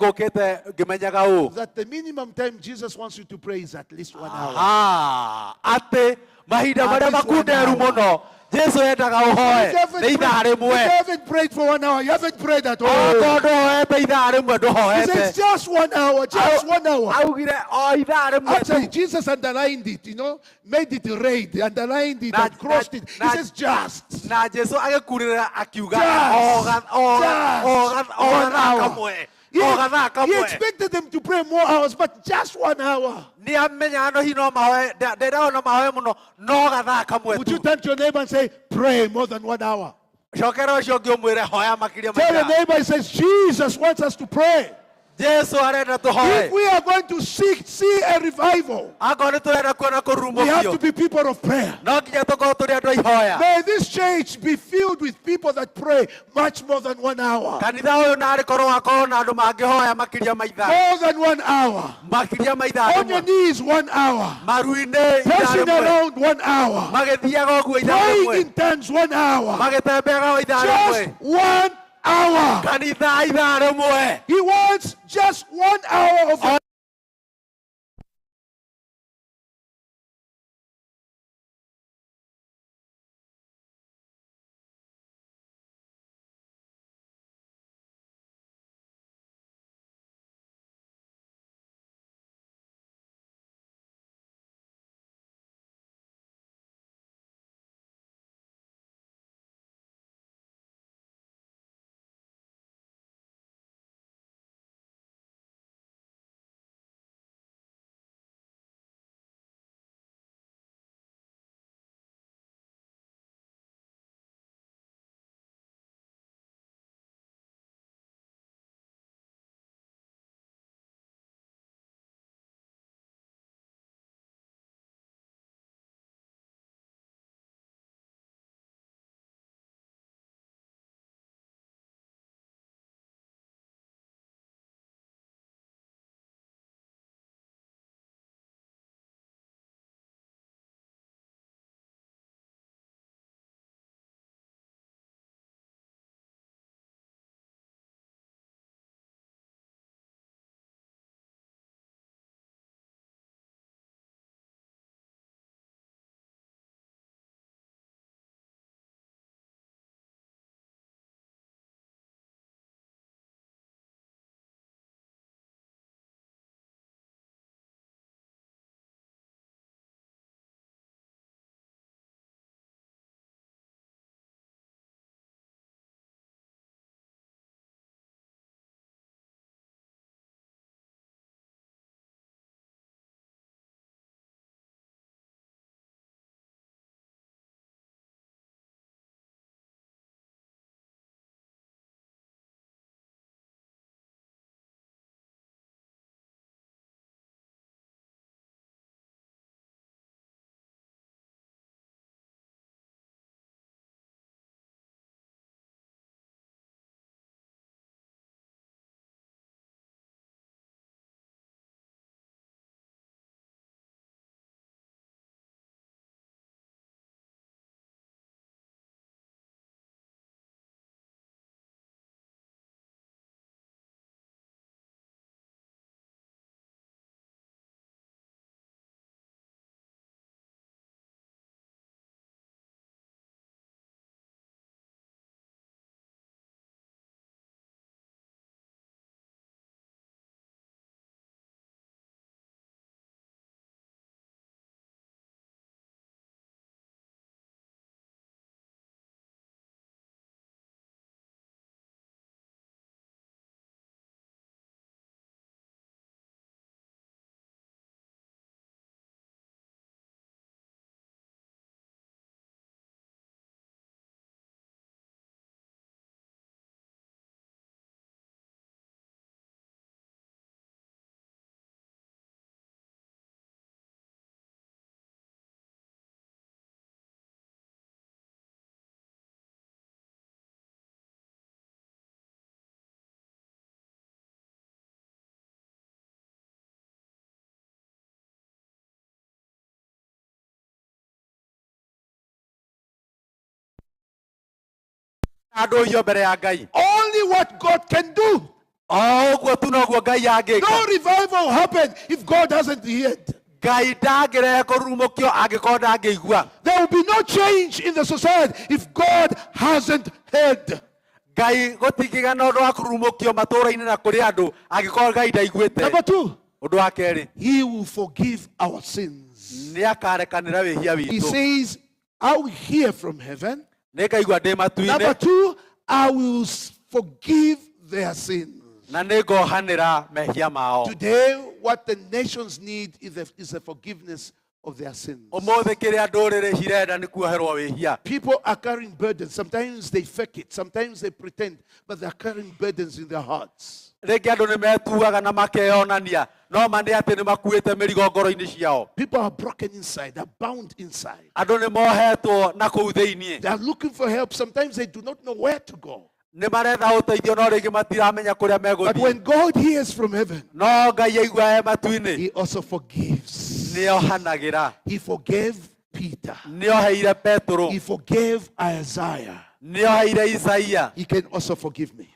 the minimum time Jesus wants you to pray is at least 1 hour. ate mahinda maria makunderu muno Jesu endaga uhoe ni ithaa rimwe. If you haven't prayed for 1 hour, you haven't prayed at all. Okorwo nduhoete ithaa rimwe He nduhoete. says just 1 hour, just 1 hour. Augire o ithaa rimwe Actually, tu. Jesus underlined it, made it red, underlined it, and crossed it. He says just. Na Jesu agikurira akiuga Just o 1 hour. kamwe. He expected them to pray more hours, but just 1 hour. Ni amenya no hino mahoe ndiraona mahoe muno no gathaa kamwe Would you tu. turn to your neighbor and say, pray more than 1 hour? Cokera ucio ngi umwire hoya makiria Tell your maitha. neighbor, he says, Jesus wants us to pray. Jesu arenda If tuhoe. we are going to see a revival, Akorwo turenda kuona kurumo we have to biũ. be people of prayer. No nginya tukorwo tũrĩ andũ a ihoya. May this church be filled with people that pray much more than 1 hour. Kanitha ũyũ narĩ korwo wakorwo na andũ mangĩhoya makiria maitha. More than 1 hour. Makiria maitha On your rĩmwe. knees 1 hour. Maru-inĩ ithaa Passing rĩmwe. around 1 hour. Magĩthiaga ũguo ithaa Praying rĩmwe. in tongues 1 hour. Magĩtembeaga o ithaa Just rĩmwe. 1 hour. Kanitha ithaa rĩmwe. He wants just 1 hour of Only what God can do. No revival happened if God hasn't heard. There will be no change in the society if God hasn't heard. Number 2, He will forgive our sins. He says, I will hear from heaven. Number 2, I will forgive their sins. Today, what the nations need is the forgiveness of their sins. People are carrying burdens. Sometimes they fake it, sometimes they pretend, but they're carrying burdens in their hearts. People are broken inside, they're bound inside. They are looking for help. Sometimes they do not know where to go. But when God hears from heaven, He also forgives. He forgave Peter. He forgave Isaiah. He can also forgive me.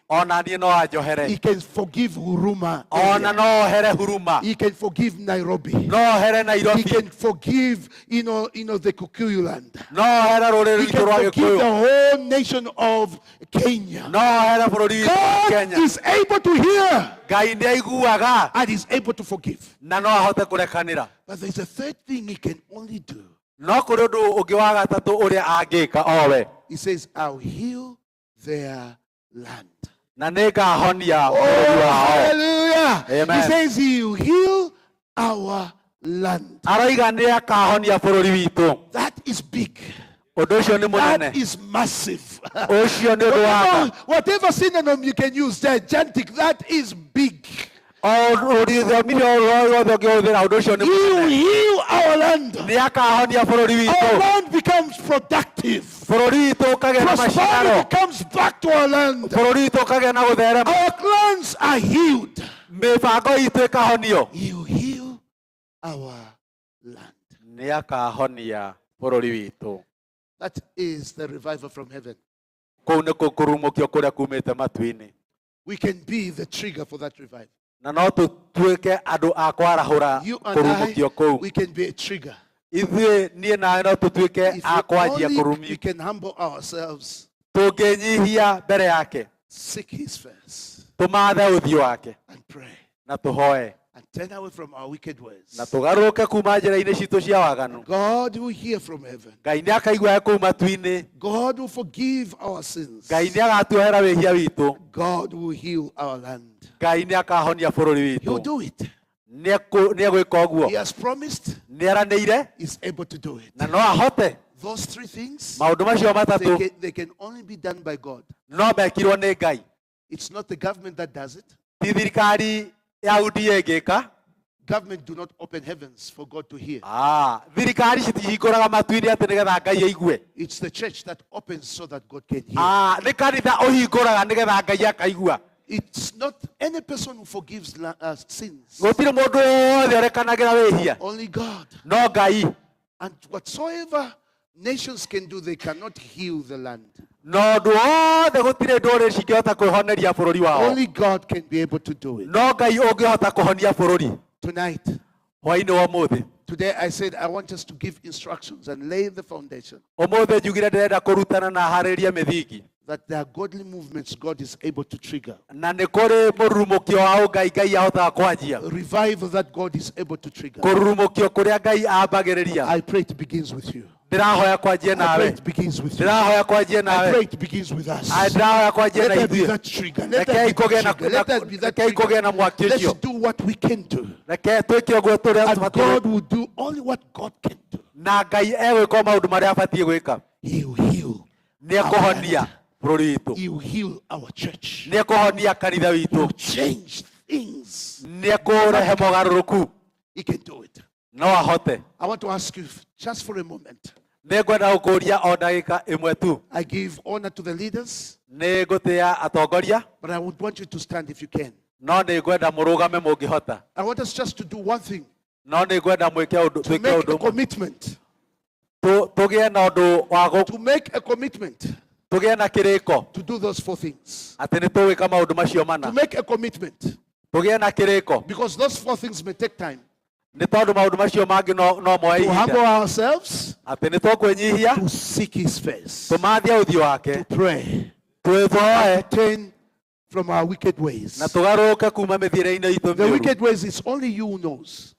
He can forgive Huruma. He can forgive Nairobi. He can forgive, the Kikuyu land. He can forgive the whole nation of Kenya. God is able to hear and is able to forgive. But there's a third thing He can only do. He says, I'll heal their land. Oh, hallelujah. Amen. He says He'll heal our land. That is big. That is massive. Whatever synonym you can use, gigantic, that is big. He will heal our land. Our land becomes productive. Prosperity comes back to our land. Our clans are healed. He will heal our land. That is the revival from heaven. We can be the trigger for that revival. You and I, we can be a trigger. If only we can humble ourselves, seek His face, and pray, and turn away from our wicked ways. God will hear from heaven. God will forgive our sins. God will heal our land. He'll do it. He has promised. He's able to do it. Those three things, they can only be done by God. It's not the government that does it. Government do not open heavens for God to hear. It's the church that opens so that God can hear. It's not any person who forgives sins. Only God. And whatsoever nations can do, they cannot heal the land. Only God can be able to do it. Tonight, today I said I want us to give instructions and lay the foundation that there are godly movements God is able to trigger. Revival that God is able to trigger. I pray it begins with you. I pray it begins with you. I pray it begins with us. Let that be that trigger. Let that be that trigger. Let's do what we can do. And God will do only what God can do. He will heal our land. He will heal our church. He will change things. He can do it. I want to ask you just for a moment. I give honor to the leaders, but I would want you to stand if you can. I want us just to do one thing. To make a commitment. To make a commitment. tũgĩe na kĩrĩko to do those 4 things. atĩ nĩ tũgwĩka maũndũ macio mana, To make a commitment. tũgĩe na kĩrĩko, Because those 4 things may take time. nĩ tondũ maũndũ macio mangĩ no moe To humble ihinda, ourselves, atĩ nĩ tũkwĩnyihia, to seek his face, tũmathie ũthiũ wake, to pray, twĩthoe to turn from our wicked ways. na tũgarũrũke kuma mĩthiĩre-inĩ itũ The mĩũru. wicked ways, it's only you who knows.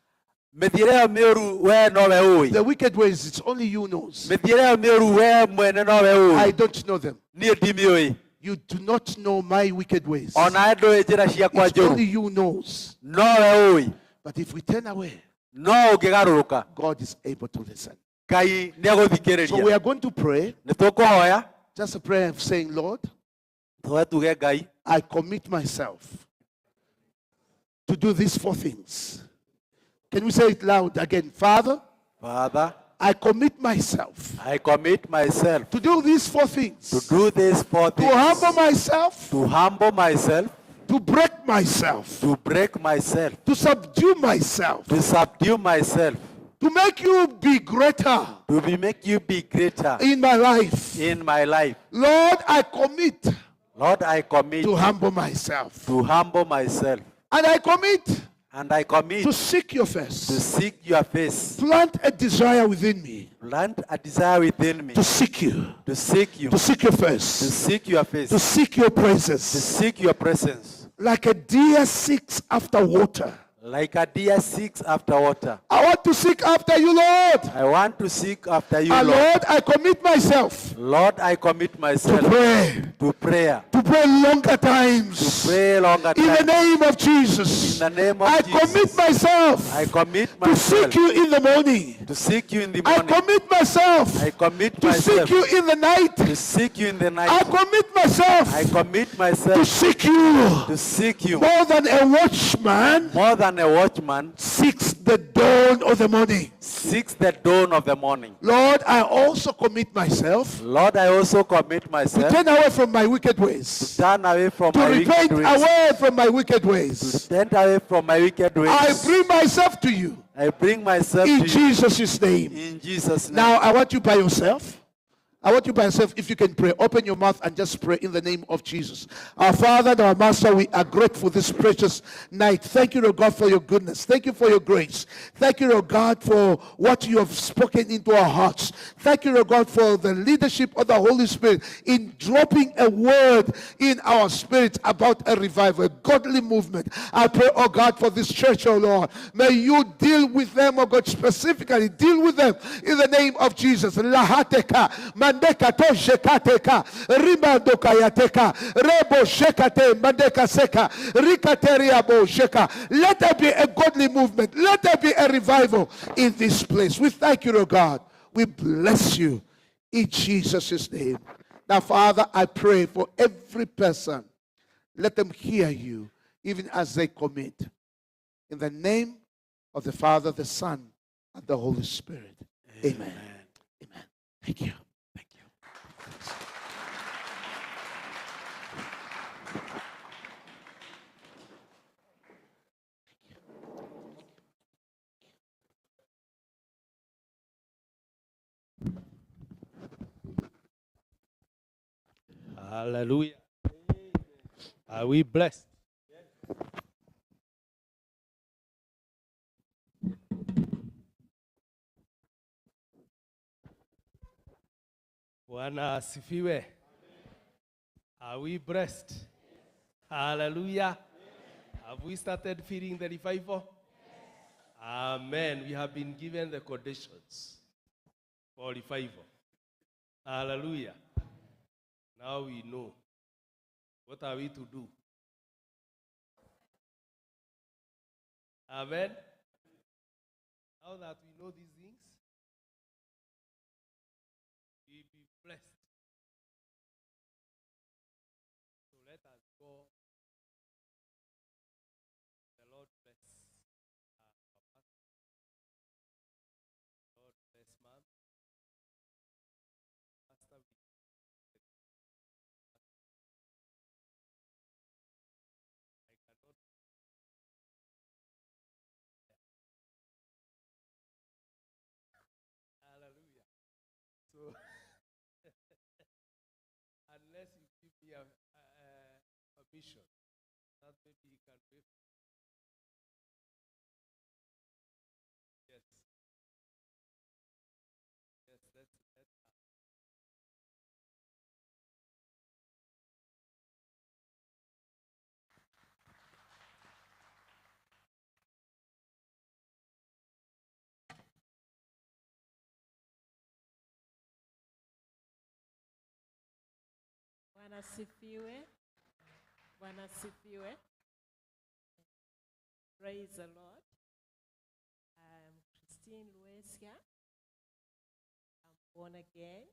Mĩthiĩre ĩyo mĩũru we nowe ũĩ, The wicked ways, it's only you knows. mĩthiĩre ĩyo mĩũru we mwene nowe I ũĩ, don't know them. niĩ ndimĩũĩ, You do not know my wicked ways. ona ndũĩ njĩra ciakwa It's only njũru, you knows. nowe ũĩ. But if we turn away, No ũngĩgarũrũka, God is able to listen. Ngai So we nĩagũthikĩrĩria. are going to pray. Nĩ tũkũhoya, Just a prayer of saying, Lord, tũhe tuge Ngai, I commit myself to do these 4 things. Can we say it loud again? Father, Father, I commit myself I commit myself to do these 4 things. to do these 4 To things. humble myself, To humble myself, to break myself, to break myself, to subdue myself, to subdue myself, to make you be greater to make you be greater in my life. in my life. Lord, I commit Lord, I commit to humble myself. to humble myself, And I commit and I commit to seek your to face. seek your face. Plant a desire within me Plant a desire within me to seek you, to seek you, to seek your to face, seek your face, to seek your to presence. seek your presence. Like a deer seeks after water. Like a deer seeks after water. I want to seek after you, Lord. I want to seek after you, And Lord. Lord, I commit myself Lord, I commit to myself pray, to prayer, to pray longer to times. pray longer In the time. name of Jesus, In the name of I Jesus. commit myself I commit to seek myself you in the morning. to seek you in the I morning. commit myself I commit to seek myself you in the night. to seek you in the I night. commit myself I commit to myself seek you to seek you more than a watchman more than a watchman seeks the dawn of the morning. seeks the dawn of the morning. Lord, I also commit myself Lord, I also commit to myself turn away from my wicked to ways, turn away from to my wicked repent ways. away from my wicked To ways. turn away from my wicked ways. I bring myself to you I bring myself in to you Jesus' name. in Jesus' name. Now, I want you by yourself. I want you by yourself, if you can pray, open your mouth and just pray in the name of Jesus. Our Father and our Master, we are grateful this precious night. Thank you, Lord God, for your goodness. Thank you for your grace. Thank you, Lord God, for what you have spoken into our hearts. Thank you, Lord God, for the leadership of the Holy Spirit in dropping a word in our spirit about a revival, a godly movement. I pray, oh God, for this church, oh Lord. May you deal with them, oh God, specifically. Deal with them in the name of Jesus. Lahateka, mandeka to shekateka, rimando kayateka, rebo shekate, mandeka seka, rikateria bo sheka. Let there be a godly movement. Let there be a revival in this place. We thank you, Lord God. We bless you in Jesus' name. Now, Father, I pray for every person. Let them hear you even as they commit. In the name of the Father, the Son, and the Holy Spirit. Amen. Amen. Thank you. Thank you. Hallelujah. Are we blessed? Bwana asifiwe. Are we blessed? Hallelujah. Have we started feeling the revival? Amen. We have been given the conditions for revival. Hallelujah. Now we know. What are we to do? Amen. Now that we know these things, we be blessed. So let us go. The Lord bless our pastor. Lord bless man. Pastor, we I cannot. Hallelujah. So me permission that maybe he can wait. Yes. Yes, let's Bwana sifiwe. Bwana sifiwe. Praise the Lord. I'm Enson Lwesya. I'm born again,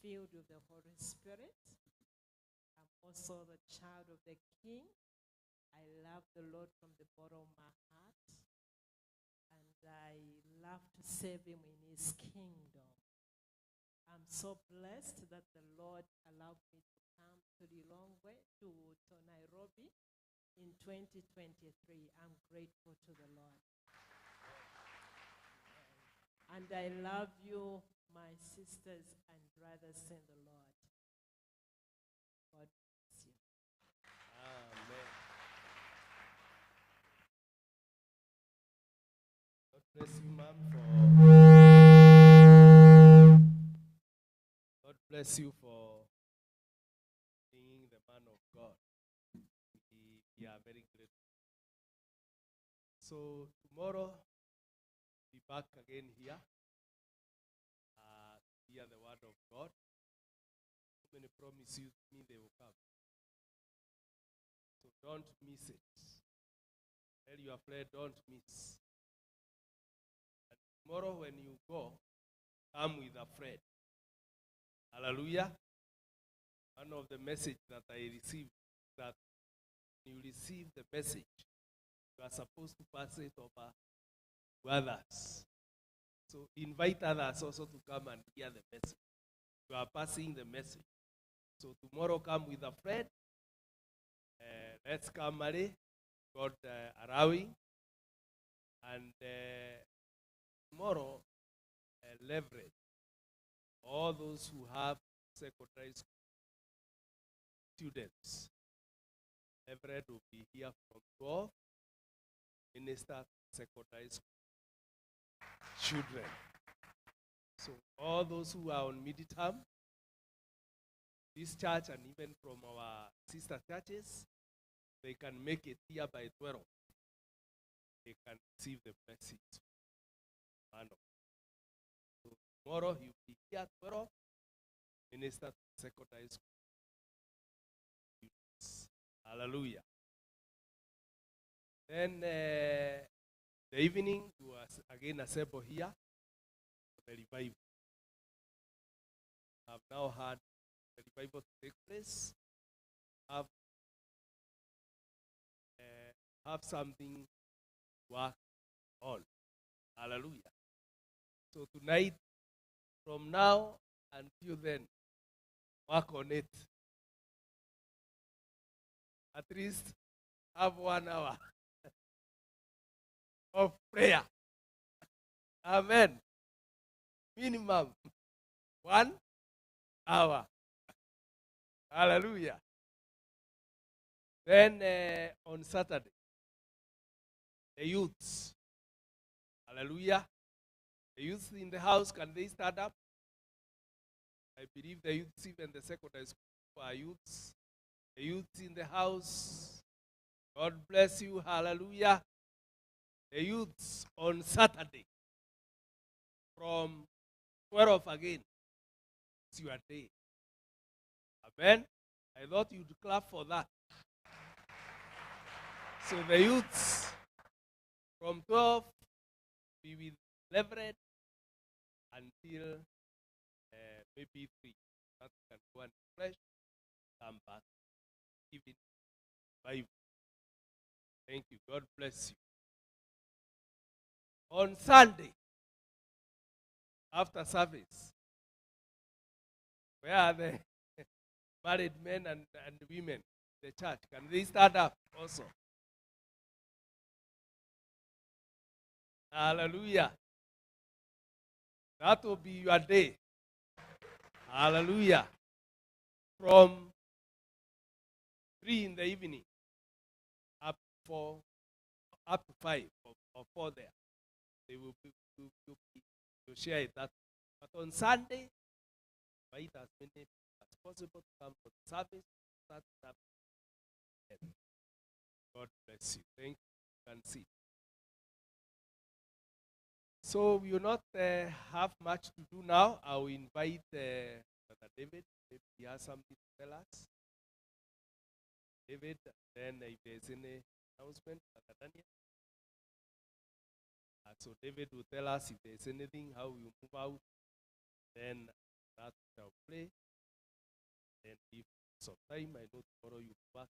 filled with the Holy Spirit. I'm also the child of the King. I love the Lord from the bottom of my heart, and I love to serve Him in His kingdom. I'm so blessed that the Lord allowed me to come to Lilongwe, to Nairobi in 2023. I'm grateful to the Lord. And I love you, my sisters and brothers in the Lord. God bless you. Amen. God bless you, ma'am, God bless you for being the man of God. We are very grateful. So tomorrow, be back again here. Hear the word of God. How many promise you me they will come? So don't miss it. Tell your friend, don't miss. And tomorrow when you go, come with a friend. Hallelujah. One of the message that I received, that when you receive the message, you are supposed to pass it over to others. So invite others also to come and hear the message. You are passing the message. So tomorrow come with a friend. Let's come, Mary. God allowing. And tomorrow, leverage. All those who have secondary school students. Leverage will be here from 12. Minister secondary school children. So all those who are on mid-term, this church and even from our sister churches, they can make it here by 12. They can receive the message. So tomorrow he will be here at 12, minister secondary school. Hallelujah. Then the evening, we was again assemble here for the revival. I've now had the revival take place. Have something to work on. Hallelujah. So tonight, from now until then, work on it. At least have 1 hour of prayer. Amen. Minimum 1 hour. Hallelujah. Then on Saturday, the youths. Hallelujah. The youths in the house, can they stand up? I believe the youths, even the secondary school are youths. The youths in the house, God bless you. Hallelujah. The youths on Saturday from 12 again. It's your day. Amen. I thought you'd clap for that. So the youths from 12 be with leverage until maybe 3. That can go and refresh, come back, even Bible. Thank you. God bless you. On Sunday, after service, where are the married men and women in the church? Can they stand up also? Hallelujah. That will be your day. Hallelujah. From 3 in the evening, up to 5 or 4 there. They will share it that. But on Sunday, invite as many people as possible to come for the service. God bless you. Thank you. You can see. So we will not have much to do now. I will invite Brother David. If he has something to tell us. David, then if there's any announcement, Brother Daniel. So David will tell us if there's anything, how we move out. Then that shall play. Then if some time, I know tomorrow you'll be back.